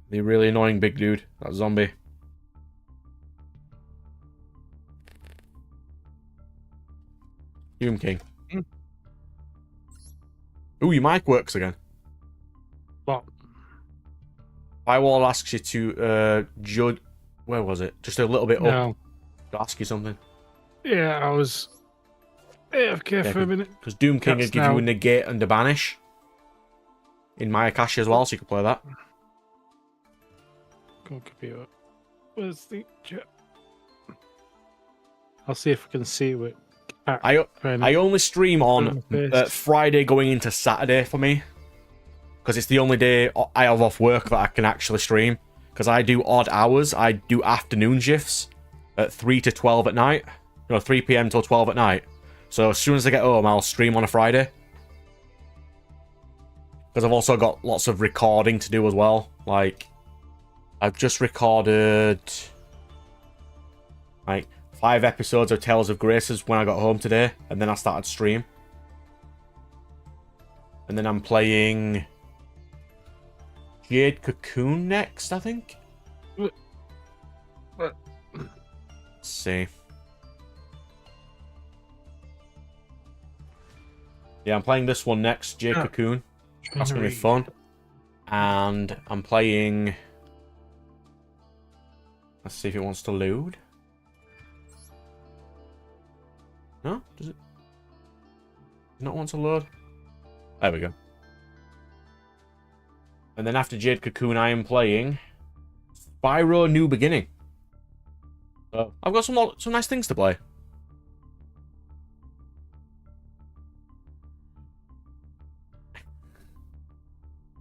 The really annoying big dude. That zombie. Doom King. Ooh, your mic works again. What? Firewall asks you to judge... Where was it? Just a little bit up. No. To ask you something. Yeah, I was AFK for a minute. Because Doom King That's would give you a negate and a banish. In Mayakashi as well, so you can play that. Go on, computer. Where's the chat? I'll see if I can see it. I only stream on Friday going into Saturday for me. Because it's the only day I have off work that I can actually stream. Because I do odd hours. I do afternoon shifts at 3 to 12 at night. No, 3 PM till 12 at night. So as soon as I get home, I'll stream on a Friday. Because I've also got lots of recording to do as well. Like, I've just recorded like 5 episodes of Tales of Graces when I got home today, and then I started stream. And then I'm playing Jade Cocoon next, I think. Let's see. Yeah, I'm playing this one next, Jade Cocoon. That's gonna be fun. And I'm playing... Let's see if it wants to load. No? Does it not want to load? There we go. And then after Jade Cocoon, I am playing Spyro New Beginning. So I've got some nice things to play.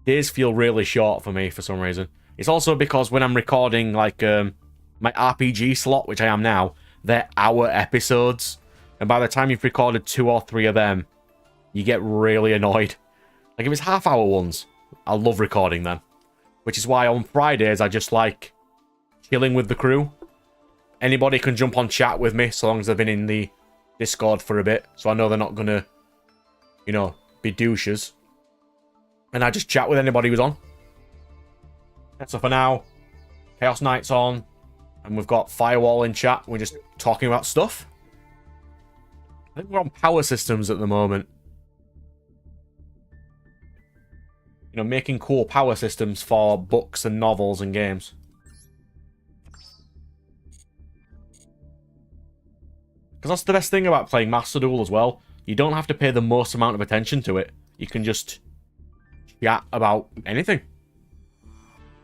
Days feel really short for me for some reason. It's also because when I'm recording like my RPG slot, which I am now, they're hour episodes. And by the time you've recorded 2 or 3 of them, you get really annoyed. Like if it's half-hour ones, I love recording them. Which is why on Fridays I just like chilling with the crew. Anybody can jump on chat with me so long as they've been in the Discord for a bit. So I know they're not going to, you know, be douches. And I just chat with anybody who's on. So for now, Chaos Knight's on. And we've got Firewall in chat. We're just talking about stuff. I think we're on power systems at the moment. You know, making cool power systems for books and novels and games. Because that's the best thing about playing Master Duel as well. You don't have to pay the most amount of attention to it. You can just chat about anything.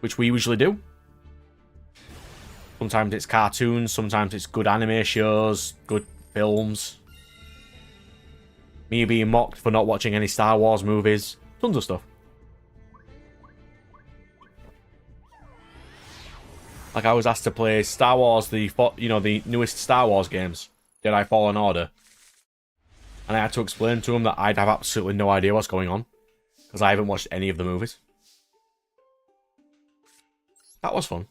Which we usually do. Sometimes it's cartoons, sometimes it's good anime shows, good films. Me being mocked for not watching any Star Wars movies. Tons of stuff. Like I was asked to play Star Wars, the newest Star Wars games. Jedi Fallen Order. And I had to explain to him that I'd have absolutely no idea what's going on. Because I haven't watched any of the movies. That was fun.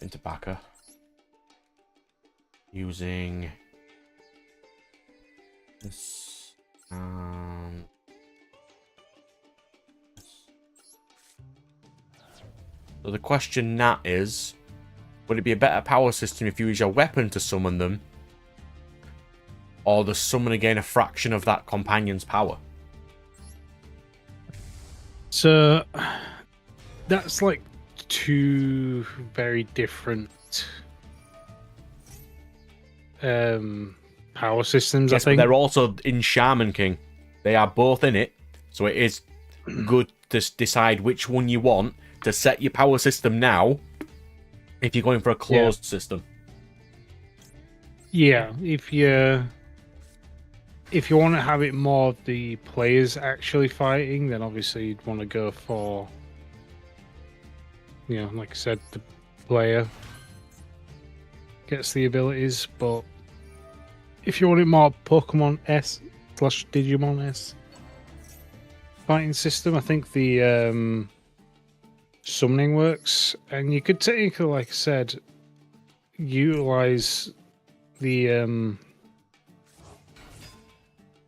Into Baka. Using this. So the question now is, would it be a better power system if you use your weapon to summon them? Or does summon again a fraction of that companion's power? So that's like two very different power systems, Yes, I think. but they're also in Shaman King. They are both in it, so it is good to decide which one you want to set your power system now if you're going for a closed system. Yeah, if you want to have it more of the players actually fighting, then obviously you'd want to go for, like I said, the player gets the abilities. But if you want it more Pokemon S/Digimon S fighting system, I think the summoning works, and you could technically, like I said, utilize the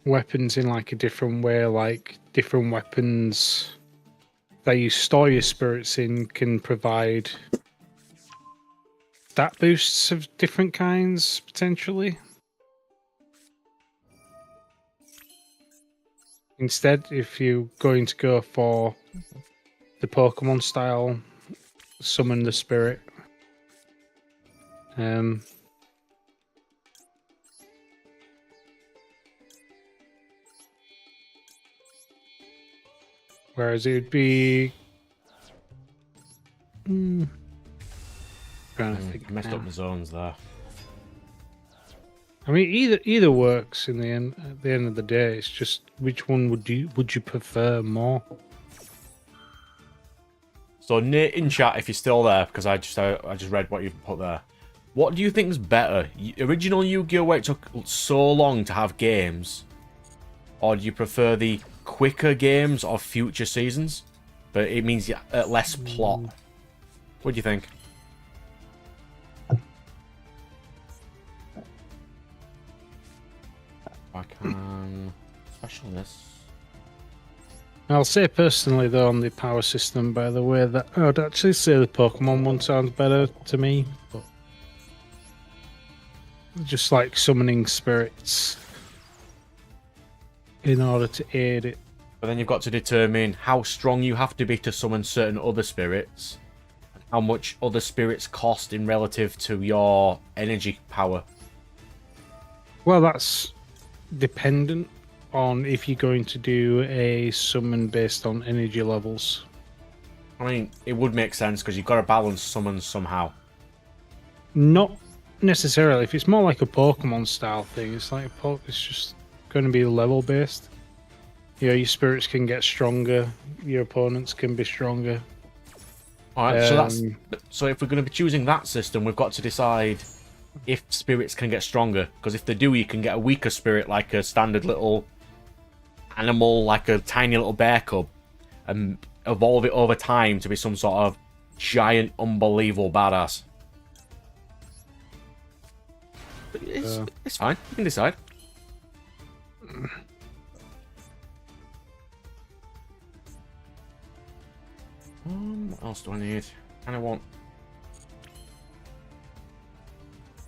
weapons in like a different way. Like different weapons that you store your spirits in can provide stat boosts of different kinds potentially. Instead, if you're going to go for the Pokemon style, summon the spirit. Whereas it would be trying to think Messed now. up the zones there. I mean, either works in the end. At the end of the day, it's just which one would you prefer more? So Nate in chat, if you're still there, because I just read what you've put there. What do you think is better? Original Yu-Gi-Oh! Where it took so long to have games, or do you prefer the quicker games of future seasons, but it means less plot? What do you think? I can specialist. I'll say personally, though, on the power system, by the way, that I would actually say the Pokemon one sounds better to me. But just like summoning spirits in order to aid it. But then you've got to determine how strong you have to be to summon certain other spirits, and how much other spirits cost in relative to your energy power. Well, that's dependent on if you're going to do a summon based on energy levels. I mean, it would make sense because you've got to balance summons somehow. Not necessarily. If it's more like a Pokemon style thing, it's like it's just going to be level based. Your spirits can get stronger, your opponents can be stronger. Alright, so if we're going to be choosing that system, we've got to decide if spirits can get stronger, because if they do, you can get a weaker spirit like a standard little animal, like a tiny little bear cub, and evolve it over time to be some sort of giant, unbelievable badass. But it's fine, you can decide. What else do I need? Kind of want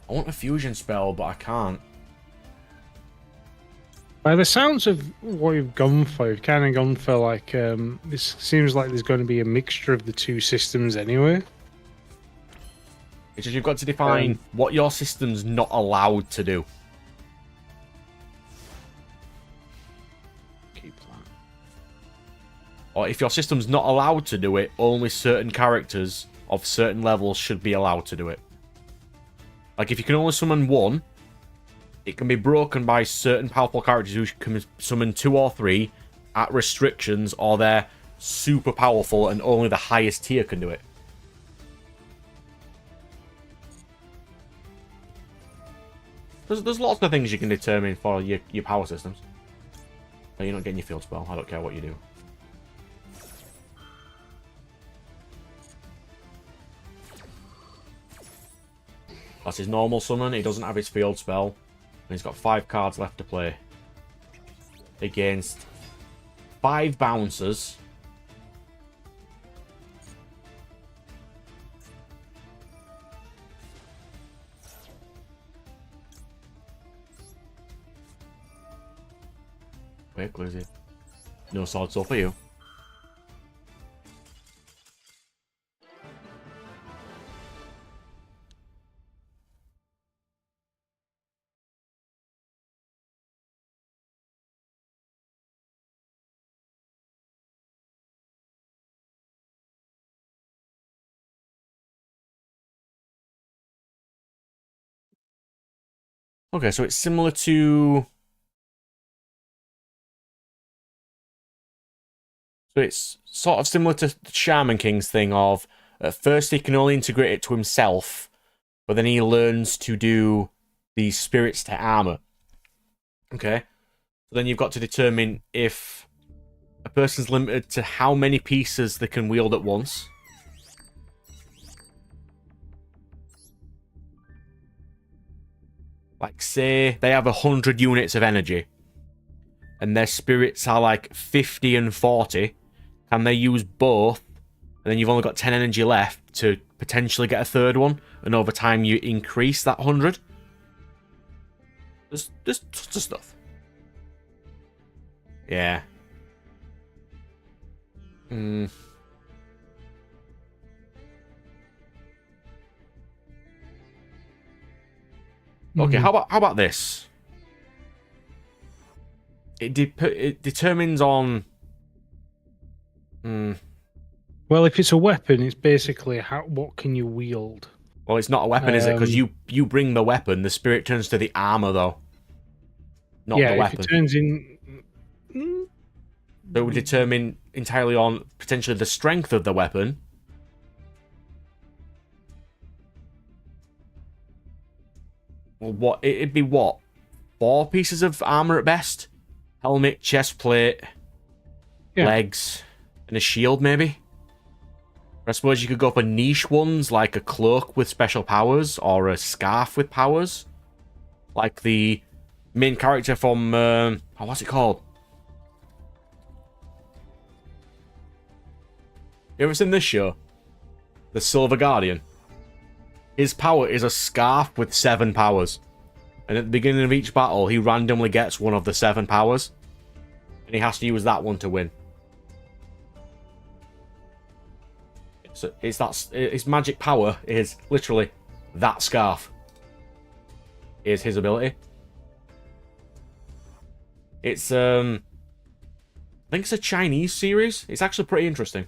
I want a fusion spell, but I can't. By the sounds of what you've gone for, you've kind of gone for like this seems like there's going to be a mixture of the two systems anyway. It's just you've got to define what your system's not allowed to do. Keep that. Or if your system's not allowed to do it, only certain characters of certain levels should be allowed to do it. Like if you can only summon one, it can be broken by certain powerful characters who can summon 2 or 3 at restrictions, or they're super powerful and only the highest tier can do it. There's lots of things you can determine for your power systems. No, you're not getting your field spell. I don't care what you do. That's his normal summon. He doesn't have his field spell. And he's got 5 cards left to play. Against 5 bouncers. Wait, Glizzy. No sword soul for you. Okay, so it's similar to... So it's sort of similar to the Shaman King's thing of, at first he can only integrate it to himself, but then he learns to do the spirits to armor. Okay? So then you've got to determine if a person's limited to how many pieces they can wield at once. Like, say they have 100 units of energy, and their spirits are like 50 and 40. Can they use both? And then you've only got 10 energy left to potentially get a third one, and over time you increase that 100. There's tons of stuff. Yeah. Okay, how about this? It determines on... Well, if it's a weapon, it's basically what can you wield? Well, it's not a weapon, is it? Because you bring the weapon. The spirit turns to the armor, though. Not the weapon. If it turns in... So it would determine entirely on potentially the strength of the weapon. Well, it'd be what? 4 pieces of armor at best? Helmet, chest plate, legs, and a shield, maybe? I suppose you could go for niche ones, like a cloak with special powers, or a scarf with powers. Like the main character from... what's it called? You ever seen this show? The Silver Guardian. His power is a scarf with 7 powers. And at the beginning of each battle, he randomly gets one of the 7 powers. And he has to use that one to win. So his magic power is literally that scarf. Is his ability. It's I think it's a Chinese series. It's actually pretty interesting.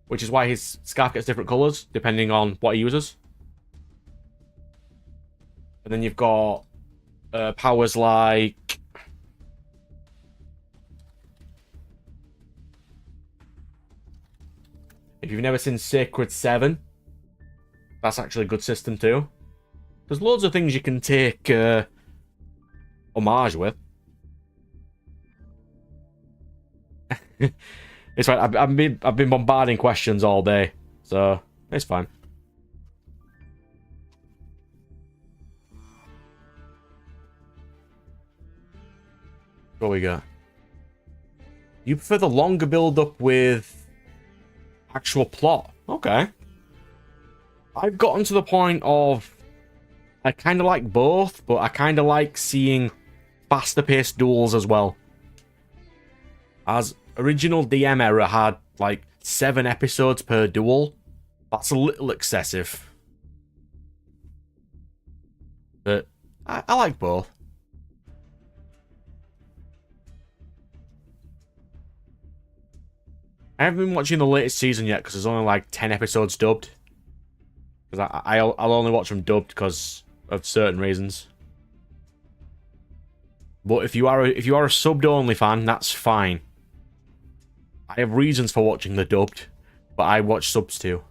Which is why his scarf gets different colours, depending on what he uses. And then you've got powers like... If you've never seen Sacred 7, that's actually a good system too. There's loads of things you can take homage with. It's fine. I've been bombarding questions all day, so it's fine. What we got? You prefer the longer build-up with actual plot? Okay. I've gotten to the point of I kind of like both, but I kind of like seeing faster paced duels as well. As original DM era had like 7 episodes per duel, that's a little excessive. But I like both. I haven't been watching the latest season yet because there's only like 10 episodes dubbed. Because I'll only watch them dubbed because of certain reasons. But if you are a subbed only fan, that's fine. I have reasons for watching the dubbed, but I watch subs too.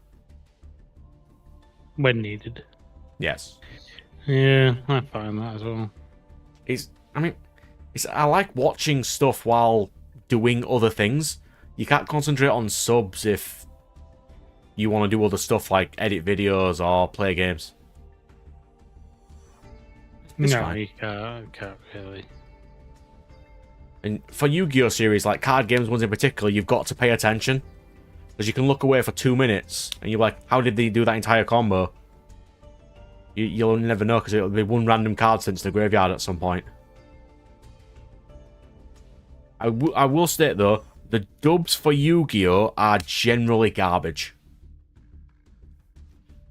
When needed. Yes. Yeah, I find that as well. I like watching stuff while doing other things. You can't concentrate on subs if you want to do other stuff like edit videos or play games. It's fine. You can't really. And for Yu-Gi-Oh series, like card games ones in particular, you've got to pay attention. Because you can look away for 2 minutes, and you're like, how did they do that entire combo? You'll never know, because it'll be one random card sent to the graveyard at some point. I will state, though, the dubs for Yu-Gi-Oh are generally garbage.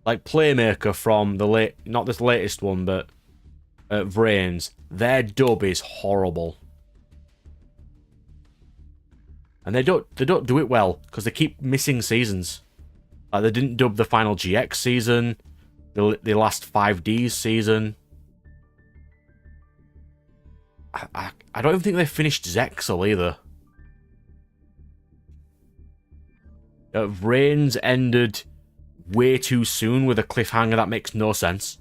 Like Playmaker from the not this latest one, but Vrains, their dub is horrible. And they don't do it well, because they keep missing seasons. Like, they didn't dub the final GX season, the last 5Ds season. I don't even think they finished Zexal either. Vrains ended way too soon with a cliffhanger that makes no sense.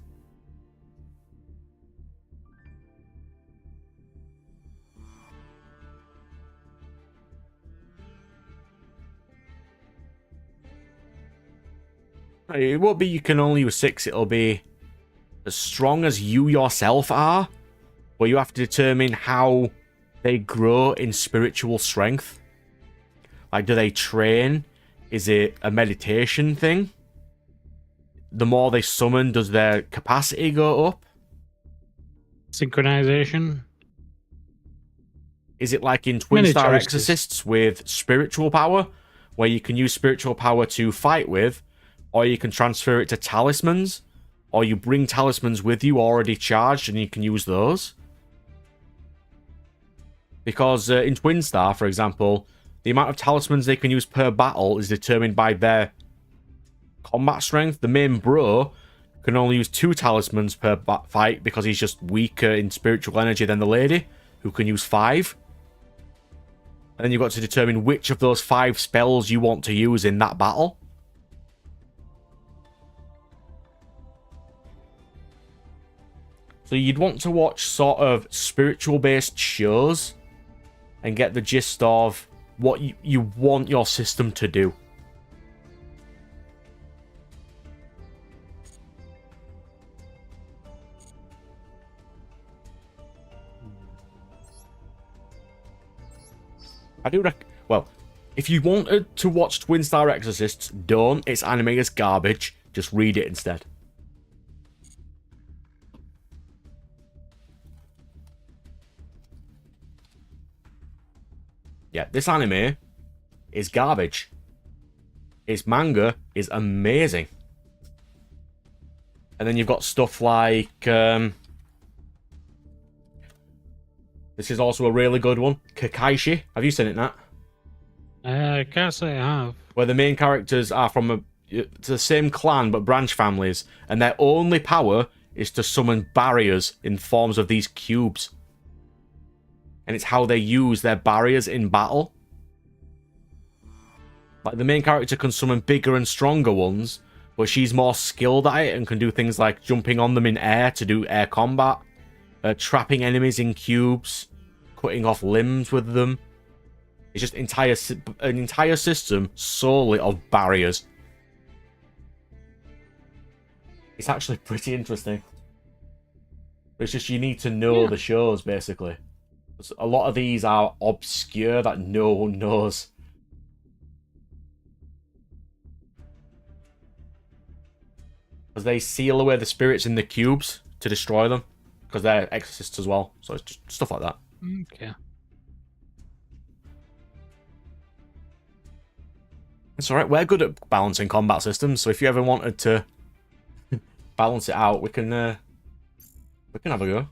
It won't be you can only use 6, it'll be as strong as you yourself are, where you have to determine how they grow in spiritual strength. Like, do they train? Is it a meditation thing? The more they summon, does their capacity go up? Synchronization? Is it like in Twin Star Exorcists with spiritual power, where you can use spiritual power to fight with, or you can transfer it to talismans, or you bring talismans with you already charged and you can use those? Because in Twin Star, for example, the amount of talismans they can use per battle is determined by their combat strength. The main bro can only use 2 talismans per fight because he's just weaker in spiritual energy than the lady, who can use 5. And then you've got to determine which of those 5 spells you want to use in that battle. So you'd want to watch sort of spiritual-based shows and get the gist of what you want your system to do. I do well, if you wanted to watch Twin Star Exorcists, don't. Its anime is garbage. Just read it instead. Yeah, this anime is garbage. Its manga is amazing. And then you've got stuff like... this is also a really good one. Kakaishi. Have you seen it, Nat? I can't say I have. Where the main characters are from the same clan but branch families. And their only power is to summon barriers in forms of these cubes. And it's how they use their barriers in battle. Like, the main character can summon bigger and stronger ones, but she's more skilled at it and can do things like jumping on them in air to do air combat, trapping enemies in cubes, cutting off limbs with them. It's just an entire system solely of barriers. It's actually pretty interesting. But it's just you need to know the shows, basically. A lot of these are obscure that no one knows. Because they seal away the spirits in the cubes to destroy them because they're exorcists as well. So it's just stuff like that. Okay. It's alright, we're good at balancing combat systems, so if you ever wanted to balance it out, we can have a go.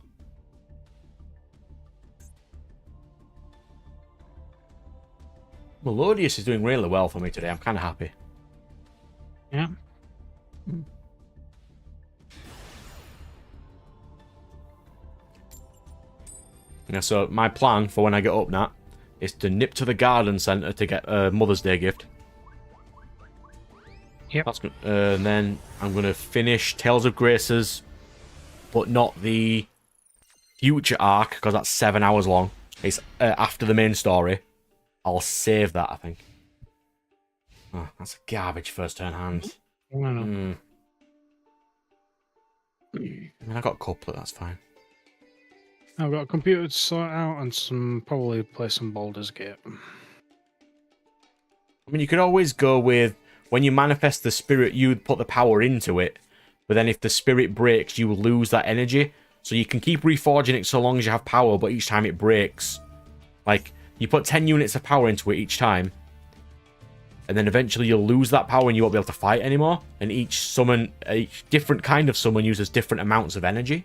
Melodious is doing really well for me today. I'm kind of happy. Yeah. Yeah, so my plan for when I get up, Nat, is to nip to the garden centre to get a Mother's Day gift. Yep. That's good. And then I'm going to finish Tales of Graces, but not the future arc, because that's 7 hours long. It's after the main story. I'll save that, I think. Oh, that's a garbage first turn hand. I know. I mean, I got a couplet, that's fine. I've got a computer to sort out and probably play some Baldur's Gate. I mean, you could always go with, when you manifest the spirit, you put the power into it. But then if the spirit breaks, you lose that energy. So you can keep reforging it so long as you have power, but each time it breaks, like, you put 10 units of power into it each time, and then eventually you'll lose that power and you won't be able to fight anymore. And each different kind of summon uses different amounts of energy.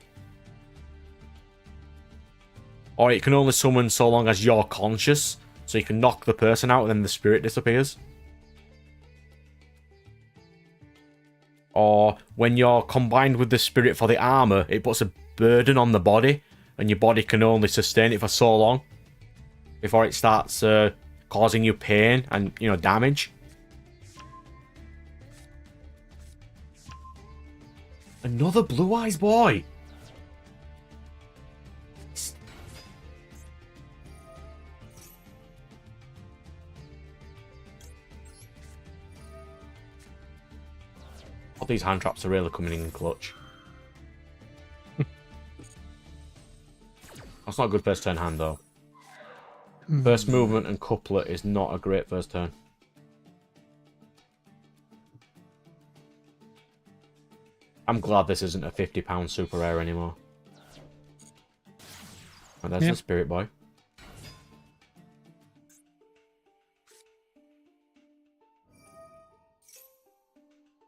Or it can only summon so long as you're conscious, so you can knock the person out and then the spirit disappears. Or when you're combined with the spirit for the armor, it puts a burden on the body, and your body can only sustain it for so long before it starts causing you pain and, you know, damage. Another Blue Eyes boy. All these hand traps are really coming in clutch. That's not a good first turn hand, though. First movement and couplet is not a great first turn. I'm glad this isn't a £50 super rare anymore. And there's the Spirit Boy.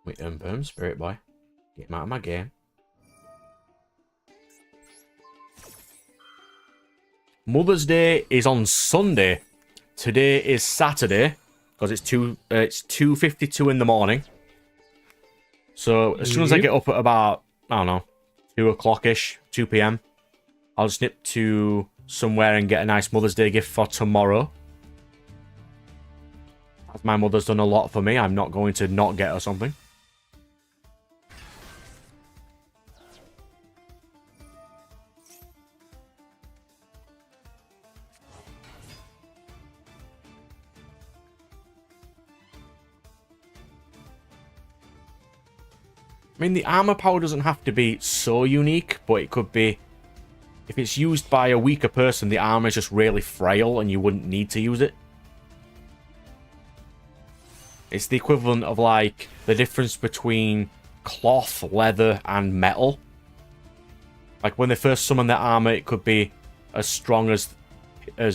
Wait, boom, Spirit Boy. Get him out of my game. Mother's Day is on Sunday. Today is Saturday because it's 2:52 in the morning. So as soon as I get up at about, I don't know, 2 o'clock-ish, 2 p.m, I'll just nip to somewhere and get a nice Mother's Day gift for tomorrow. As my mother's done a lot for me, I'm not going to not get her something. I mean, the armor power doesn't have to be so unique, but it could be... If it's used by a weaker person, the armor is just really frail and you wouldn't need to use it. It's the equivalent of, like, the difference between cloth, leather, and metal. Like, when they first summon their armor, it could be as strong as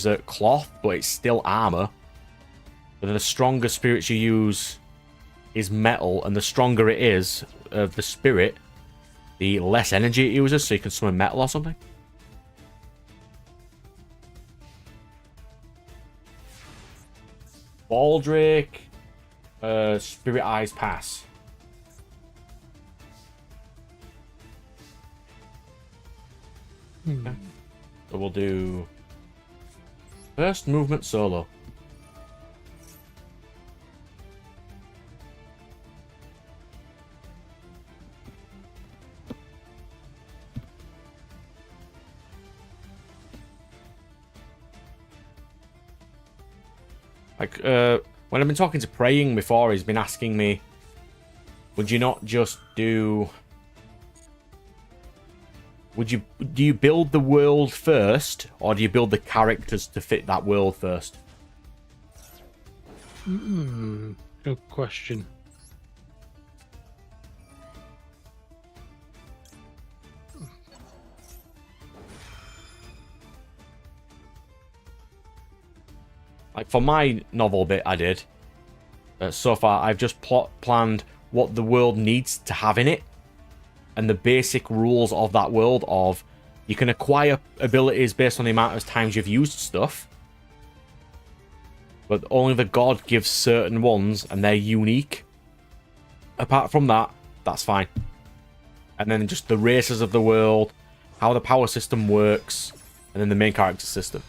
a cloth, but it's still armor. But then the stronger spirits you use is metal, and the stronger it is of the spirit, the less energy it uses, so you can summon metal or something. Baldrake, Spirit Eyes pass. Okay. So we'll do first movement solo. Like, when I've been talking to Praying before, he's been asking me, would you not just do... Do you build the world first, or do you build the characters to fit that world first? Good question. like for my novel bit I did, so far I've just planned what the world needs to have in it, and the basic rules of that world of you can acquire abilities based on the amount of times you've used stuff, but only the god gives certain ones and they're unique. Apart from that, that's fine. And then just the races of the world, how the power system works, and then the main character system.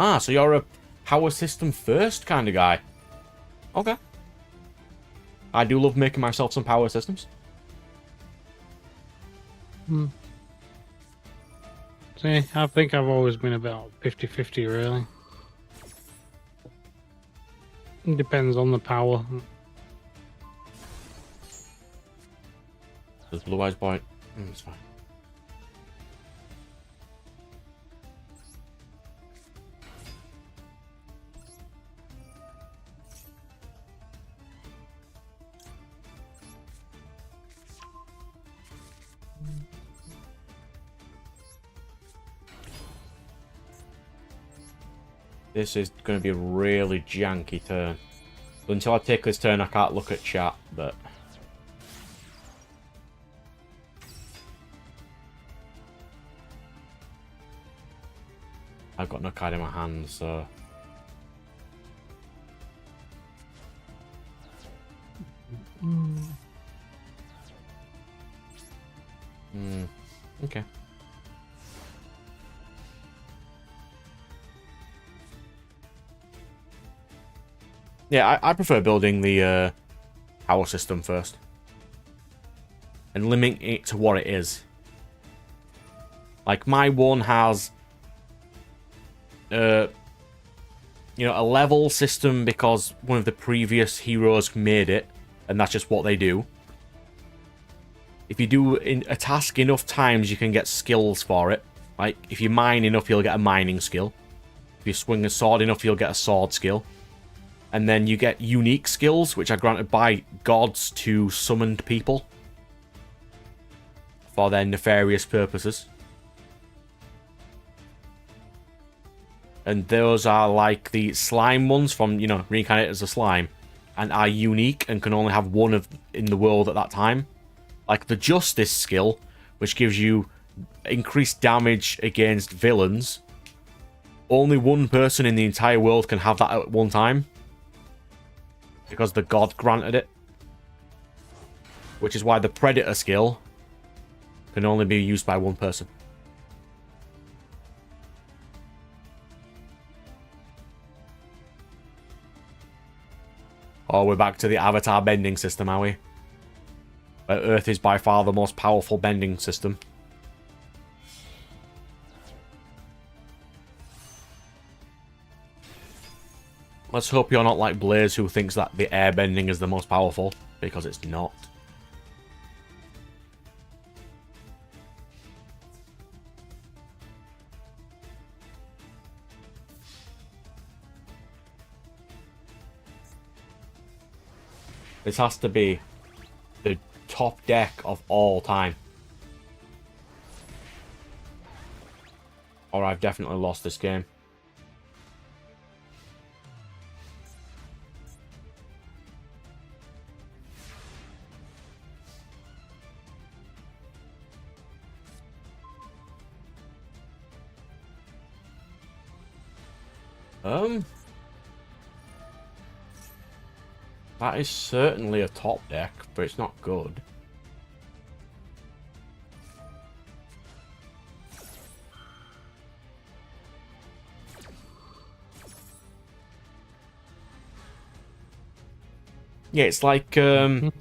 Ah, so you're a power system first kind of guy. Okay. I do love making myself some power systems. See, I think I've always been about 50-50, really. It depends on the power. There's Blue Eyes Point. It's fine. This is going to be a really janky turn. But until I take this turn, I can't look at chat, but... I've got no card in my hand, so... Okay. Yeah, I prefer building the power system first. And limiting it to what it is. Like, my one has... a level system because one of the previous heroes made it. And that's just what they do. If you do a task enough times, you can get skills for it. Like, if you mine enough, you'll get a mining skill. If you swing a sword enough, you'll get a sword skill. And then you get unique skills, which are granted by gods to summoned people for their nefarious purposes. And those are like the slime ones from, reincarnated as a slime. And are unique and can only have one of in the world at that time. Like the Justice skill, which gives you increased damage against villains. Only one person in the entire world can have that at one time. Because the god granted it. Which is why the Predator skill can only be used by one person. Oh, we're back to the Avatar bending system, are we? Where Earth is by far the most powerful bending system. Let's hope you're not like Blaze, who thinks that the air bending is the most powerful, because it's not. This has to be the top deck of all time. Or I've definitely lost this game. That is certainly a top deck, but it's not good. Yeah, it's like in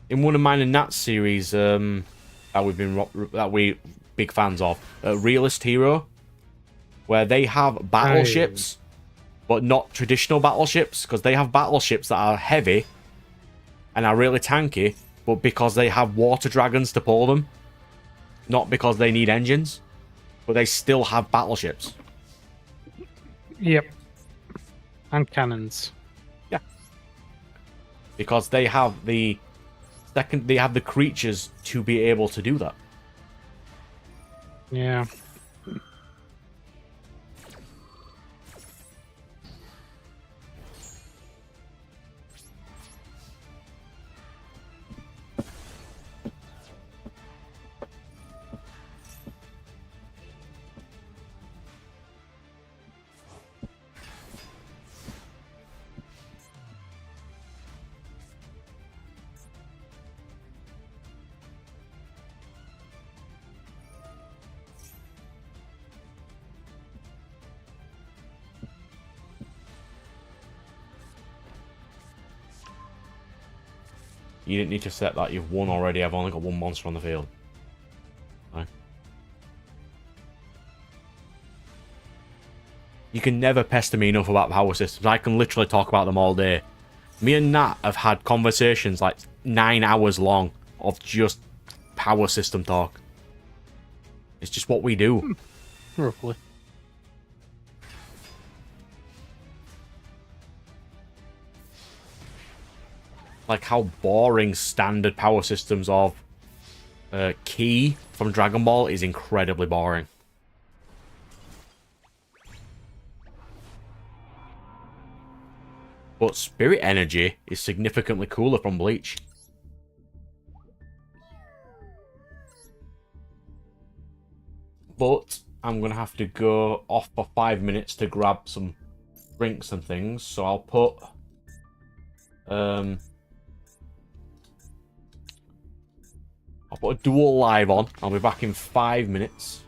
one of mine and Nat's series that we big fans of, Realist Hero, where they have battleships, but not traditional battleships, because they have battleships that are heavy, and are really tanky, but because they have water dragons to pull them, not because they need engines, but they still have battleships. Yep. And cannons. Yeah. Because they have the creatures to be able to do that. Yeah. You didn't need to set that. You've won already. I've only got one monster on the field. Right. You can never pester me enough about power systems. I can literally talk about them all day. Me and Nat have had conversations like 9 hours long of just power system talk. It's just what we do. Roughly. Like how boring standard power systems of Ki from Dragon Ball is incredibly boring. But Spirit Energy is significantly cooler from Bleach. But I'm going to have to go off for 5 minutes to grab some drinks and things. So I'll put... I'll put a duel live on. I'll be back in 5 minutes.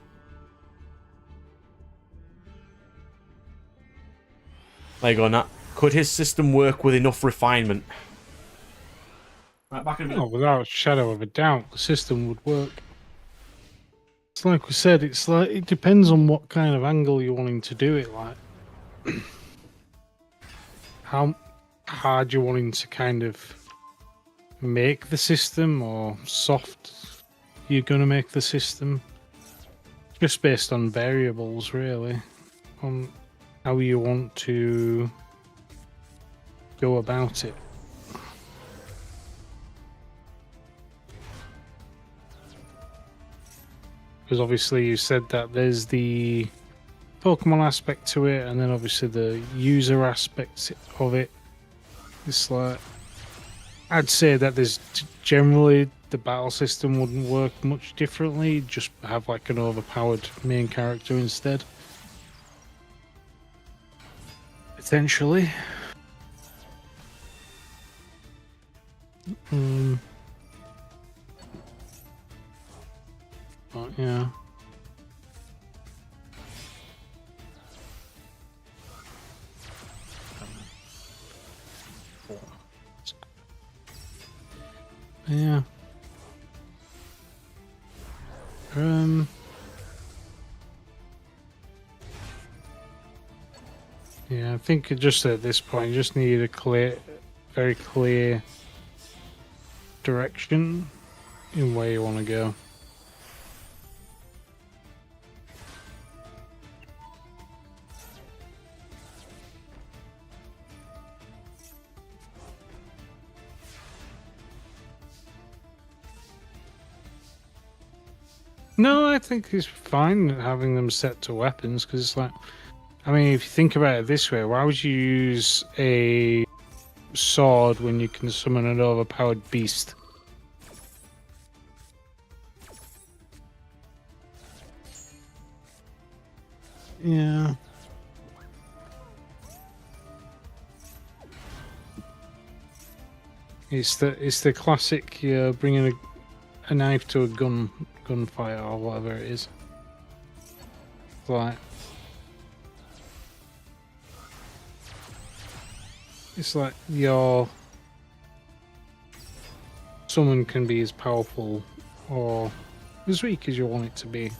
There you go, Nat. Could his system work with enough refinement? Right, back in a minute. Oh, without a shadow of a doubt, the system would work. It's like we said, it's like it depends on what kind of angle you're wanting to do it. Like, how hard you're wanting to kind of make the system, or soft you're going to make the system. Just based on variables, really, on how you want to go about it. Because obviously you said that there's the Pokemon aspect to it, and then obviously the user aspect of it. It's like, I'd say that there's generally the battle system wouldn't work much differently, just have like an overpowered main character instead. Potentially. But yeah. Yeah. Yeah, I think just at this point, you just need a very clear direction in where you want to go. No, I think it's fine having them set to weapons, because it's like, I mean, if you think about it this way, why would you use a sword when you can summon an overpowered beast? Yeah. It's the classic bringing a knife to a gunfire or whatever it is. Like, it's like your someone can be as powerful or as weak as you want it to be.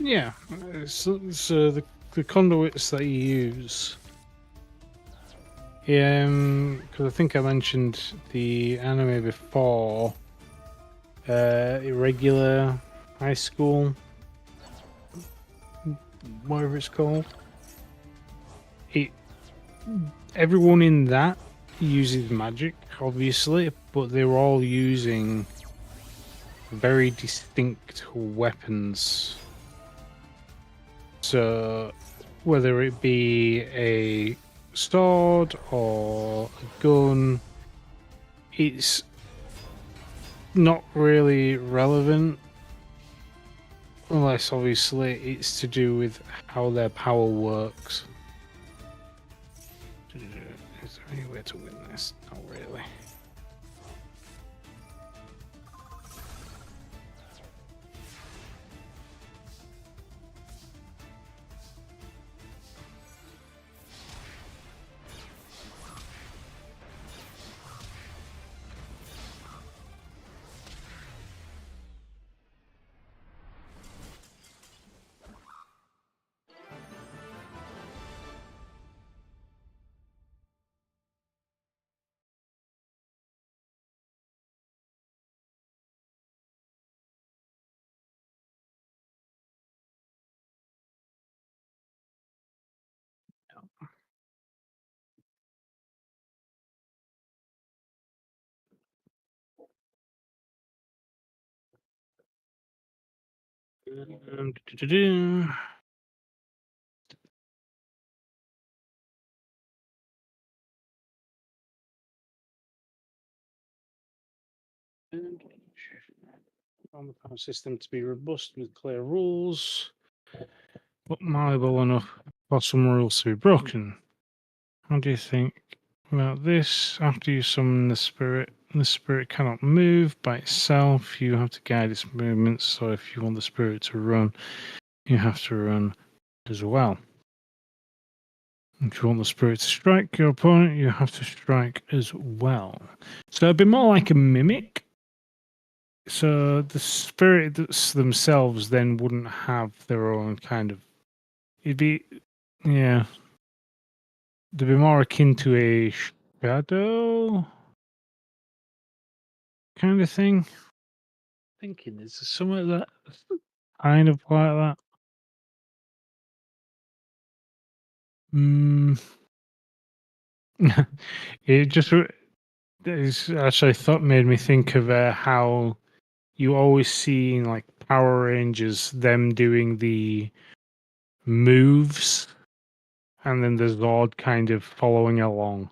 Yeah, so the conduits that you use. Yeah, because I think I mentioned the anime before. Irregular high school, whatever it's called. It everyone in that uses magic, obviously, but they're all using very distinct weapons. So, whether it be a sword or a gun, it's not really relevant unless obviously it's to do with how their power works. Is there any way to win this? Not really. Do-do-do. On the power system to be robust with clear rules, but malleable enough for some rules to be broken. How do you think about this? After you summon the spirit cannot move by itself. You have to guide its movements, so if you want the spirit to run, you have to run as well. If you want the spirit to strike your opponent, you have to strike as well. So it'd be more like a mimic. So the spirits themselves then wouldn't have their own kind of. It'd be, yeah. They'd be more akin to a shadow kind of thing. Thinking is there something that kind of like that. It just it's actually thought made me think of how you always see in like Power Rangers them doing the moves, and then the Zord kind of following along.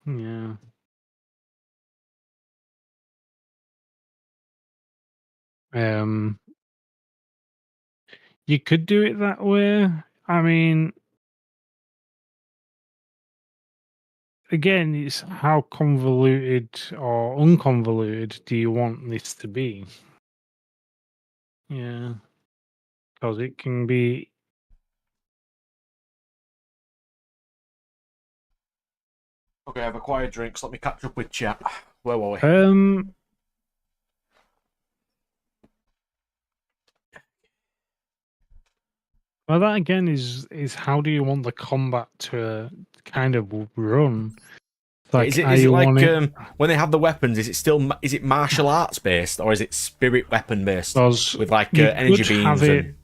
Yeah. You could do it that way. I mean, again, it's how convoluted or unconvoluted do you want this to be? Yeah, because it can be. Okay, I've acquired drinks. Let me catch up with chat. Where were we? Well, that again is how do you want the combat to kind of run? Like, Is it like when they have the weapons? Is it still is it martial arts based or is it spirit weapon based with like energy beams and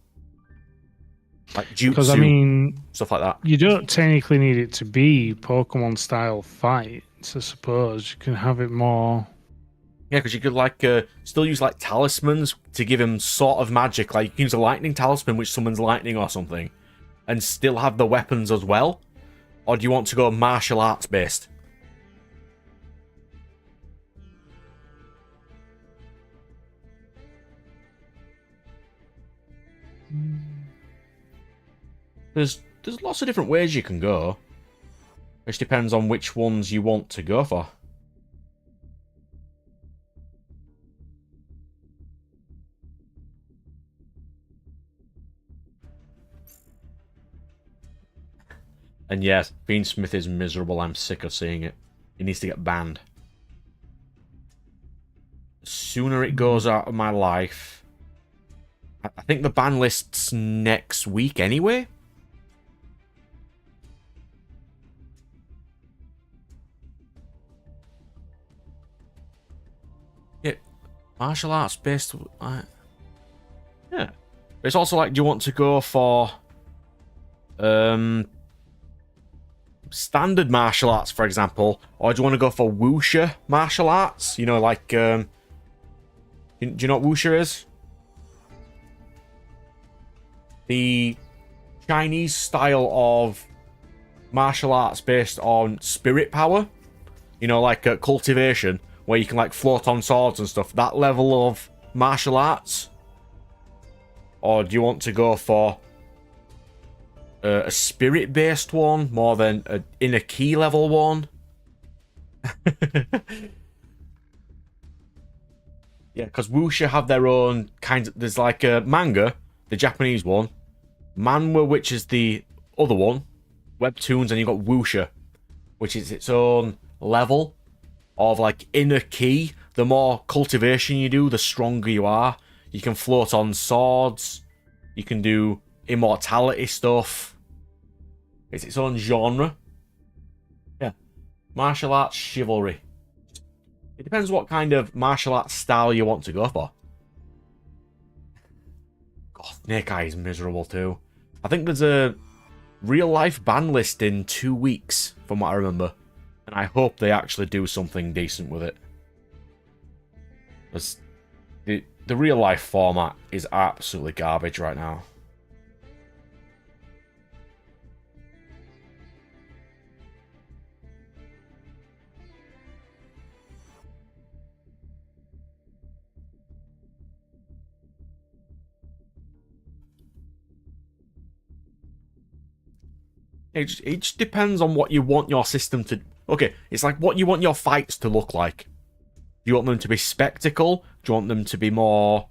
like because I jutsu mean stuff like that? you don't technically need it to be Pokemon style fights. I suppose you can have it more. Yeah, because you could like still use like talismans to give him sort of magic. Like you can use a lightning talisman which summons lightning or something, and still have the weapons as well. Or do you want to go martial arts based? There's lots of different ways you can go. Which depends on which ones you want to go for. And yes, Bean Smith is miserable. I'm sick of seeing it. He needs to get banned. The sooner it goes out of my life, I think the ban list's next week anyway. Yeah, martial arts based. Yeah, but it's also like, do you want to go for standard martial arts, for example, or do you want to go for wuxia martial arts? You know, like do you know what wuxia is? The Chinese style of martial arts based on spirit power. You know, like cultivation, where you can like float on swords and stuff. That level of martial arts. Or do you want to go for a spirit based one more than an inner key level one? Yeah, because wuxia have their own kind of. There's like a manga, the Japanese one, manhwa, which is the other one, webtoons, and you've got wuxia, which is its own level of like inner key. The more cultivation you do, the stronger you are. You can float on swords. You can do immortality stuff. It's its own genre. Yeah. Martial arts chivalry. It depends what kind of martial arts style you want to go for. God, Snake Eye is miserable too. I think there's a real life ban list in 2 weeks, from what I remember. And I hope they actually do something decent with it. Because the real life format is absolutely garbage right now. It just depends on what you want your system to... Okay, it's like what you want your fights to look like. Do you want them to be spectacle? Do you want them to be more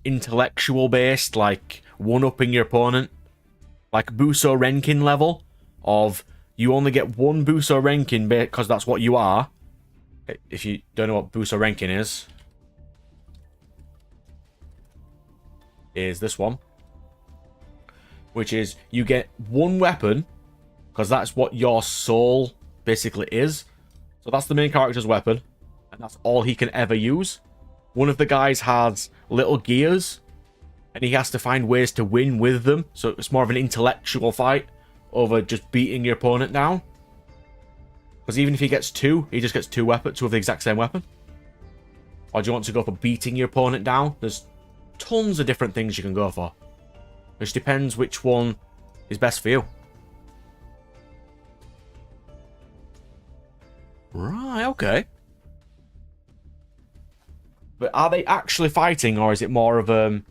intellectual based, like one-upping your opponent? Like Buso Renkin level of you only get one Buso Renkin because that's what you are. If you don't know what Buso Renkin is this one. Which is, you get one weapon, because that's what your soul basically is. So that's the main character's weapon, and that's all he can ever use. One of the guys has little gears, and he has to find ways to win with them. So it's more of an intellectual fight over just beating your opponent down. Because even if he gets two, he just gets two of the exact same weapon. Or do you want to go for beating your opponent down? There's tons of different things you can go for. It just depends which one is best for you. Right, okay. But are they actually fighting, or is it more of I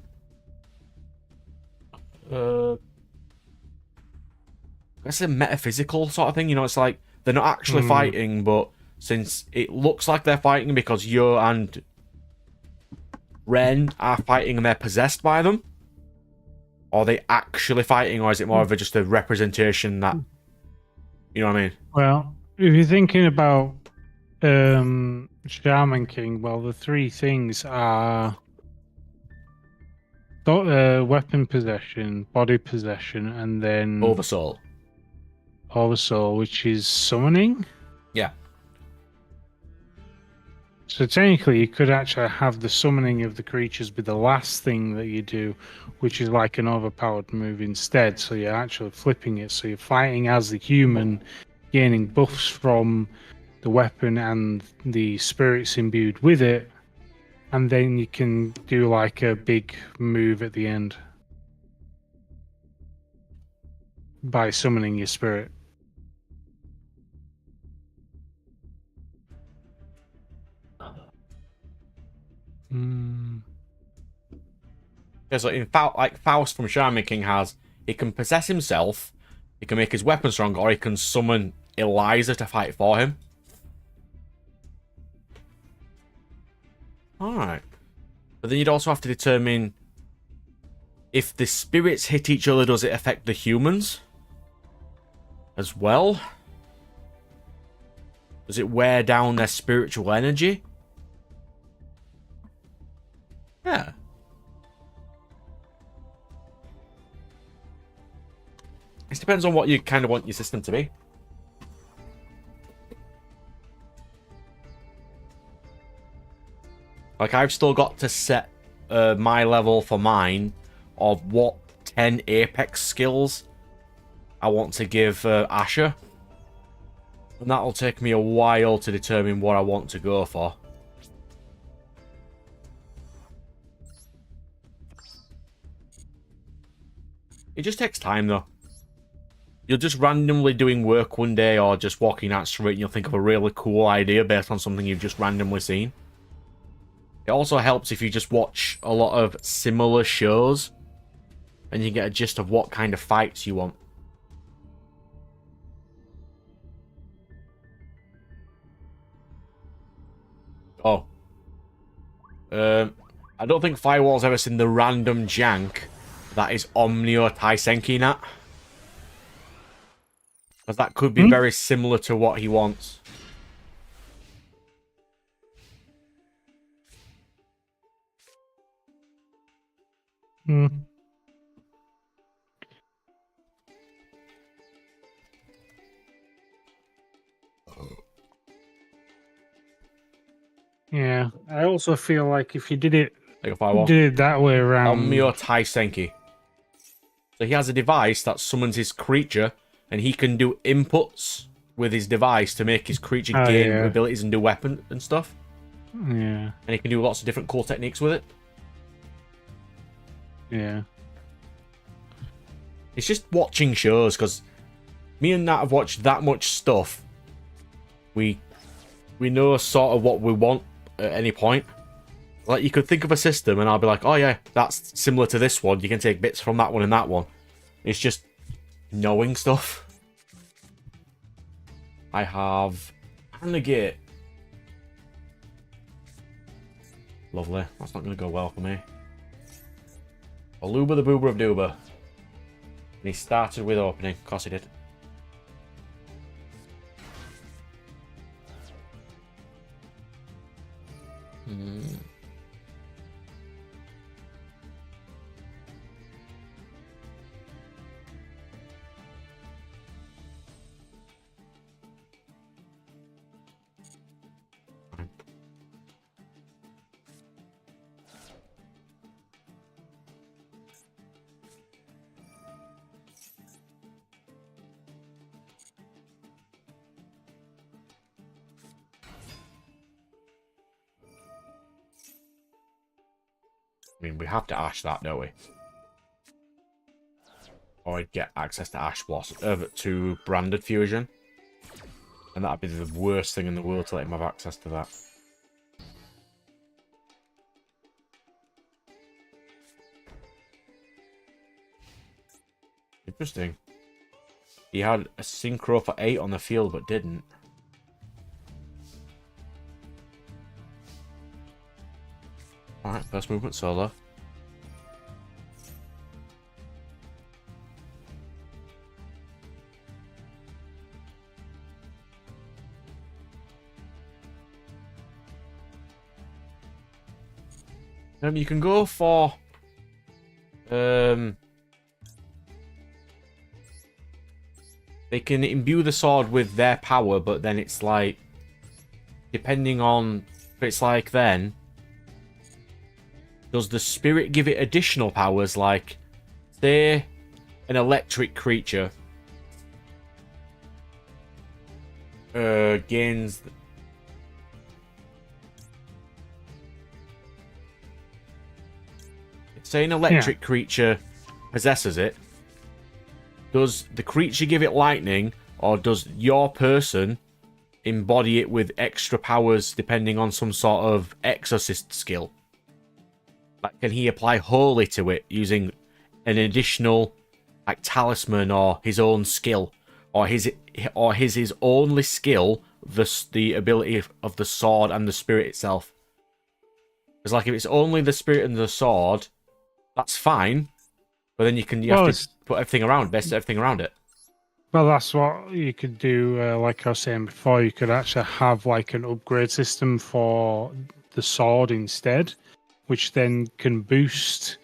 guess a metaphysical sort of thing? You know, it's like they're not actually fighting, but since it looks like they're fighting because Yo and Ren are fighting and they're possessed by them. Are they actually fighting, or is it more of just a representation that... You know what I mean? Well, if you're thinking about Shaman King, well, the three things are weapon possession, body possession, and then... Oversoul. Oversoul, which is summoning? Yeah. So technically, you could actually have the summoning of the creatures be the last thing that you do, which is like an overpowered move instead. So you're actually flipping it. So you're fighting as the human, gaining buffs from the weapon and the spirits imbued with it. And then you can do like a big move at the end by summoning your spirit. Yeah, so in like Faust from Shaman King has, he can possess himself, he can make his weapon stronger, or he can summon Eliza to fight for him. Alright. But then you'd also have to determine if the spirits hit each other, does it affect the humans as well? Does it wear down their spiritual energy? Yeah. It depends on what you kind of want your system to be. Like, I've still got to set my level for mine of what 10 Apex skills I want to give Asher. And that'll take me a while to determine what I want to go for. It just takes time, though. You're just randomly doing work one day or just walking out straight and you'll think of a really cool idea based on something you've just randomly seen. It also helps if you just watch a lot of similar shows and you get a gist of what kind of fights you want. Oh. I don't think Firewall's ever seen the random jank that is Omnio Taisenki Nat. Because that could be very similar to what he wants. Yeah, I also feel like if you did it, Like a Firewall. did it that way around... Omnio Taisenki. So he has a device that summons his creature, and he can do inputs with his device to make his creature gain abilities and do weapon and stuff. Yeah. And he can do lots of different cool techniques with it. Yeah. It's just watching shows, because me and Nat have watched that much stuff. We know sort of what we want at any point. Like, you could think of a system and I'll be like, oh yeah, that's similar to this one. You can take bits from that one and that one. It's just knowing stuff. I have Renegade. Lovely. That's not going to go well for me. Aluba the Boober of Duba. And he started with opening. Of course he did. I mean, we have to Ash that, don't we? Or I'd get access to Ash Blossom, to Branded Fusion. And that'd be the worst thing in the world to let him have access to that. Interesting. He had a Synchro for 8 on the field, but didn't. Alright, first movement solo. You can go for they can imbue the sword with their power, but then it's like, depending on, it's like then, does the spirit give it additional powers? Like, say, an electric creature gains... Say an electric creature possesses it. Does the creature give it lightning, or does your person embody it with extra powers depending on some sort of exorcist skill? Like, can he apply holy to it using an additional, like, talisman or his own skill, or his only skill the ability of the sword and the spirit itself? Because, like, if it's only the spirit and the sword, that's fine, but then you have to put everything around, base everything around it. Well, that's what you could do. Like I was saying before, you could actually have like an upgrade system for the sword instead, which then can boost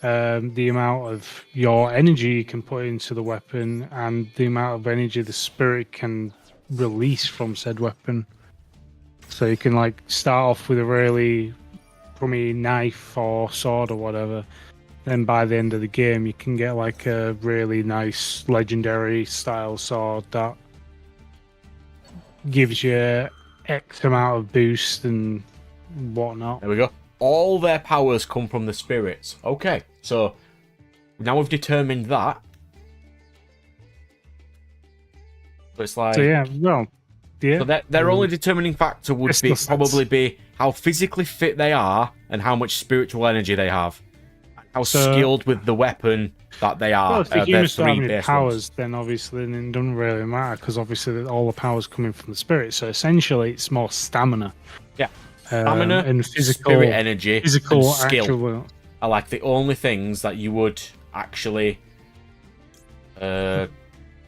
the amount of your energy you can put into the weapon and the amount of energy the spirit can release from said weapon. So you can like start off with a really crummy knife or sword or whatever. Then by the end of the game, you can get like a really nice legendary style sword that gives you X amount of boost and whatnot. There we go. All their powers come from the spirits. Okay, so now we've determined that. But it's like... So yeah, well, yeah. So their only determining factor would probably be how physically fit they are and how much spiritual energy they have. How skilled with the weapon that they are. Well, if the humans don't have any powers, ones. then obviously it doesn't really matter because obviously all the power's coming from the spirit. So essentially, it's more stamina. Yeah. Stamina, and physical, spirit energy, physical and skill actual... are like the only things that you would actually... I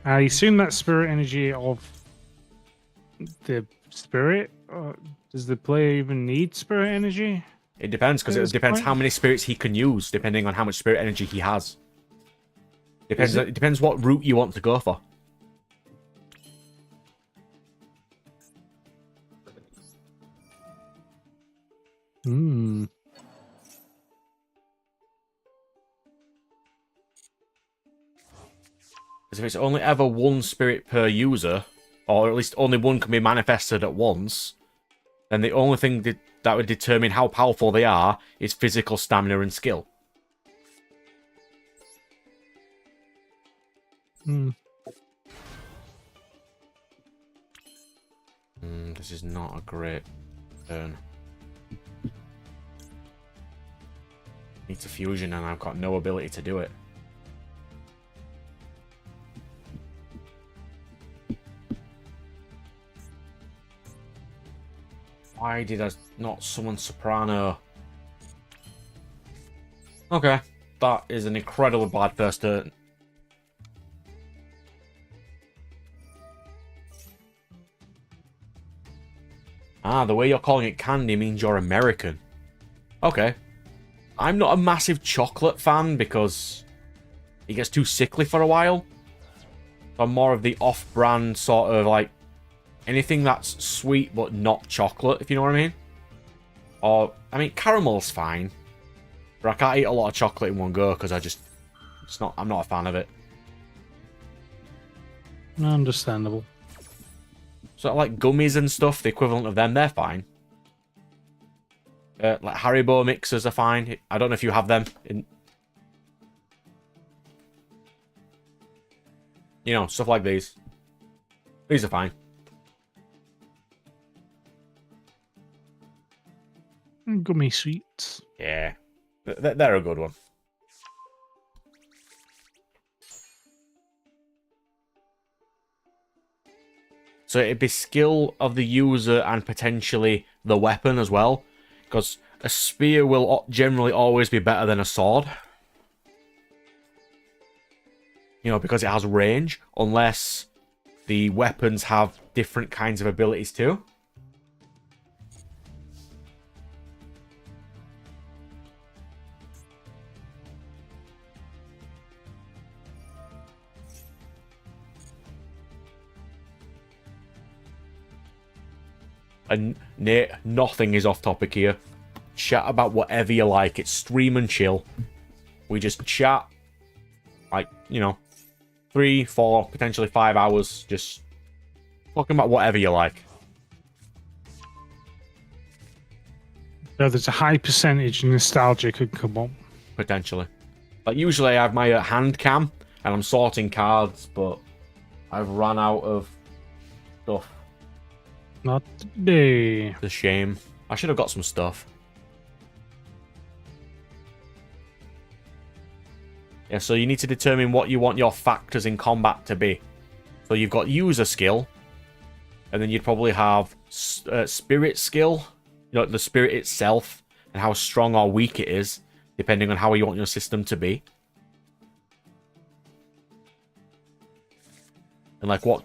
assume that spirit energy of the spirit... does the player even need spirit energy? It depends, because it depends how many spirits he can use, depending on how much spirit energy he has. It depends what route you want to go for. Hmm. Because if it's only ever one spirit per user, or at least only one can be manifested at once, then the only thing that would determine how powerful they are is physical stamina and skill. This is not a great turn. Need to fusion and I've got no ability to do it. Why did I not summon Soprano? Okay, that is an incredibly bad first turn. Ah, the way you're calling it candy means you're American. Okay. I'm not a massive chocolate fan because it gets too sickly for a while. I'm more of the off-brand sort of like anything that's sweet but not chocolate, if you know what I mean. Or, I mean, caramel's fine. But I can't eat a lot of chocolate in one go because I'm not a fan of it. Understandable. So like gummies and stuff, the equivalent of them, they're fine. Like Haribo mixers are fine. I don't know if you have them. You know, stuff like these. These are fine. Gummy sweets. Yeah. They're a good one. So it'd be skill of the user and potentially the weapon as well. Because a spear will generally always be better than a sword. You know, because it has range. Unless the weapons have different kinds of abilities too. And Nate, nothing is off topic here. Chat about whatever you like. It's stream and chill. We just chat, like, you know, 3, 4, potentially 5 hours. Just talking about whatever you like. So there's a high percentage nostalgia could come up. Potentially. Like, usually I have my hand cam, and I'm sorting cards, but I've run out of stuff. Not today. It's a shame. I should have got some stuff. Yeah, so you need to determine what you want your factors in combat to be. So you've got user skill, and then you'd probably have spirit skill, you know, the spirit itself, and how strong or weak it is, depending on how you want your system to be. And like what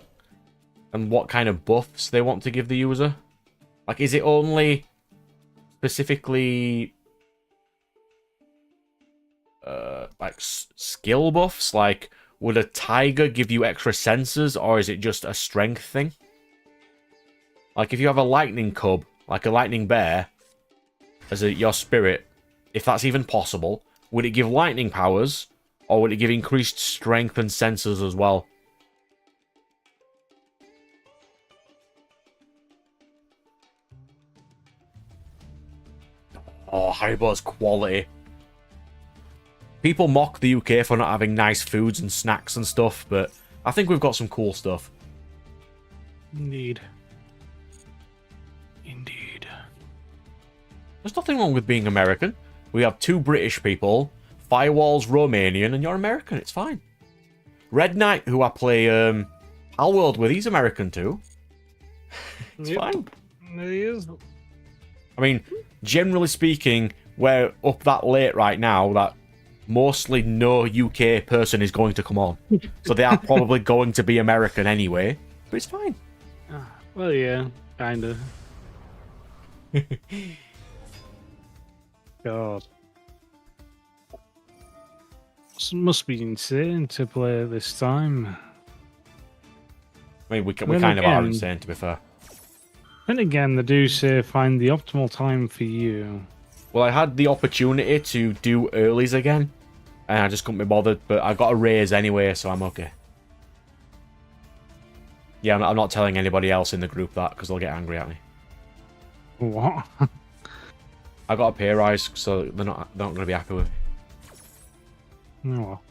kind of buffs they want to give the user. Like, is it only specifically like skill buffs? Like, would a tiger give you extra senses, or is it just a strength thing? Like, if you have a lightning cub, like a lightning bear, as your spirit, if that's even possible, would it give lightning powers, or would it give increased strength and senses as well? Oh, Haribo's quality. People mock the UK for not having nice foods and snacks and stuff, but I think we've got some cool stuff. Indeed. Indeed. There's nothing wrong with being American. We have 2 British people, Firewall's Romanian, and you're American. It's fine. Red Knight, who I play Palworld with, he's American too. It's fine. He is. I mean, generally speaking, we're up that late right now that mostly no UK person is going to come on. So they are probably going to be American anyway, but it's fine. Well, yeah, kinda. God. This must be insane to play at this time. I mean, we kind of are insane, to be fair. Then again, they do say find the optimal time for you. Well, I had the opportunity to do earlies again, and I just couldn't be bothered, but I got a raise anyway, so I'm okay. Yeah, I'm not telling anybody else in the group that, because they'll get angry at me. What? I got a pay rise, so they're not going to be happy with me. Oh well.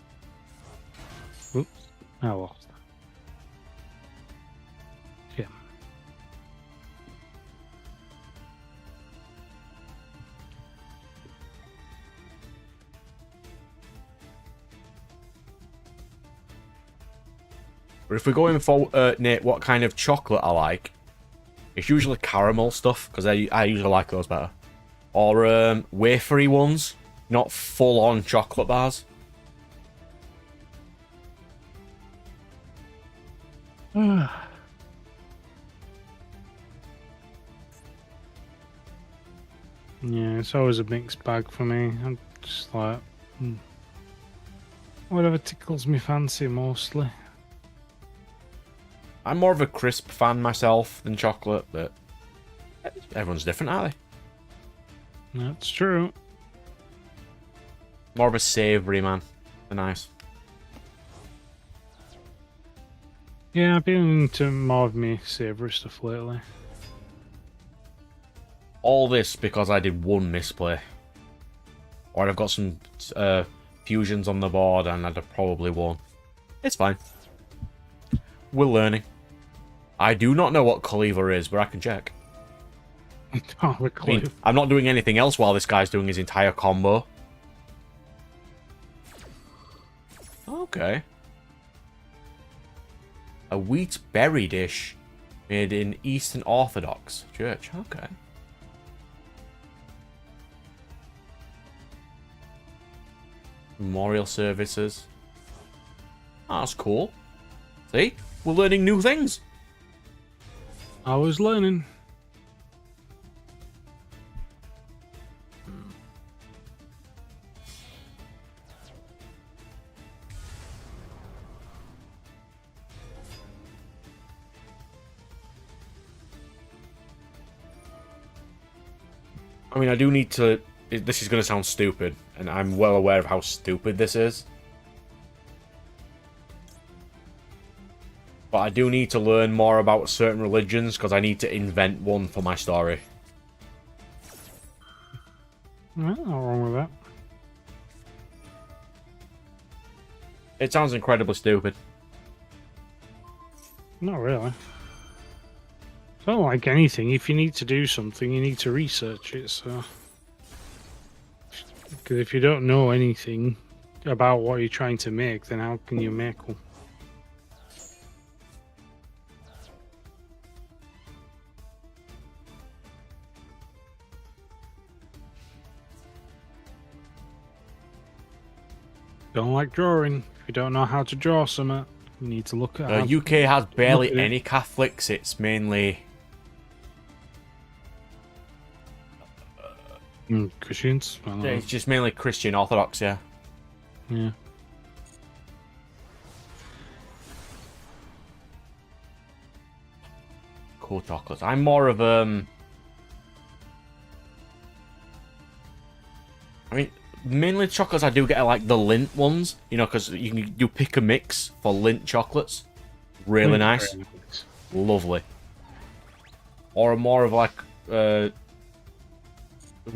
Oops. I lost. Yeah. But if we're going for, Nate, what kind of chocolate I like, it's usually caramel stuff, because I usually like those better. Or wafery ones, not full-on chocolate bars. Yeah, it's always a mixed bag for me. I'm just like, whatever tickles me fancy mostly. I'm more of a crisp fan myself than chocolate, but everyone's different, aren't they? That's true. More of a savoury man. They're nice. Yeah, I've been into more of me savoury stuff lately. All this because I did one misplay. Or I've got some fusions on the board and I'd have probably won. It's fine. We're learning. I do not know what Cleaver is, but I can check. Oh, I mean, I'm not doing anything else while this guy's doing his entire combo. Okay. A wheat berry dish made in Eastern Orthodox Church. Okay. Memorial services. Oh, that's cool. See? We're learning new things. I was learning. I mean, I do need to... This is going to sound stupid, and I'm well aware of how stupid this is. But I do need to learn more about certain religions, because I need to invent one for my story. Well, not wrong with that. It sounds incredibly stupid. Not really. It's not like anything. If you need to do something, you need to research it, so... Because if you don't know anything about what you're trying to make, then how can you make one? Don't like drawing. If you don't know how to draw something, you need to look at The UK has barely any Catholics. It's mainly... Christians. It's just mainly Christian Orthodox, yeah. Yeah. Cool chocolates. I'm more of I mean, mainly chocolates I do get are like the Lindt ones, you know, because you pick a mix for Lindt chocolates. Really nice. Lovely. Or more of like we've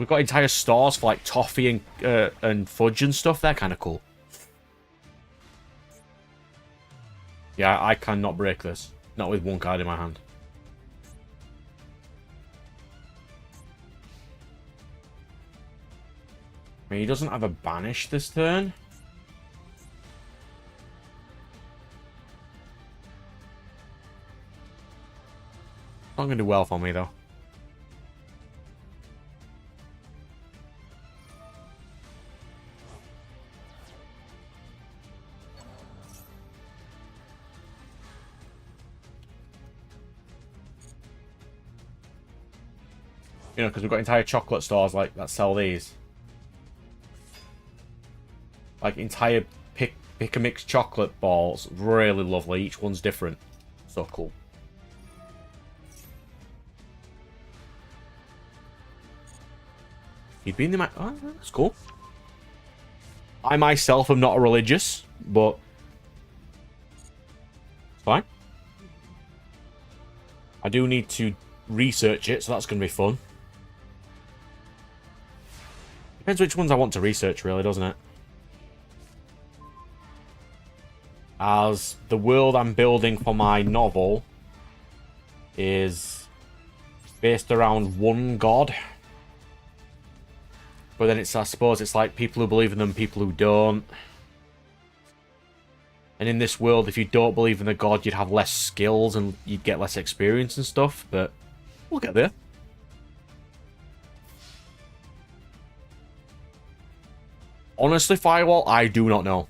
got entire stores for like toffee and fudge and stuff. They're kind of cool. Yeah, I cannot break this. Not with one card in my hand. I mean, he doesn't have a banish this turn. Not going to do well for me, though. You know, because we've got entire chocolate stores like that sell these. Like entire pick-a-mix chocolate balls. Really lovely. Each one's different. So cool. He'd be in the... Oh, that's cool. I myself am not a religious, but... It's fine. I do need to research it, so that's going to be fun. Depends which ones I want to research, really, doesn't it? As the world I'm building for my novel is based around one god. But then it's, I suppose, it's like people who believe in them, people who don't. And in this world, if you don't believe in the god, you'd have less skills and you'd get less experience and stuff. But we'll get there. Honestly, Firewall, I do not know.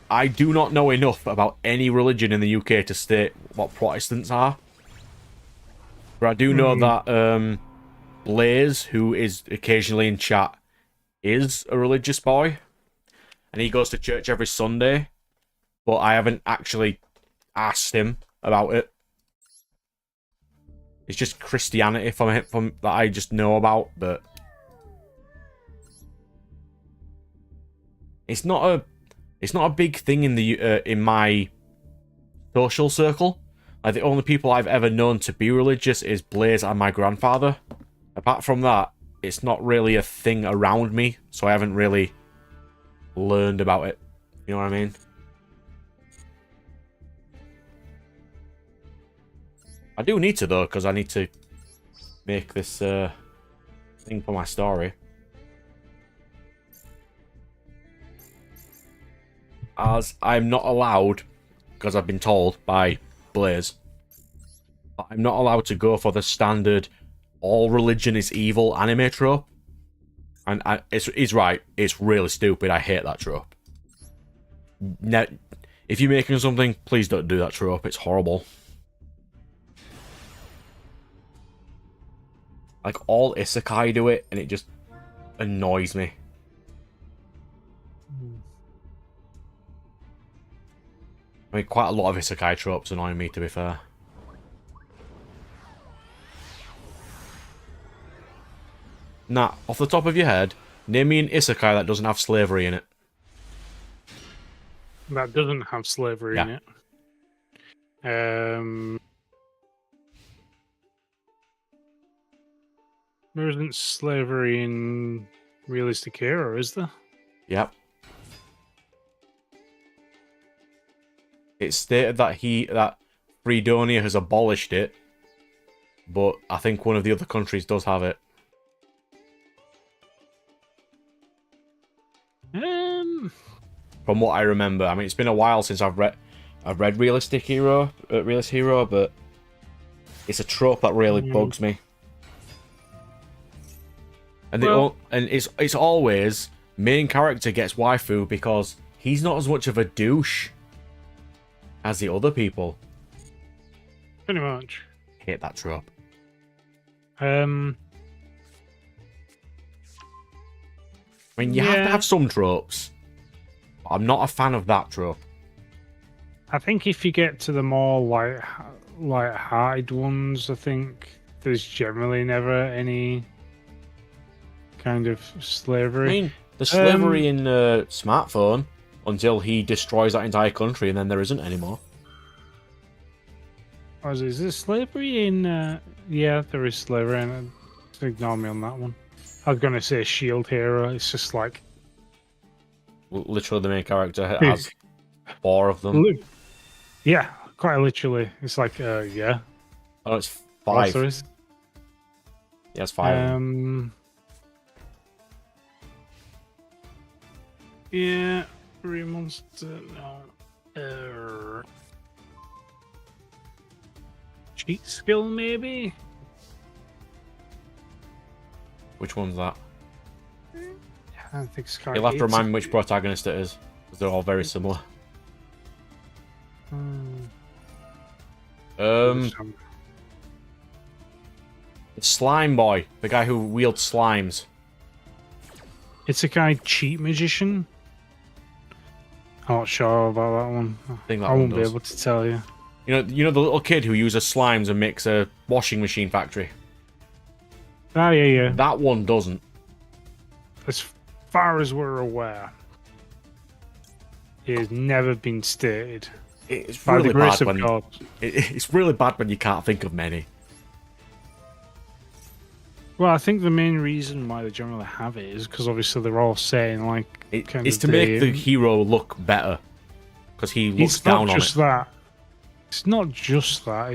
I do not know enough about any religion in the UK to state what Protestants are. But I do know that Blaze, who is occasionally in chat, is a religious boy. And he goes to church every Sunday. But I haven't actually asked him about it. It's just Christianity from that I just know about, but... It's not a big thing in the in my social circle. Like, the only people I've ever known to be religious is Blaze and my grandfather. Apart from that, it's not really a thing around me, so I haven't really learned about it. You know what I mean? I do need to, though, because I need to make this thing for my story. As I'm not allowed, because I've been told by Blaze, I'm not allowed to go for the standard all religion is evil anime trope. And he's right, it's really stupid. I hate that trope. If you're making something, please don't do that trope. It's horrible. Like, all isekai do it, and it just annoys me. I mean, quite a lot of isekai tropes annoy me, to be fair. Nah, off the top of your head, name me an isekai that doesn't have slavery in it. That doesn't have slavery in it. There isn't slavery in Realistic Hero, is there? Yep. It's stated that Fredonia has abolished it, but I think one of the other countries does have it. From what I remember, I mean, it's been a while since I've read Realistic Hero, but it's a trope that really bugs me. And it's always main character gets waifu because he's not as much of a douche as the other people. Pretty much. Hate that trope. I mean, you have to Yeah. have some tropes. I'm not a fan of that trope. I think if you get to the more light-hearted ones, I think there's generally never any kind of I slavery. mean, the slavery in Smartphone until he destroys that entire country, and then there isn't anymore. Is there slavery in? Yeah, there is slavery, and ignore me on that one. I was gonna say Shield Hero. It's just like Literally, the main character has 4 of them. Yeah, quite literally. It's like, yeah. Oh, it's What 5. there is. He has 5 of them. Yeah, Monster. No. Cheat skill, maybe. Which one's that? I don't think Sky. You'll have to remind me which protagonist it is, because they're all very similar. It's Slime Boy, the guy who wields slimes. It's a guy cheat magician. I'm not sure about that one. I won't be able to tell you. You know the little kid who uses slimes and makes a washing machine factory? Oh, yeah. That one doesn't. As far as we're aware, it has never been stated. It's By really the grace bad of God. It's really bad when you can't think of many. Well, I think the main reason why they generally have it is because obviously they're all saying like it's to make the hero look better, because he looks down on it. It's not just that. It's not just that.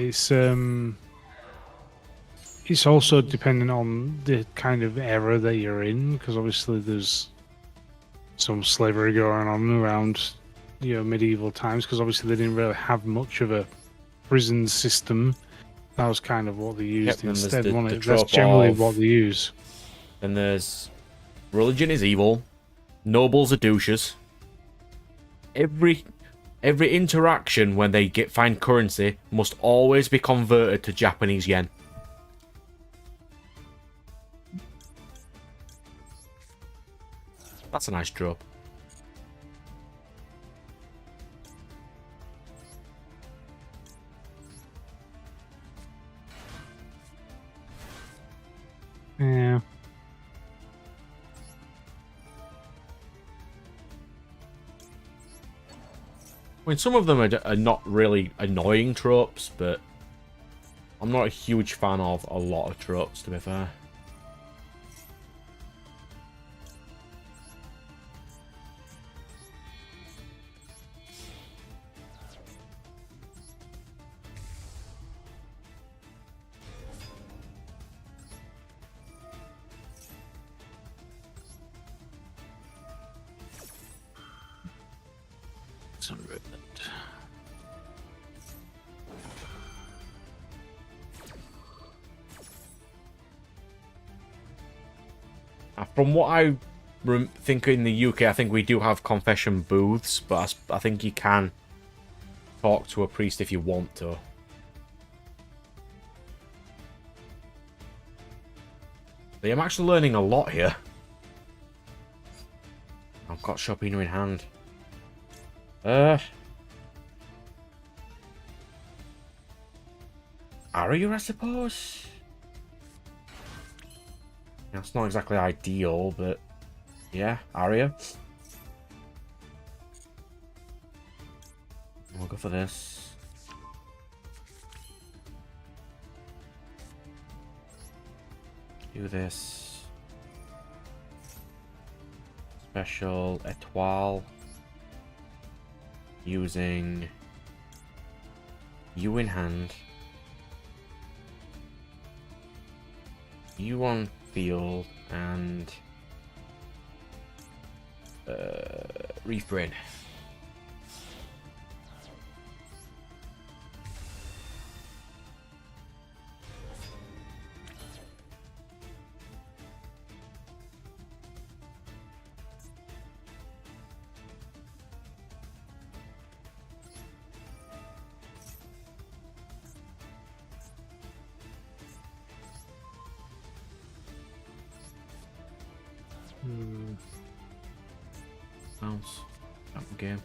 It's also depending on the kind of era that you're in, because obviously there's some slavery going on around medieval times, because obviously they didn't really have much of a prison system. That was kind of what they used instead, wasn't it? That's generally what they use. Then there's religion is evil, nobles are douches. Every interaction when they find currency must always be converted to Japanese yen. That's a nice trope. Yeah. I mean, some of them are not really annoying tropes, but I'm not a huge fan of a lot of tropes, to be fair. From what I think in the UK, I think we do have confession booths, but I think you can talk to a priest if you want to. But I'm actually learning a lot here. I've got Shopino in hand. Aria, I suppose? That's not exactly ideal, but yeah, Aria. We'll go for this. Do this. Special Etoile. Using you in hand. You on field and Reef Brain. Bounce. Out the game.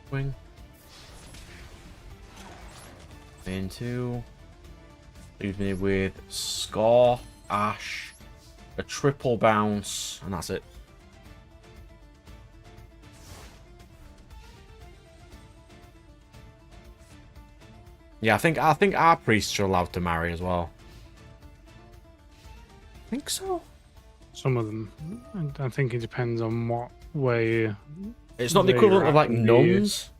Swing. Main 2. Leaves me with Score, Ash, a triple bounce, and that's it. Yeah, I think our priests are allowed to marry as well. I think so. Some of them. I think it depends on what way. It's not the equivalent of like nuns.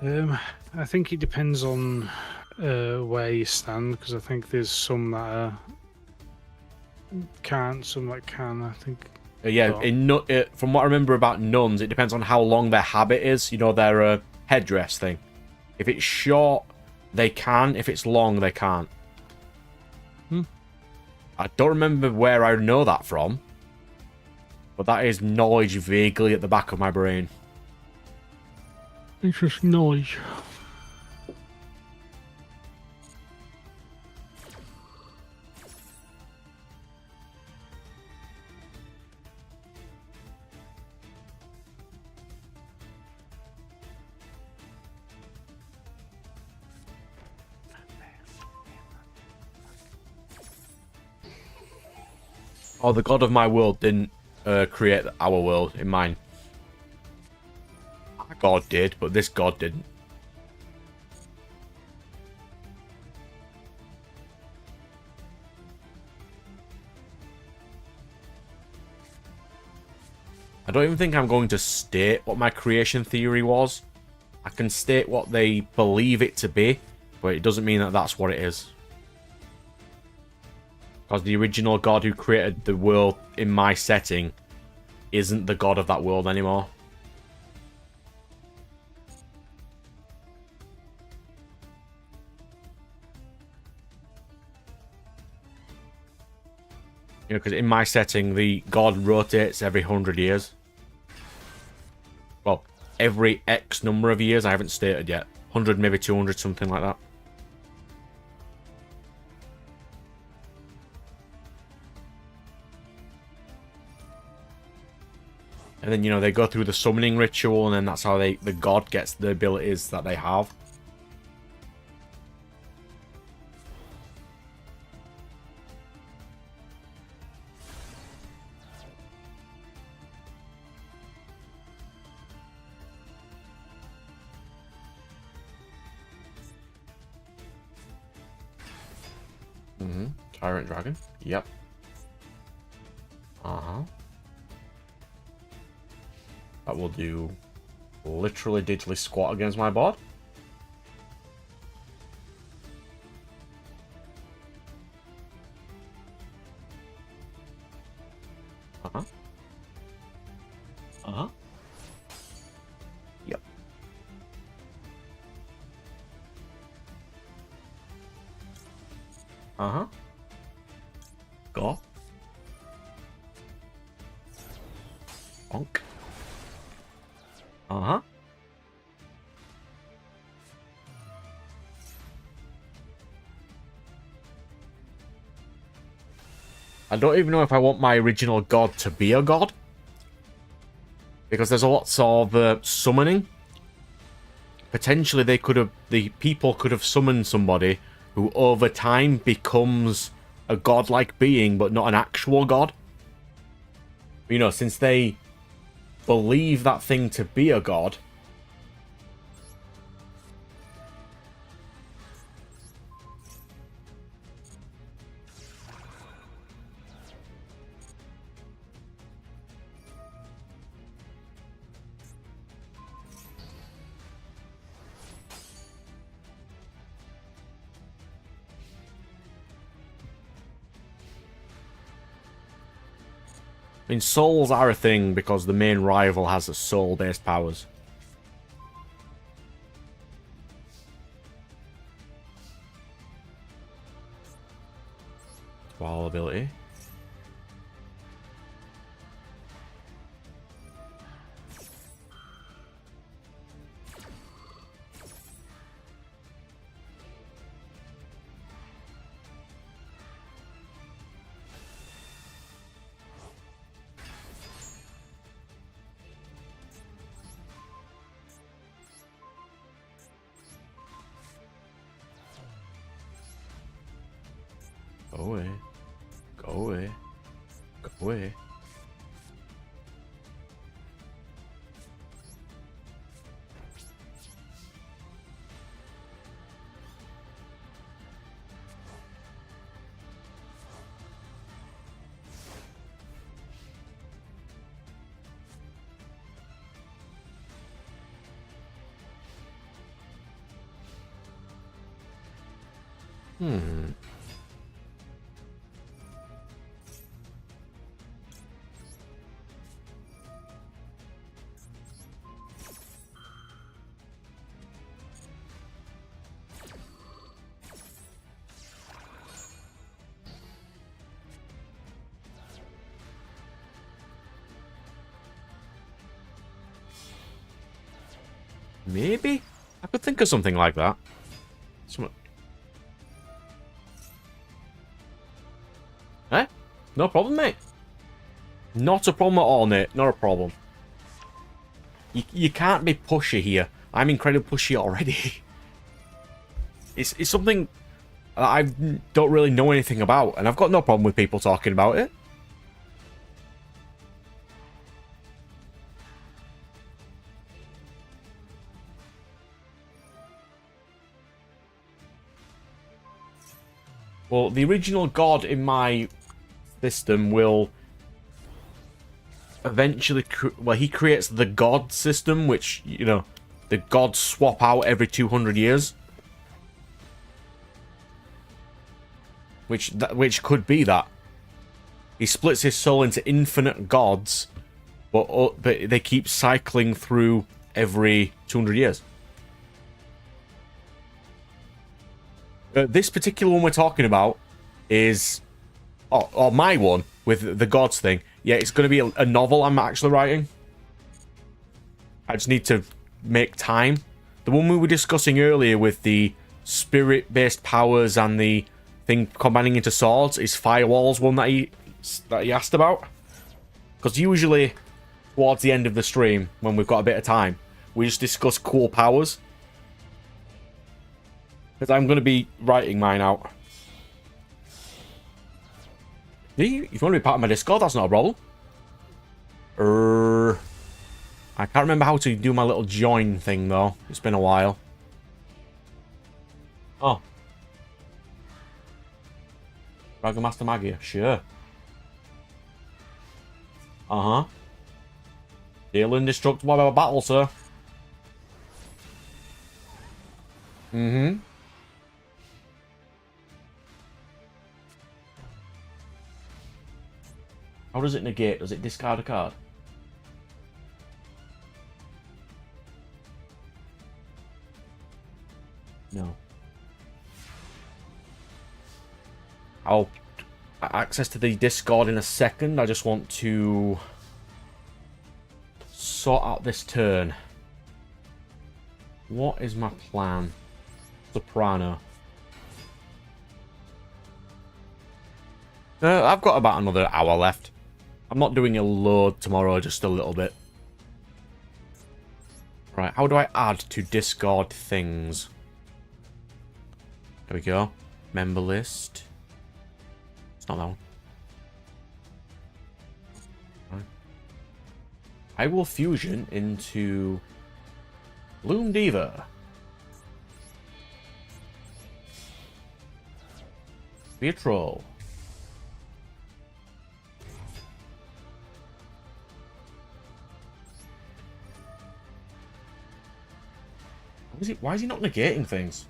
I think it depends on where you stand, because I think there's some that can't, some that can. I think. Yeah, from what I remember about nuns, it depends on how long their habit is. You know, their headdress thing. If it's short, they can. If it's long, they can't. I don't remember where I know that from, but that is knowledge vaguely at the back of my brain. It's just knowledge. Oh, the god of my world didn't create our world in mine. Our god did, but this god didn't. I don't even think I'm going to state what my creation theory was. I can state what they believe it to be, but it doesn't mean that that's what it is. Because the original god who created the world in my setting isn't the god of that world anymore. You know, because in my setting, the god rotates every 100 years. Well, every X number of years, I haven't stated yet. 100, maybe 200, something like that. And then, you know, they go through the summoning ritual, and then that's how the god gets the abilities that they have. Tyrant Dragon. Yep. That will do literally diddly squat against my board. Yep. Go. Bonk. I don't even know if I want my original god to be a god. Because there's a lot of summoning. Potentially the people could have summoned somebody who over time becomes a godlike being, but not an actual god. You know, since they believe that thing to be a god, I mean, souls are a thing because the main rival has a soul-based powers. Wall ability. Go away. Go away. Go away. Maybe? I could think of something like that. Eh? No problem, mate. Not a problem at all, mate. Not a problem. You can't be pushy here. I'm incredibly pushy already. It's something I don't really know anything about, and I've got no problem with people talking about it. Well, the original god in my system will eventually... Well, he creates the god system, which, you know, the gods swap out every 200 years. Which could be that. He splits his soul into infinite gods, but they keep cycling through every 200 years. This particular one we're talking about is... Or my one, with the gods thing. Yeah, it's going to be a novel I'm actually writing. I just need to make time. The one we were discussing earlier with the spirit-based powers and the thing combining into swords is Firewall's one that he asked about. Because usually, towards the end of the stream, when we've got a bit of time, we just discuss cool powers. Because I'm going to be writing mine out. If you want to be part of my Discord, that's not a problem. I can't remember how to do my little join thing, though. It's been a while. Oh. Dragon Master Magia, sure. Uh-huh. Deal indestructible by battle, sir. Mm-hmm. How does it negate? Does it discard a card? No. I'll access to the Discord in a second. I just want to sort out this turn. What is my plan? Soprano. I've got about another hour left. I'm not doing a load tomorrow, just a little bit. Right, how do I add to Discord things? There we go. Member list. It's not that one. Right. I will fusion into Bloom Diva. Be a troll. Why is he not negating things?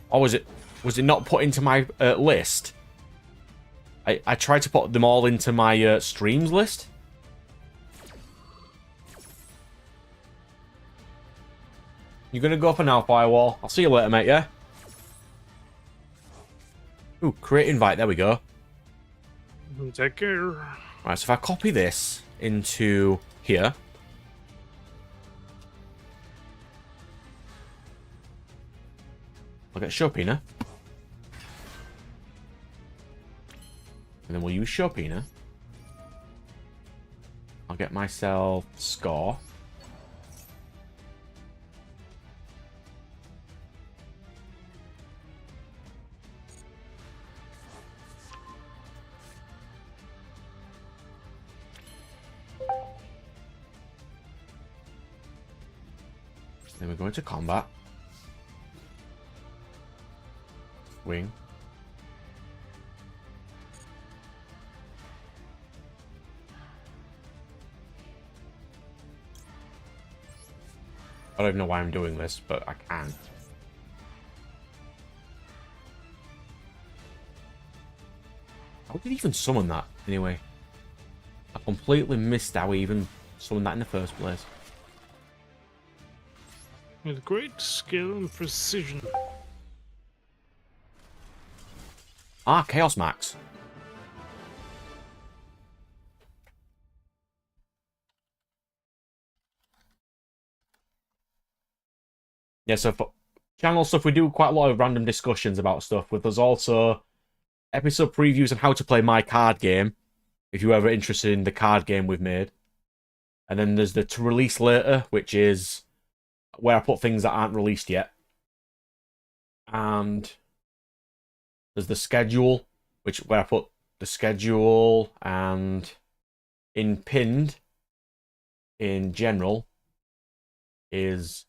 Or was it not put into my list? I tried to put them all into my streams list. You're going to go for now, Firewall. I'll see you later, mate, yeah? Ooh, create invite. There we go. Take care. Right, so if I copy this into here, I'll get Chopina. And then we'll use Chopina. I'll get myself Score. Then we're going to combat. Wing. I don't even know why I'm doing this, but I can. How did he even summon that, anyway? I completely missed how he even summoned that in the first place. With great skill and precision. Ah, Chaos Max. Yeah, so for channel stuff, we do quite a lot of random discussions about stuff. But there's also episode previews on how to play my card game, if you're ever interested in the card game we've made. And then there's the to release later, which is where I put things that aren't released yet. And there's the schedule, where I put the schedule, and in pinned, in general, is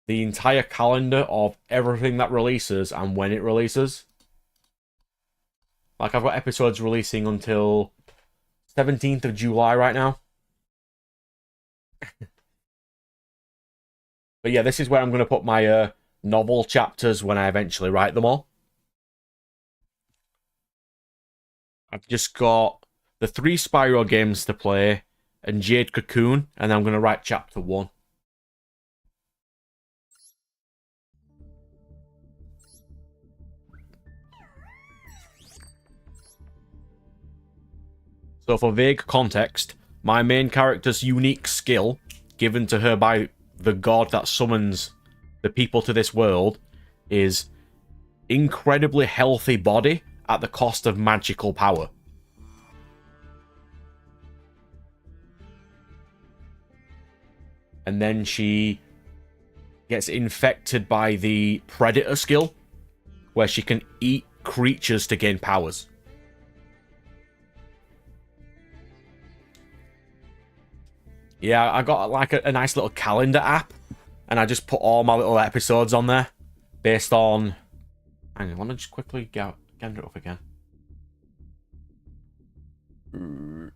the entire calendar of everything that releases and when it releases. Like, I've got episodes releasing until 17th of July right now. But yeah, this is where I'm going to put my novel chapters when I eventually write them all. I've just got the 3 Spyro games to play and Jade Cocoon, and then I'm going to write chapter 1. So for vague context, my main character's unique skill, given to her by the god that summons the people to this world, is incredibly healthy body at the cost of magical power. And then she gets infected by the predator skill, where she can eat creatures to gain powers. Yeah, I got like a nice little calendar app, and I just put all my little episodes on there based on... Hang on, let me just quickly get it up again.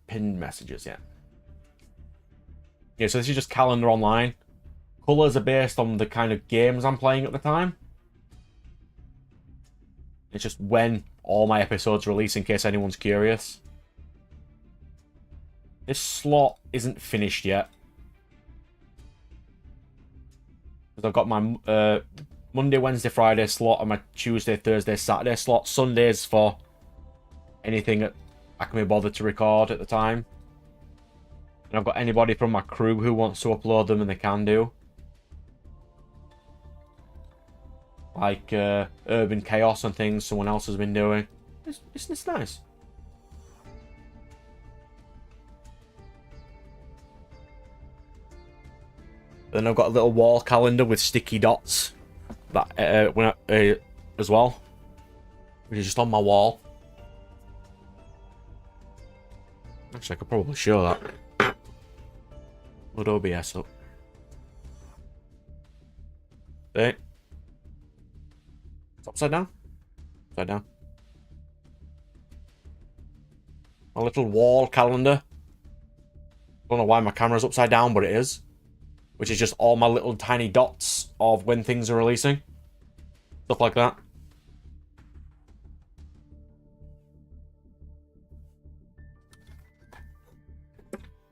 Pinned messages, yeah. Yeah, so this is just calendar online. Colours are based on the kind of games I'm playing at the time. It's just when all my episodes release, in case anyone's curious. This slot isn't finished yet. Because I've got my Monday, Wednesday, Friday slot, and my Tuesday, Thursday, Saturday slot. Sundays for anything that I can be bothered to record at the time. And I've got anybody from my crew who wants to upload them, and they can do. Like Urban Chaos and things someone else has been doing. It's nice. Then I've got a little wall calendar with sticky dots that as well, which is just on my wall. Actually, I could probably show that. Load OBS up. There. It's upside down. Upside down. My little wall calendar. Don't know why my camera's upside down, but it is. Which is just all my little tiny dots of when things are releasing. Stuff like that.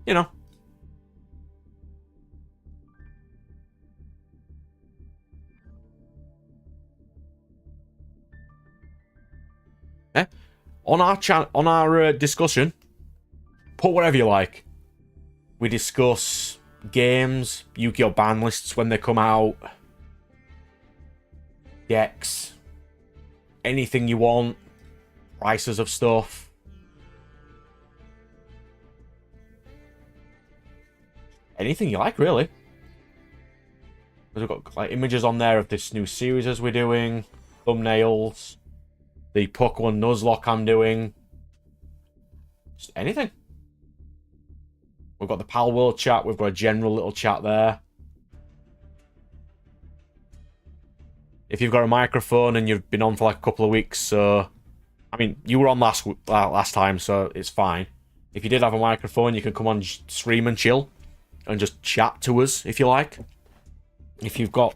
You know. Eh? On our discussion, put whatever you like. We discuss games, Yu-Gi-Oh! Ban lists when they come out. decks, anything you want, prices of stuff. Anything you like, really. We've got like images on there of this new series as we're doing, thumbnails, the Pokemon Nuzlocke I'm doing. Just anything. We've got the Pal World chat, we've got a general little chat there. If you've got a microphone and you've been on for like a couple of weeks, so... I mean, you were on last time, so it's fine. If you did have a microphone, you can come on stream and chill. And just chat to us, if you like. If you've got...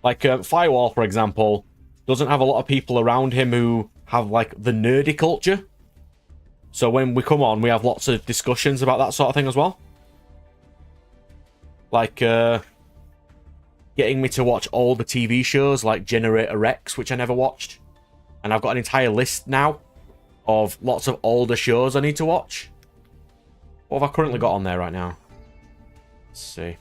Like, Firewall, for example, doesn't have a lot of people around him who have, like, the nerdy culture. So when we come on, we have lots of discussions about that sort of thing as well. Like, getting me to watch all the TV shows, like Generator X, which I never watched. And I've got an entire list now of lots of older shows I need to watch. What have I currently got on there right now? Let's see.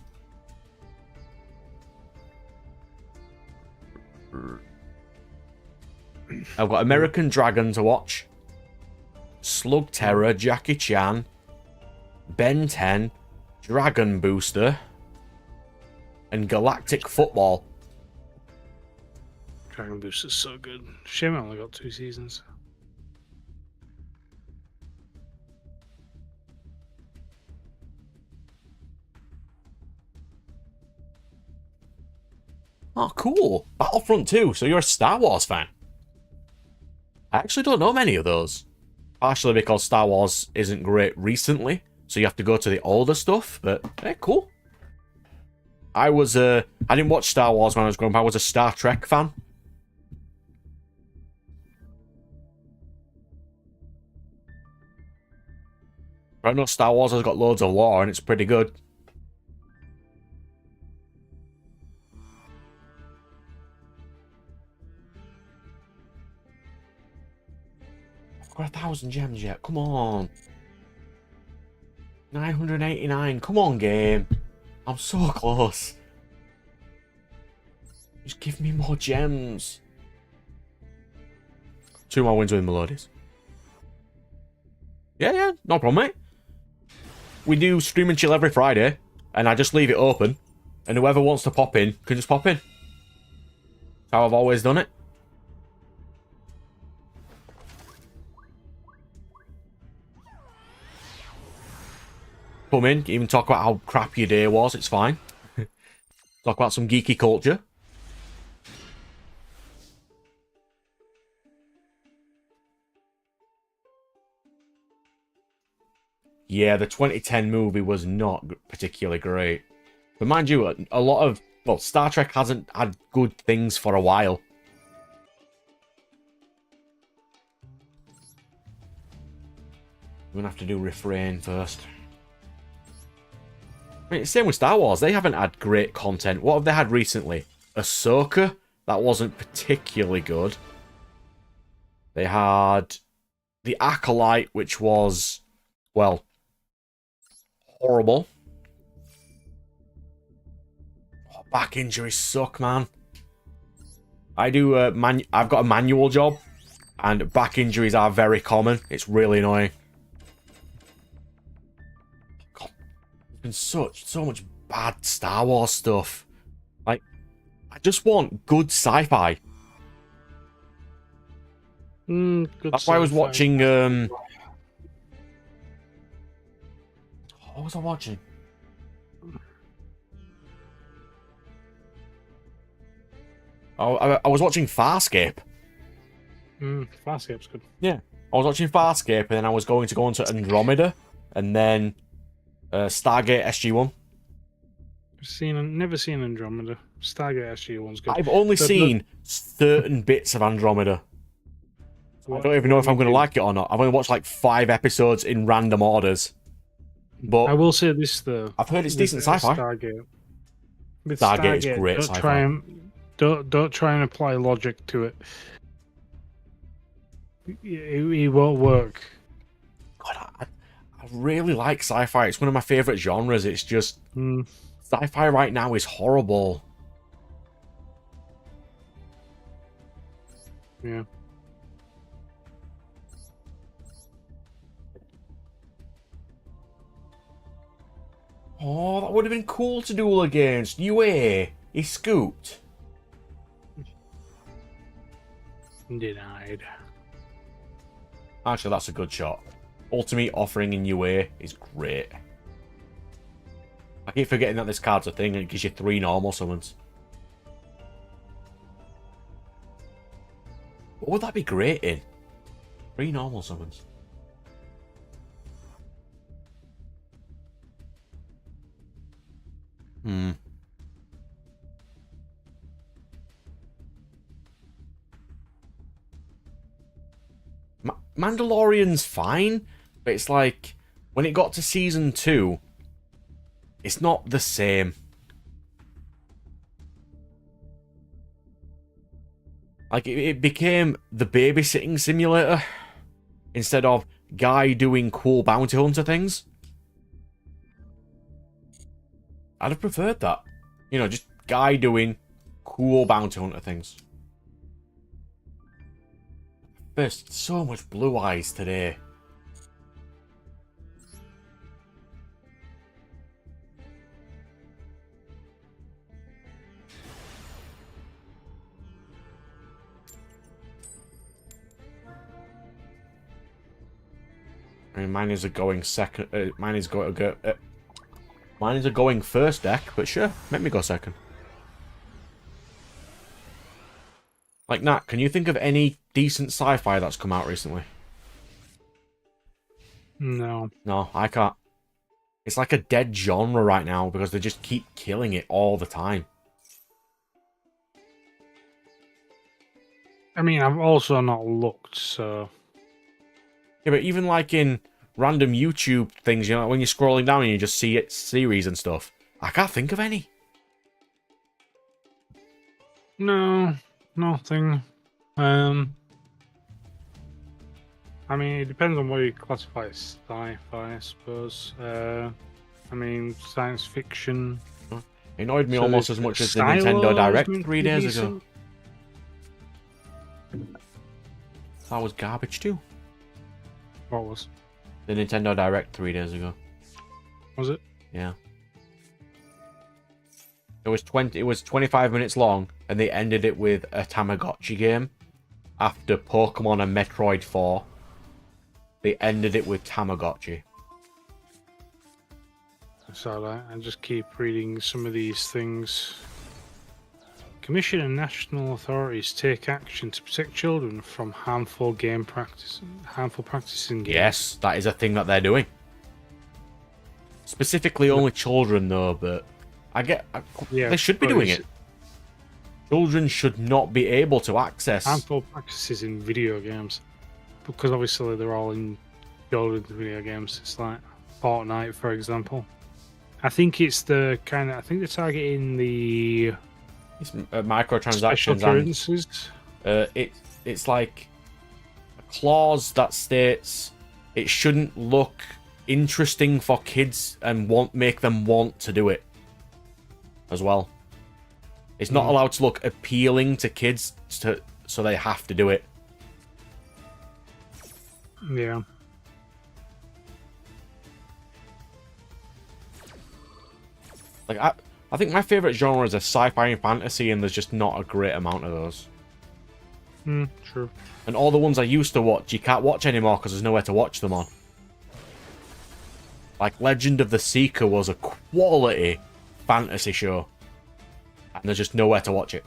I've got American Dragon to watch. Slug Terror, Jackie Chan, Ben 10, Dragon Booster, and Galactic Football. Dragon Booster's so good. Shame I only got 2 seasons. Oh, cool. Battlefront 2, so you're a Star Wars fan. I actually don't know many of those. Partially because Star Wars isn't great recently, so you have to go to the older stuff, but hey, cool. I didn't watch Star Wars when I was growing up. I was a Star Trek fan. I know Star Wars has got loads of lore and it's pretty good. I've got 1,000 gems yet. Come on. 989. Come on, game. I'm so close. Just give me more gems. 2 more wins with Melodies. Yeah, no problem, mate. We do stream and chill every Friday, and I just leave it open, and whoever wants to pop in can just pop in. That's how I've always done it. Come in, even talk about how crap your day was, it's fine. Talk about some geeky culture. Yeah, the 2010 movie was not particularly great. But mind you, a lot of... Well, Star Trek hasn't had good things for a while. We're going to have to do refrain first. I mean, same with Star Wars. They haven't had great content. What have they had recently? Ahsoka? That wasn't particularly good. They had The Acolyte, which was, well, horrible. Oh, back injuries suck, man. I've got a manual job, and back injuries are very common. It's really annoying. Been so much bad Star Wars stuff. Like, I just want good sci-fi. That's why I was watching. What was I watching? I was watching Farscape. Farscape's good. Yeah, I was watching Farscape, and then I was going to go into Andromeda, and then Stargate SG-1. Never seen Andromeda. Stargate SG-1's good. I've only seen certain bits of Andromeda. I don't even know if I'm going to like it or not. I've only watched like 5 episodes in random orders. But I will say this though. I've heard it's decent sci-fi. Stargate. With Stargate is great sci-fi. Don't try and apply logic to it. It won't work. God, I really like sci-fi. It's one of my favourite genres. It's just... Sci-fi right now is horrible. Yeah. Oh, that would have been cool to duel against. UA. He scooped. Denied. Actually, that's a good shot. Ultimate offering in UA is great. I keep forgetting that this card's a thing and it gives you 3 normal summons. What would that be great in? 3 normal summons. Mandalorian's fine, but it's like when it got to season 2, it's not the same. Like it became the babysitting simulator instead of guy doing cool bounty hunter things. I'd have preferred that. You know, just guy doing cool bounty hunter things. There's so much blue eyes today. I mean, mine is a going second. Mine is a going first deck, but sure, let me go second. Like, Nat, can you think of any decent sci-fi that's come out recently? No. No, I can't. It's like a dead genre right now because they just keep killing it all the time. I mean, I've also not looked, so... Yeah, but even like in random YouTube things, you know, when you're scrolling down and you just see it, series and stuff, I can't think of any. No, nothing. I mean, it depends on what you classify as sci-fi, I suppose. I mean, science fiction. It annoyed me So almost there's as much as the Silo Nintendo is Direct meant to 3 be days ago. decent. That was garbage too. What was? The Nintendo Direct 3 days ago. Was it? Yeah. It was 25 minutes long, and they ended it with a Tamagotchi game. After Pokemon and Metroid 4, they ended it with Tamagotchi. So I just keep reading some of these things. Commission and national authorities take action to protect children from harmful practices in games. Yes, that is a thing that they're doing. Specifically only children though, but they should be doing it. Children should not be able to access harmful practices in video games, because obviously they're all in children's video games. It's like Fortnite, for example. I think it's the kind of. I think they're targeting the microtransactions special currencies. It's like a clause that states it shouldn't look interesting for kids and make them want to do it as well. It's not allowed to look appealing to kids, so they have to do it. Yeah. Like I think my favorite genre is a sci-fi and fantasy, and there's just not a great amount of those. True. And all the ones I used to watch, you can't watch anymore because there's nowhere to watch them on. Like Legend of the Seeker was a quality fantasy show, and there's just nowhere to watch it.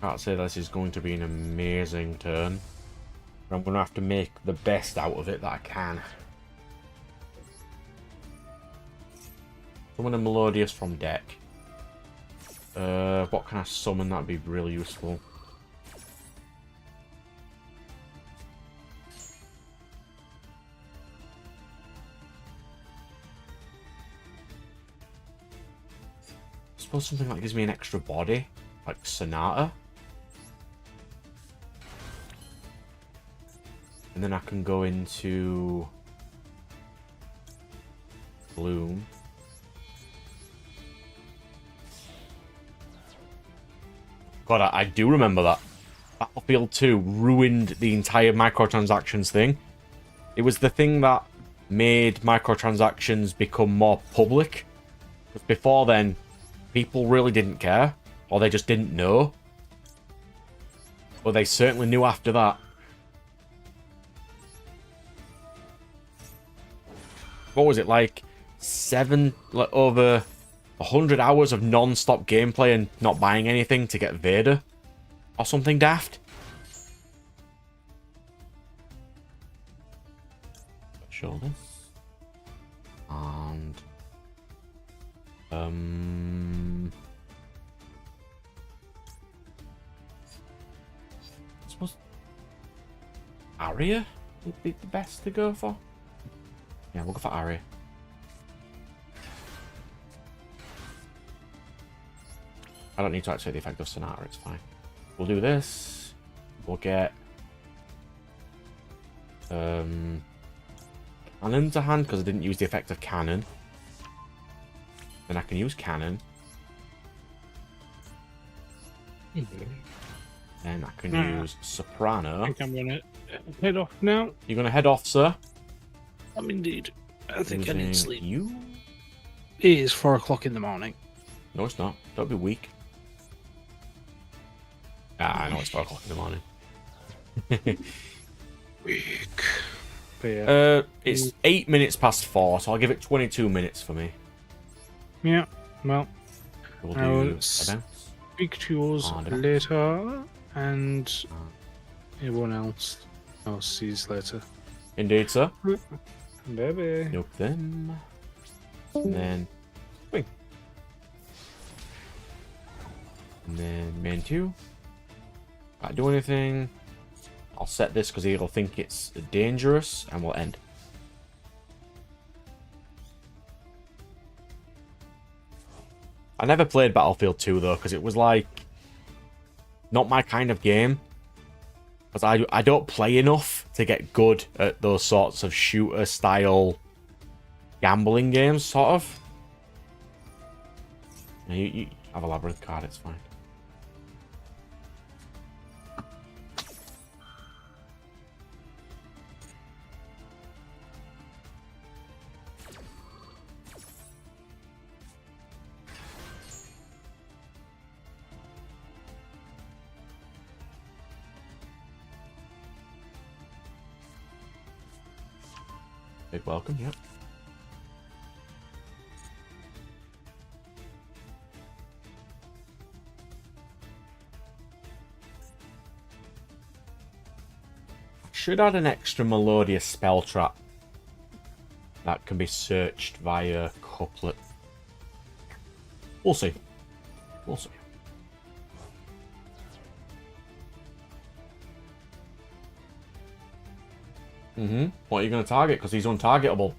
I'd say this is going to be an amazing turn. I'm going to have to make the best out of it that I can. Summon a Melodious from deck. What can I summon that'd be really useful? I suppose something that gives me an extra body, like Sonata. And then I can go into Bloom. God, I do remember that. Battlefield 2 ruined the entire microtransactions thing. It was the thing that made microtransactions become more public. Because before then, people really didn't care. Or they just didn't know. But they certainly knew after that. What was it, like over 100 hours of non-stop gameplay and not buying anything to get Vader? Or something daft? Shoulder. And... I suppose... Aria would be the best to go for? Yeah, we'll go for Aria. I don't need to activate the effect of Sonata, it's fine. We'll do this. We'll get... Cannon to hand, because I didn't use the effect of Cannon. Then I can use Cannon. Then I can use Soprano. I think I'm going to head off now. You're going to head off, sir? I'm indeed. I think I need sleep. You? It is 4 o'clock in the morning. No, it's not. Don't be weak. Ah, I know it's 4 o'clock in the morning. Weak. But yeah. It's 8 minutes past 4, so I'll give it 22 minutes for me. Yeah, well, We'll I will do speak to yours later, and everyone else I'll see you later. Indeed, sir. Baby. Nope them. And then swing. And then main 2. Can't do anything. I'll set this because he'll think it's dangerous, and we'll end. I never played Battlefield 2 though, because it was like not my kind of game. Because I don't play enough to get good at those sorts of shooter style gambling games, sort of. You have a labyrinth card, it's fine. Big welcome, yep. Should add an extra Melodious spell trap that can be searched via couplet. We'll see. We'll see. What are you going to target? Because he's untargetable.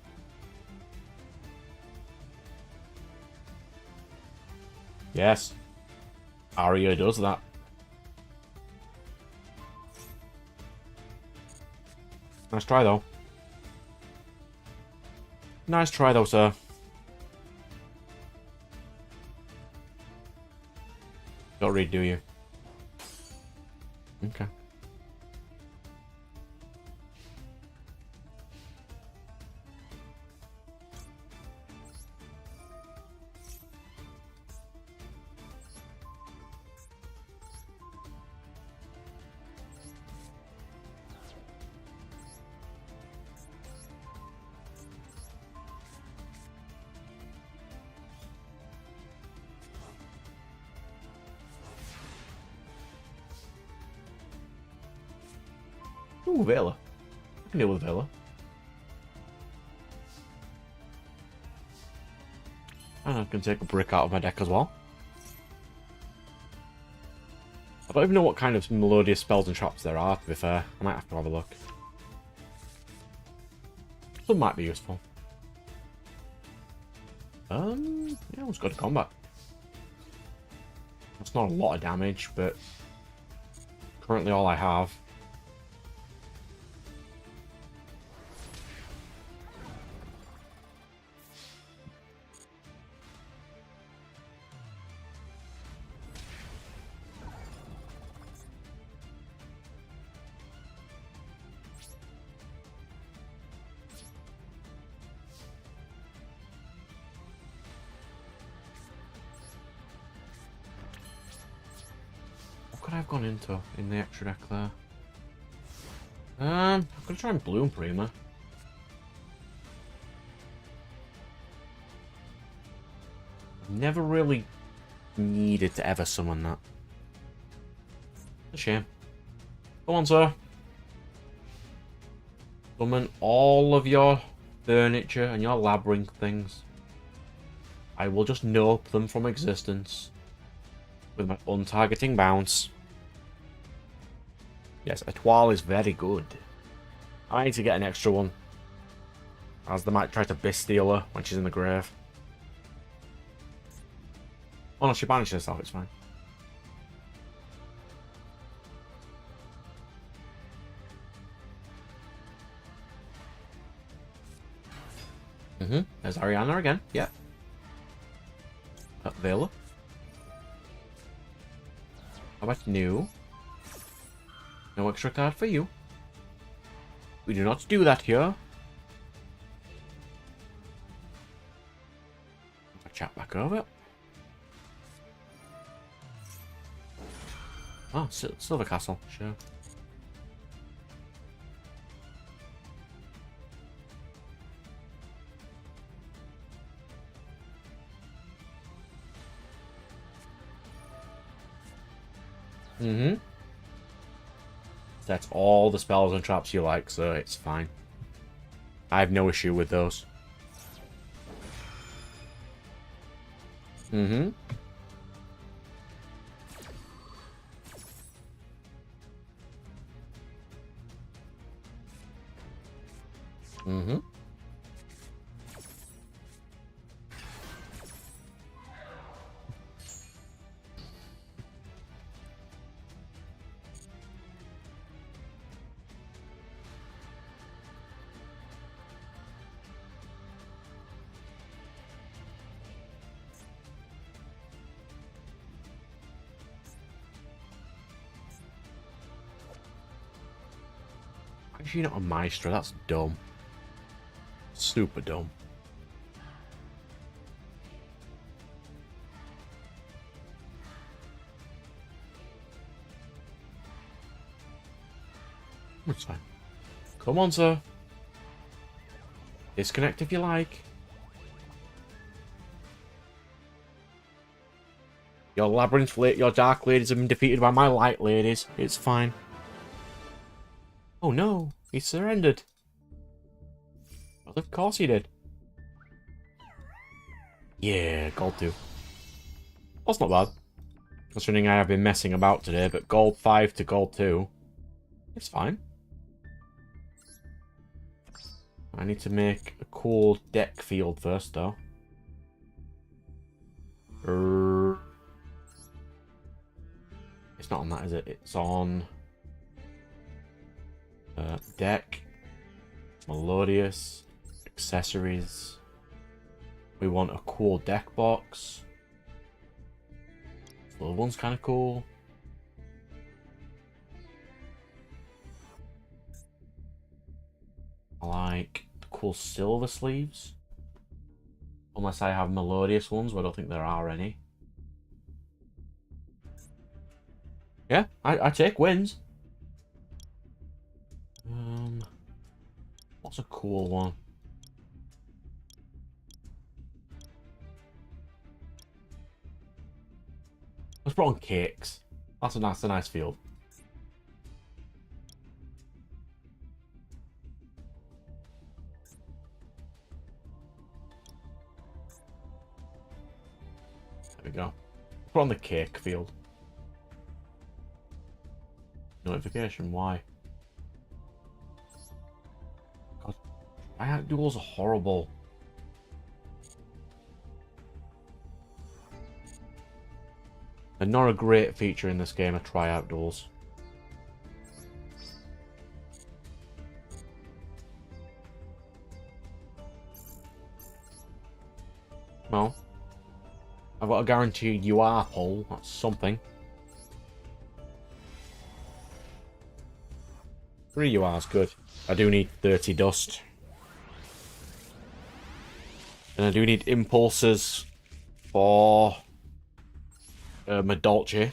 Yes. Aria does that. Nice try, though. Nice try, though, sir. Don't read, do you? Okay. Ooh, Vela. I can deal with Vela. And I can take a brick out of my deck as well. I don't even know what kind of melodious spells and traps there are, to be fair. I might have to have a look. Some might be useful. Yeah, let's go to combat. That's not a lot of damage, but currently all I have. What could I have gone into in the extra deck there? I'm gonna try and Bloom Prima. Never really needed to ever summon that. A shame. Come on, sir. Summon all of your furniture and your labyrinth things. I will just nope them from existence with my untargeting bounce. Yes, a toile is very good. I need to get an extra one, as they might try to Bestial her when she's in the grave. Oh no, she banished herself, it's fine. There's Ariana again, yeah. Vela. How about new? No extra card for you. We do not do that here. Chat back over. Oh, Silver Castle, sure. That's all the spells and traps you like, so it's fine. I have no issue with those. Mm-hmm. Actually, not a Maestro. That's dumb. Super dumb. It's fine. Come on, sir. Disconnect if you like. Your labyrinth, your dark ladies have been defeated by my light ladies. It's fine. Oh no, he surrendered. Well, of course he did. Yeah, gold 2. That's not bad. Considering I have been messing about today, but gold 5 to gold 2. It's fine. I need to make a cool deck field first, though. It's not on that, is it? It's on... deck. Melodious. Accessories. We want a cool deck box. The other one's kind of cool. I like the cool silver sleeves. Unless I have melodious ones, but I don't think there are any. Yeah, I take wins. What's a cool one? Let's put on cakes. That's a nice field. There we go. Put on the cake field. Notification, why? God, tryout duels are horrible. They're not a great feature in this game of tryout duels. Well, I've got a guaranteed UR pull. That's something. 3 UR's good. I do need 30 dust. And I do need impulses for Medolce.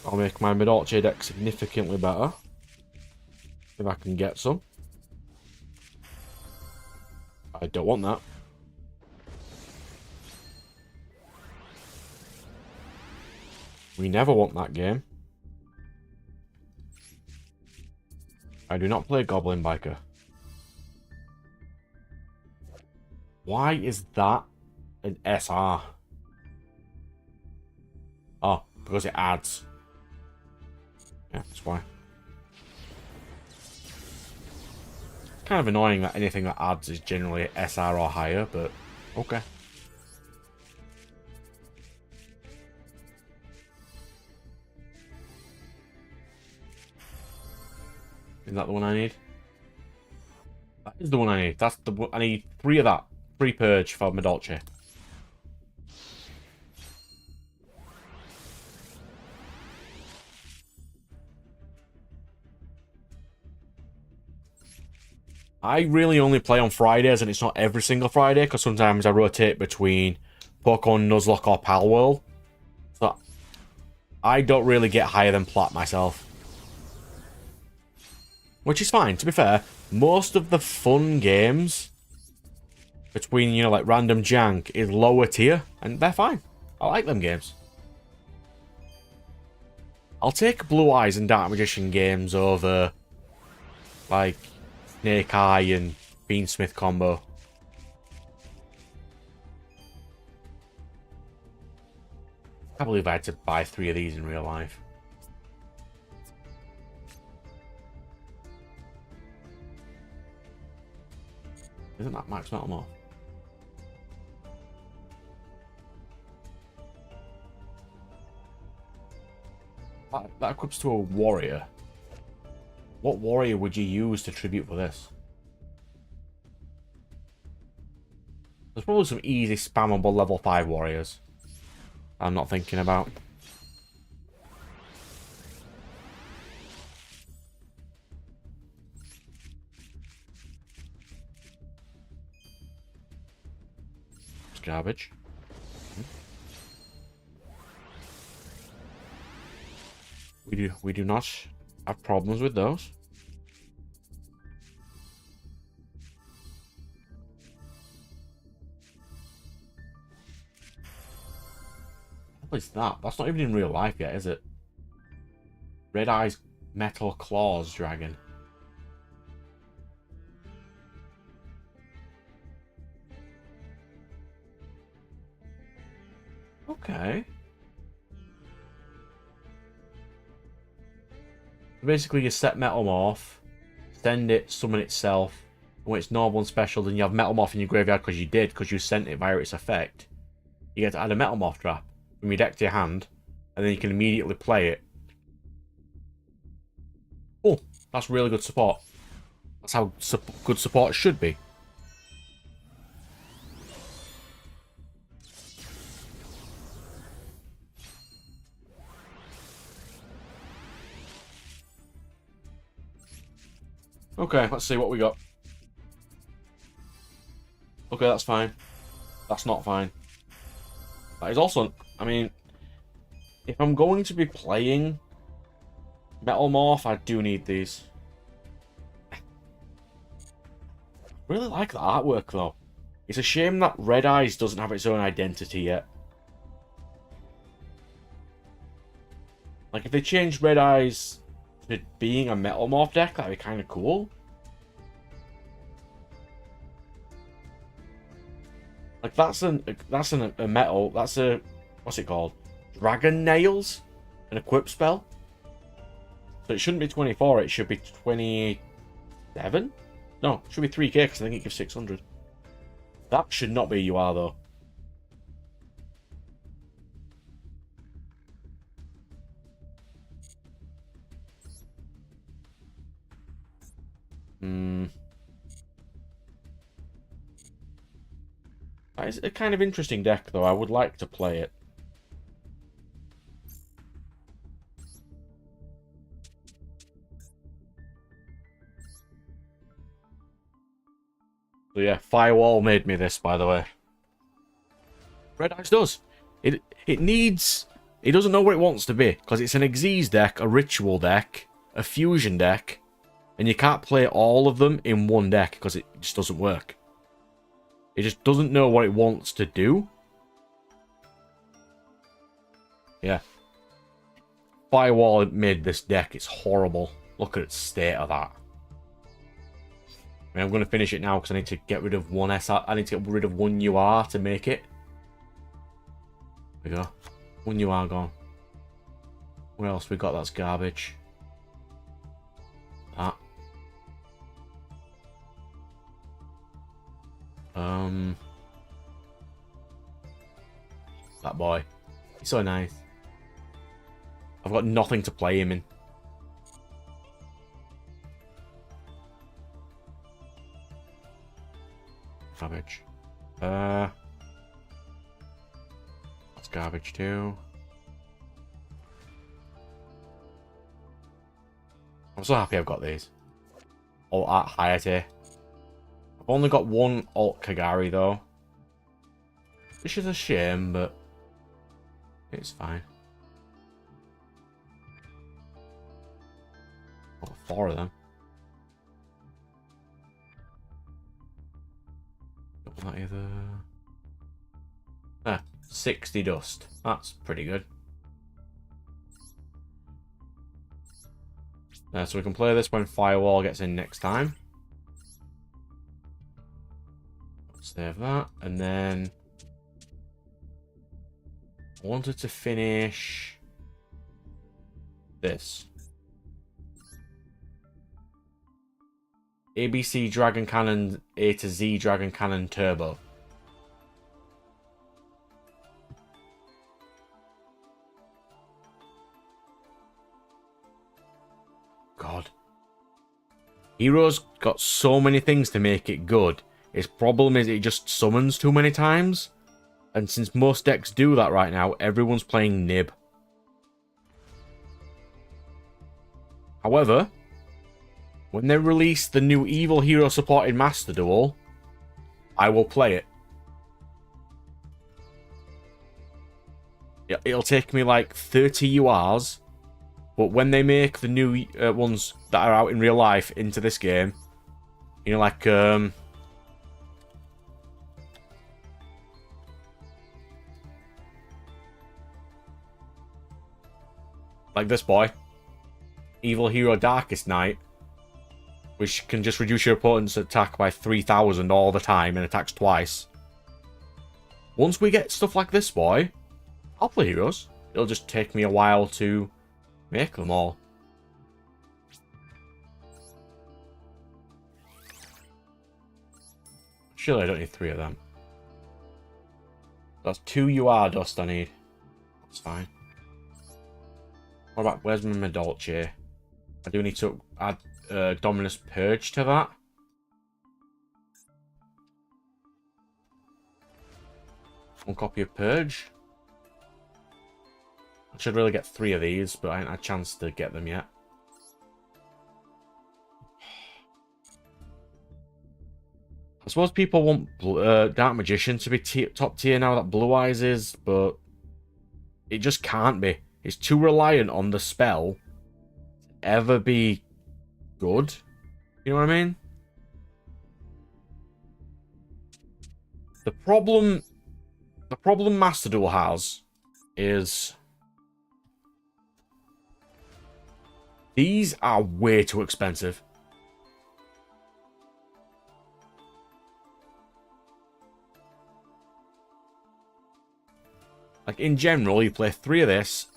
I'll make my Medolce deck significantly better. If I can get some. I don't want that. We never want that game. I do not play Goblin Biker. Why is that an SR? Oh, because it adds. Yeah, that's why. Kind of annoying that anything that adds is generally SR or higher, but okay. Is that the one I need? That is the one I need. That's the one. I need 3 of that. 3 purge for Medolce. I really only play on Fridays, and it's not every single Friday, because sometimes I rotate between Pokemon Nuzlocke or Palworld. So I don't really get higher than Plat myself. Which is fine, to be fair. Most of the fun games between, you know, like Random Jank is lower tier, and they're fine. I like them games. I'll take Blue Eyes and Dark Magician games over, like, Snake Eye and Beansmith combo. I can't believe I had to buy 3 of these in real life. Isn't that max metal more? That equips to a warrior. What warrior would you use to tribute for this? There's probably some easy spammable level 5 warriors I'm not thinking about. It's garbage. We do not have problems with those. What is that? That's not even in real life yet, is it? Red Eyes Metal Claws Dragon. Okay. Basically, you set Metalmorph, send it, summon itself. When it's normal and special, then you have Metalmorph in your graveyard because you did, because you sent it via its effect. You get to add a Metalmorph trap from your deck to your hand, and then you can immediately play it. Oh, that's really good support. That's how good support should be. Okay, let's see what we got. Okay, that's fine. That's not fine. That is also... I mean, if I'm going to be playing Metalmorph, I do need these. I really like the artwork, though. It's a shame that Red Eyes doesn't have its own identity yet. Like, if they changed Red Eyes to being a Metalmorph deck, that'd be kind of cool. Like, like a metal. That's a what's it called? Dragon nails, an equip spell. So it shouldn't be 24. It should be 27. No, it should be 3k because I think it gives 600. That should not be UR though. That is a kind of interesting deck though. I would like to play it. So yeah, Firewall made me this, by the way. Red Eyes does. It needs... It doesn't know what it wants to be, because it's an Xyz deck, a Ritual deck, a Fusion deck, and you can't play all of them in one deck, because it just doesn't work. It just doesn't know what it wants to do. Yeah. Firewall made this deck. It's horrible. Look at its state of that. I mean, I'm going to finish it now because I need to get rid of one SR. I need to get rid of one UR to make it. There we go. One UR gone. What else we got that's garbage? That. That boy. He's so nice. I've got nothing to play him in. Garbage. That's garbage too. I'm so happy I've got these. Alt at higher tier. I've only got one Alt Kagari though. Which is a shame, but it's fine. I've got 4 of them. Not either. 60 dust. That's pretty good. So we can play this when Firewall gets in next time. Save that. And then I wanted to finish this. ABC Dragon Cannon A to Z Dragon Cannon Turbo. God. Hero's got so many things to make it good. His problem is it just summons too many times. And since most decks do that right now, everyone's playing Nib. However, when they release the new Evil Hero supported Master Duel, I will play it. Yeah, it'll take me like 30 URs, but when they make the new ones that are out in real life into this game, you know, like this boy, Evil Hero Darkest Night, which can just reduce your opponent's attack by 3,000 all the time and attacks twice. Once we get stuff like this boy, I'll play heroes. It'll just take me a while to make them all. Surely I don't need 3 of them. That's 2 UR dust I need. That's fine. What about, where's my Dolce? I do need to add Dominus Purge to that. One copy of Purge. I should really get 3 of these, but I haven't had a chance to get them yet. I suppose people want Dark Magician to be top tier now that Blue Eyes is, but it just can't be. It's too reliant on the spell to ever be good. You know what I mean? The problem Master Duel has is these are way too expensive. Like, in general, you play 3 of this,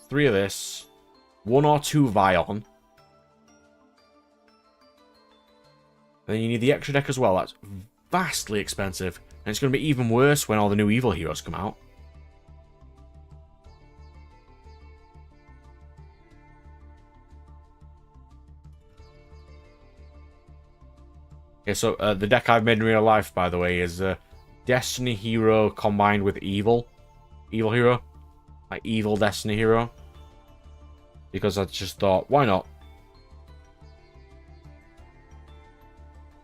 1 or 2 Zeion. And then you need the extra deck as well. That's vastly expensive. And it's going to be even worse when all the new evil heroes come out. Okay, so the deck I've made in real life, by the way, is Destiny Hero combined with Evil. Evil Hero. Like, Evil Destiny Hero. Because I just thought, why not?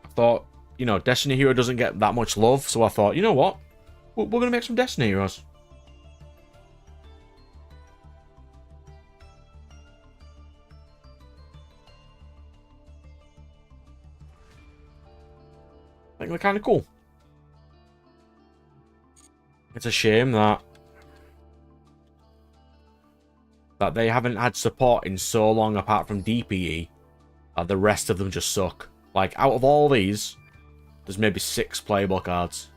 I thought, you know, Destiny Hero doesn't get that much love, so I thought, you know what? We're going to make some Destiny Heroes. I think they're kind of cool. It's a shame that they haven't had support in so long apart from DPE. The rest of them just suck. Like, out of all these, there's maybe 6 playable cards.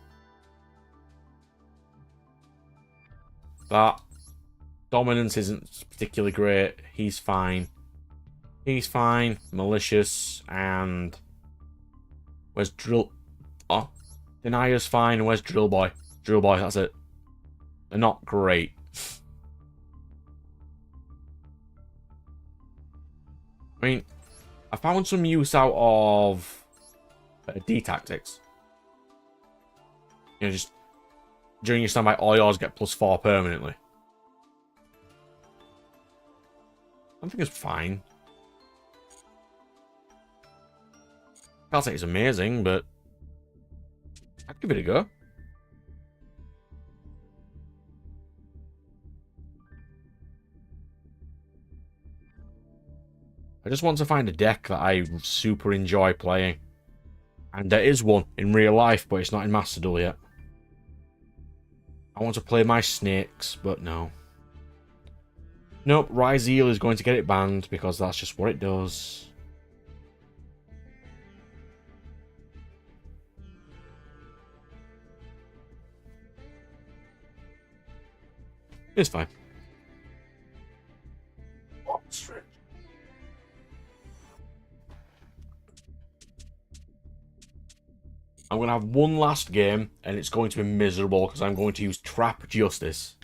That Dominance isn't particularly great. He's fine. He's fine. Malicious. And where's Drill? Oh, Denier's fine. Where's Drill Boy? Drill Boy, that's it. They're not great. I mean, I found some use out of D-Tactics. You know, just during your standby, all yours get +4 permanently. I think it's fine. I can't say it's amazing, but I'd give it a go. I just want to find a deck that I super enjoy playing. And there is one in real life, but it's not in Master Duel yet. I want to play my snakes, but no. Nope, Ryzeal is going to get it banned because that's just what it does. It's fine. Ostrich. I'm going to have one last game, and it's going to be miserable because I'm going to use Trap Justice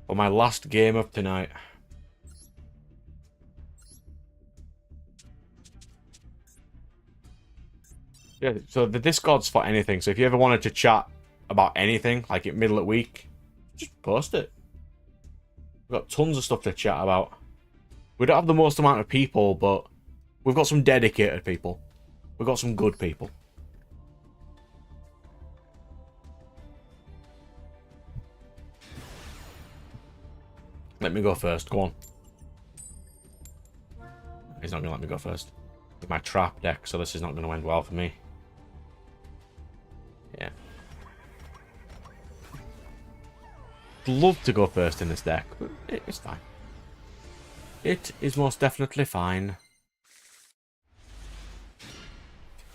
for my last game of tonight. Yeah, so the Discord's for anything, so if you ever wanted to chat about anything, like at middle of week, just post it. We've got tons of stuff to chat about. We don't have the most amount of people, but we've got some dedicated people. We've got some good people. Let me go first. Go on. He's not going to let me go first. With my trap deck, so this is not going to end well for me. Yeah. I'd love to go first in this deck, but it's fine. It is most definitely fine.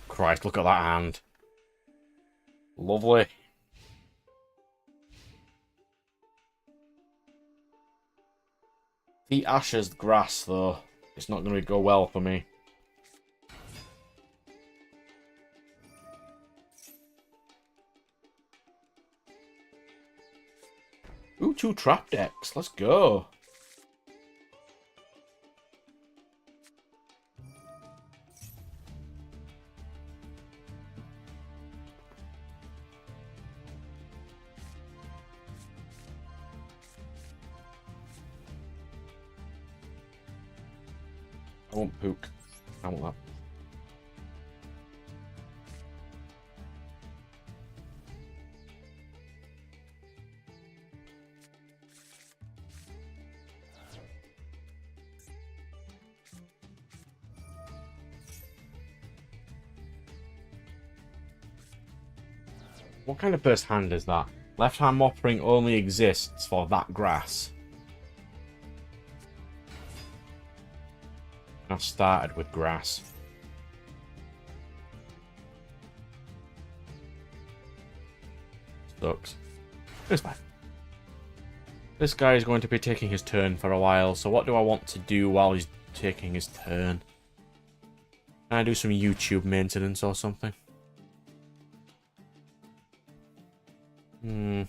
Christ, look at that hand. Lovely. The Ashes grass, though. It's not going to go well for me. Ooh, 2 trap decks. Let's go. I want Pook. I want that. What kind of first hand is that? Left hand Moppering only exists for that grass. I started with grass. Sucks. It's fine. This guy is going to be taking his turn for a while, so what do I want to do while he's taking his turn? Can I do some YouTube maintenance or something? Let's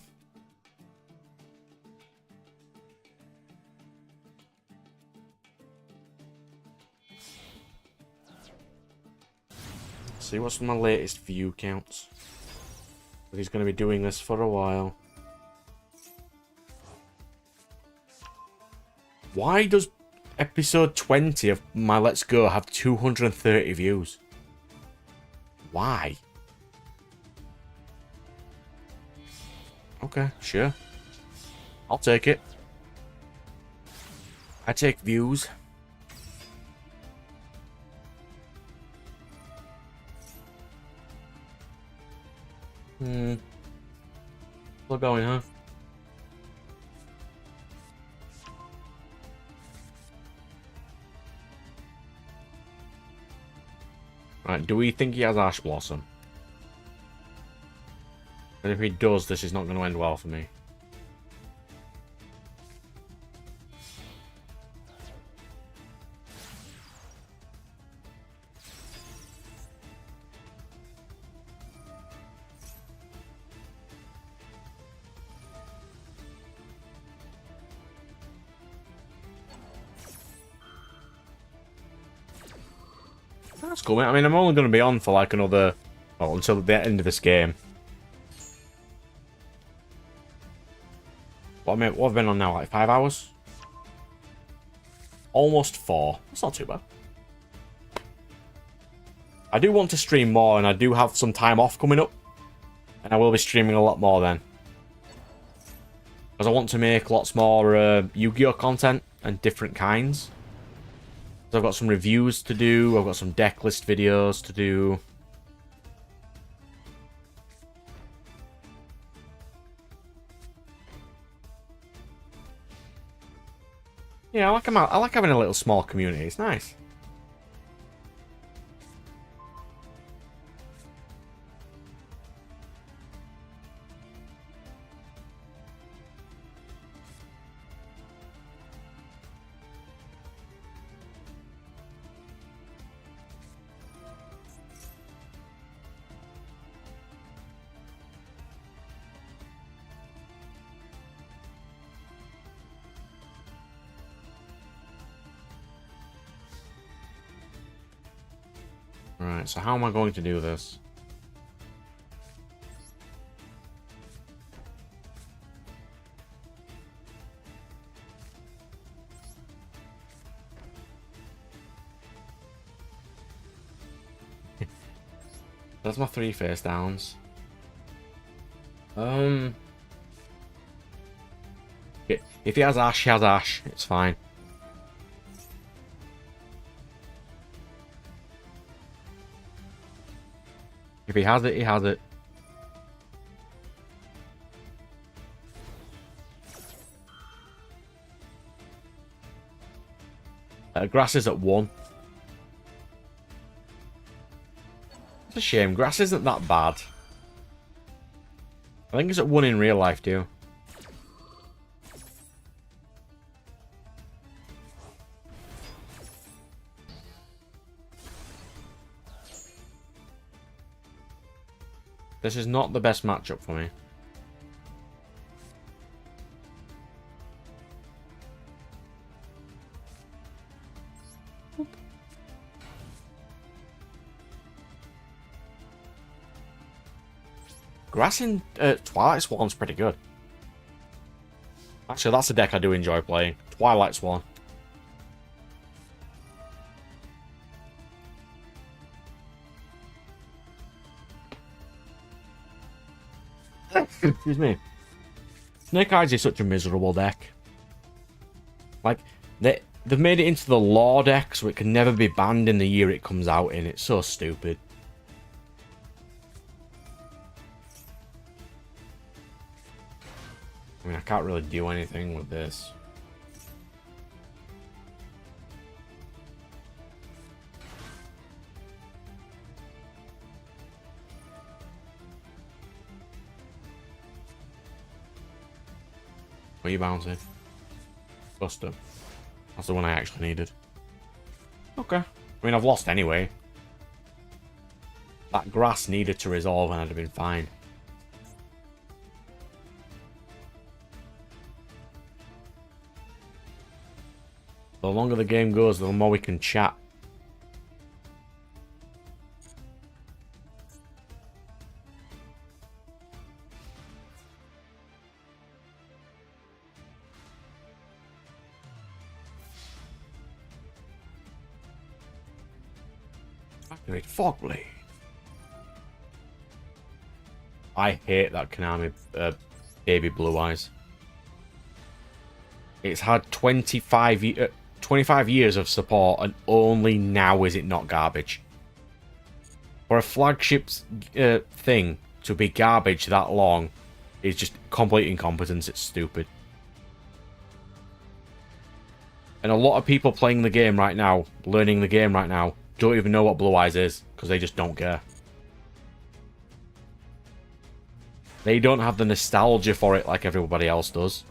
see what's my latest view counts. But he's going to be doing this for a while. Why does episode 20 of my Let's Go have 230 views? Why? Okay, sure. I'll take it. I take views. Still going, huh? Right, do we think he has Ash Blossom? And if he does, this is not going to end well for me. That's cool, mate. I mean, I'm only going to be on for like another... well, until the end of this game. What have I been on now? Like 5 hours? Almost 4. That's not too bad. I do want to stream more, and I do have some time off coming up. And I will be streaming a lot more then. Because I want to make lots more Yu-Gi-Oh! Content and different kinds. So I've got some reviews to do, I've got some deck list videos to do. Yeah, I like having a little small community, it's nice. Right, so how am I going to do this? That's my 3 face downs. If he has Ash, he has Ash. It's fine. If he has it, he has it. Grass is at 1. It's a shame. Grass isn't that bad. I think it's at 1 in real life, too. This is not the best matchup for me. Grass in Twilight Swan's pretty good. Actually, that's a deck I do enjoy playing. Twilight Swan. Excuse me. Snake Eyes is such a miserable deck. Like, they've made it into the lore deck so it can never be banned in the year it comes out in. It's so stupid. I mean, I can't really do anything with this. Where are you bouncing? Custom. That's the one I actually needed. Okay. I mean, I've lost anyway. That grass needed to resolve and I'd have been fine. The longer the game goes, the more we can chat. Activate Fog Blade. I hate that Konami Baby Blue Eyes. It's had 25 years of support, and only now is it not garbage. For a flagship thing to be garbage that long is just complete incompetence. It's stupid. And a lot of people playing the game right now, learning the game right now, don't even know what Blue Eyes is, because they just don't care. They don't have the nostalgia for it like everybody else does.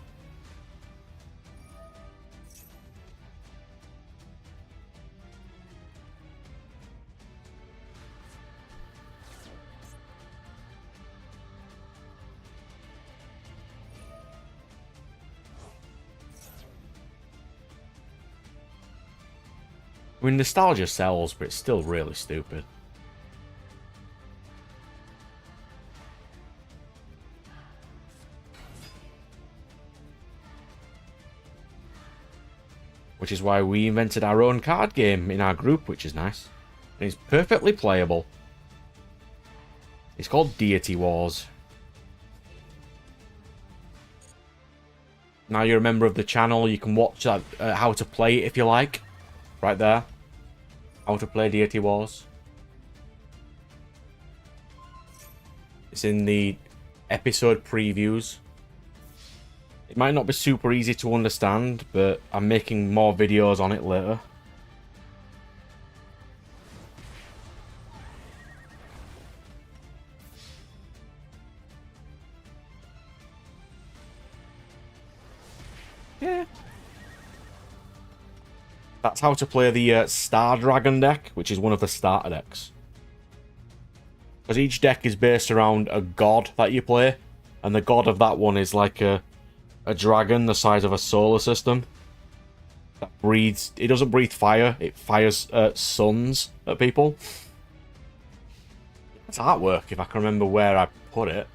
I mean, nostalgia sells, but it's still really stupid. Which is why we invented our own card game in our group, which is nice. And it's perfectly playable. It's called Deity Wars. Now you're a member of the channel, you can watch that, how to play it if you like. Right there. How to play Deity Wars. It's in the episode previews. It might not be super easy to understand, but I'm making more videos on it later. Yeah. That's how to play the Star Dragon deck, which is one of the starter decks. Because each deck is based around a god that you play, and the god of that one is like a dragon the size of a solar system. That breathes... It doesn't breathe fire, it fires suns at people. It's artwork, if I can remember where I put it.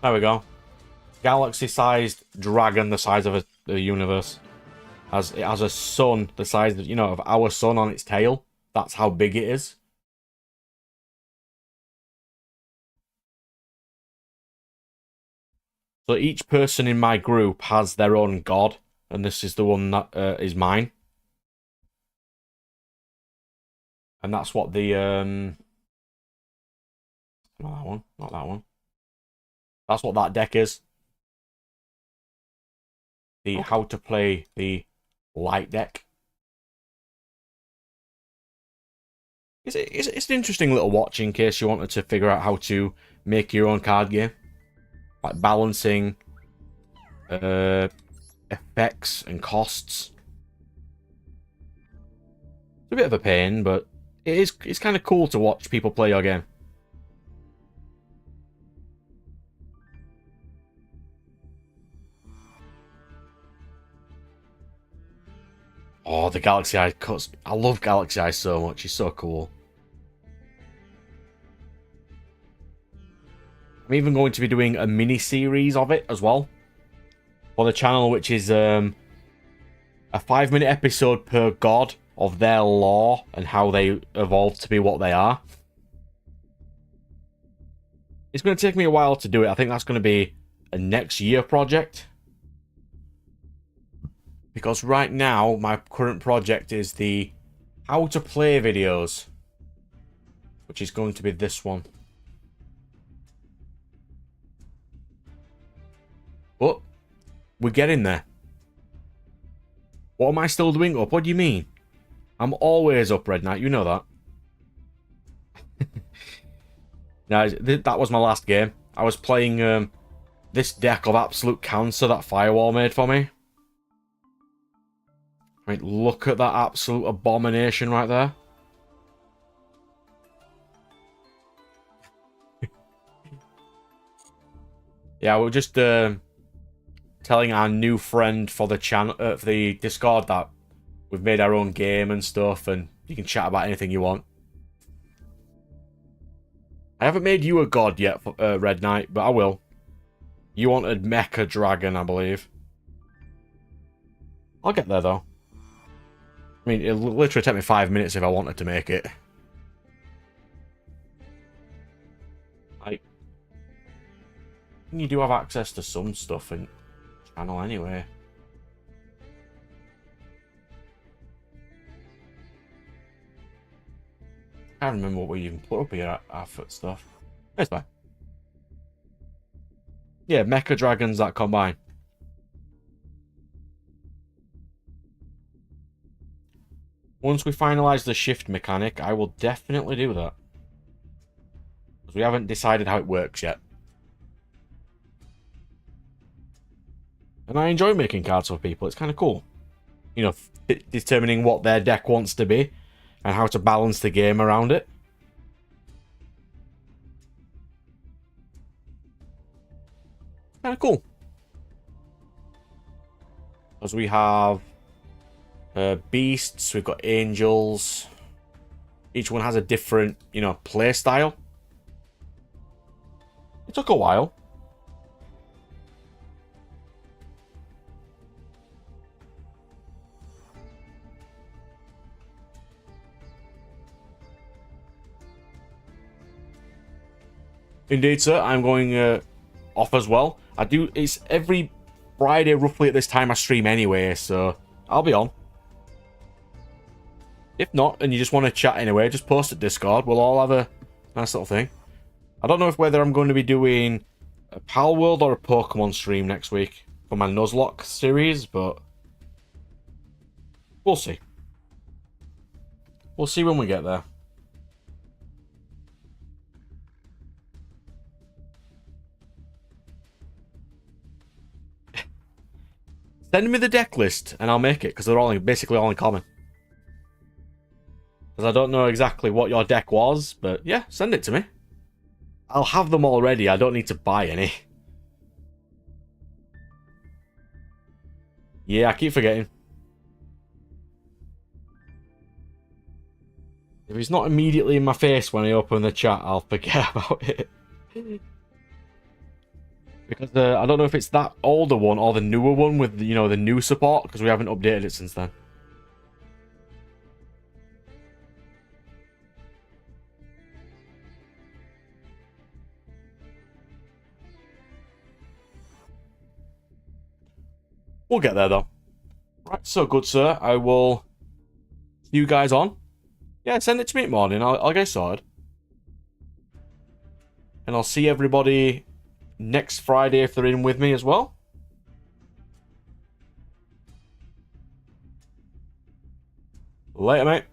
There we go. Galaxy-sized dragon the size of the universe. It has a sun the size of, of our sun on its tail. That's how big it is. So each person in my group has their own god, and this is the one that is mine. And that's what the not that one, not that one. That's what that deck is. The how to play the light deck. It's an interesting little watch in case you wanted to figure out how to make your own card game. Like balancing effects and costs. It's a bit of a pain, but it's kind of cool to watch people play your game. Oh, the Galaxy Eye cuts. I love Galaxy Eye so much. He's so cool. I'm even going to be doing a mini-series of it as well. For the channel, which is a 5-minute episode per god of their lore and how they evolved to be what they are. It's going to take me a while to do it. I think that's going to be a next year project. Because right now, my current project is the how to play videos. Which is going to be this one. But we're getting there. What am I still doing up? What do you mean? I'm always up, Red Knight. You know that. Now, that was my last game. I was playing this deck of absolute cancer that Firewall made for me. Right, look at that absolute abomination right there. Yeah, we're just telling our new friend for the channel, for the Discord, that we've made our own game and stuff, and you can chat about anything you want. I haven't made you a god yet, Red Knight, but I will. You wanted Mecha Dragon, I believe. I'll get there, though. I mean, it'll literally take me 5 minutes if I wanted to make it. You do have access to some stuff in channel anyway. I can't remember what we even put up here, our foot stuff. It's fine. Yeah, Mecha Dragons that combine. Once we finalize the shift mechanic, I will definitely do that. Because we haven't decided how it works yet. And I enjoy making cards for people. It's kind of cool. You know, determining what their deck wants to be and how to balance the game around it. Kind of cool. Because we have beasts, we've got angels. Each one has a different, you know, play style. It took a while. Indeed, sir. I'm going off as well. It's every Friday roughly at this time I stream anyway, so I'll be on. If not, and you just want to chat anyway, just post at Discord. We'll all have a nice little thing. I don't know whether I'm going to be doing a Pal World or a Pokemon stream next week for my Nuzlocke series, but we'll see. We'll see when we get there. Send me the deck list and I'll make it, because they're all basically all in common. Because I don't know exactly what your deck was, but yeah, send it to me. I'll have them already, I don't need to buy any. Yeah, I keep forgetting. If it's not immediately in my face when I open the chat, I'll forget about it. Because I don't know if it's that older one or the newer one with, you know, the new support, because we haven't updated it since then. We'll get there, though. Right, so good, sir. I will see you guys on. Yeah, send it to me in the morning. I'll get sorted. And I'll see everybody next Friday if they're in with me as well. Later, mate.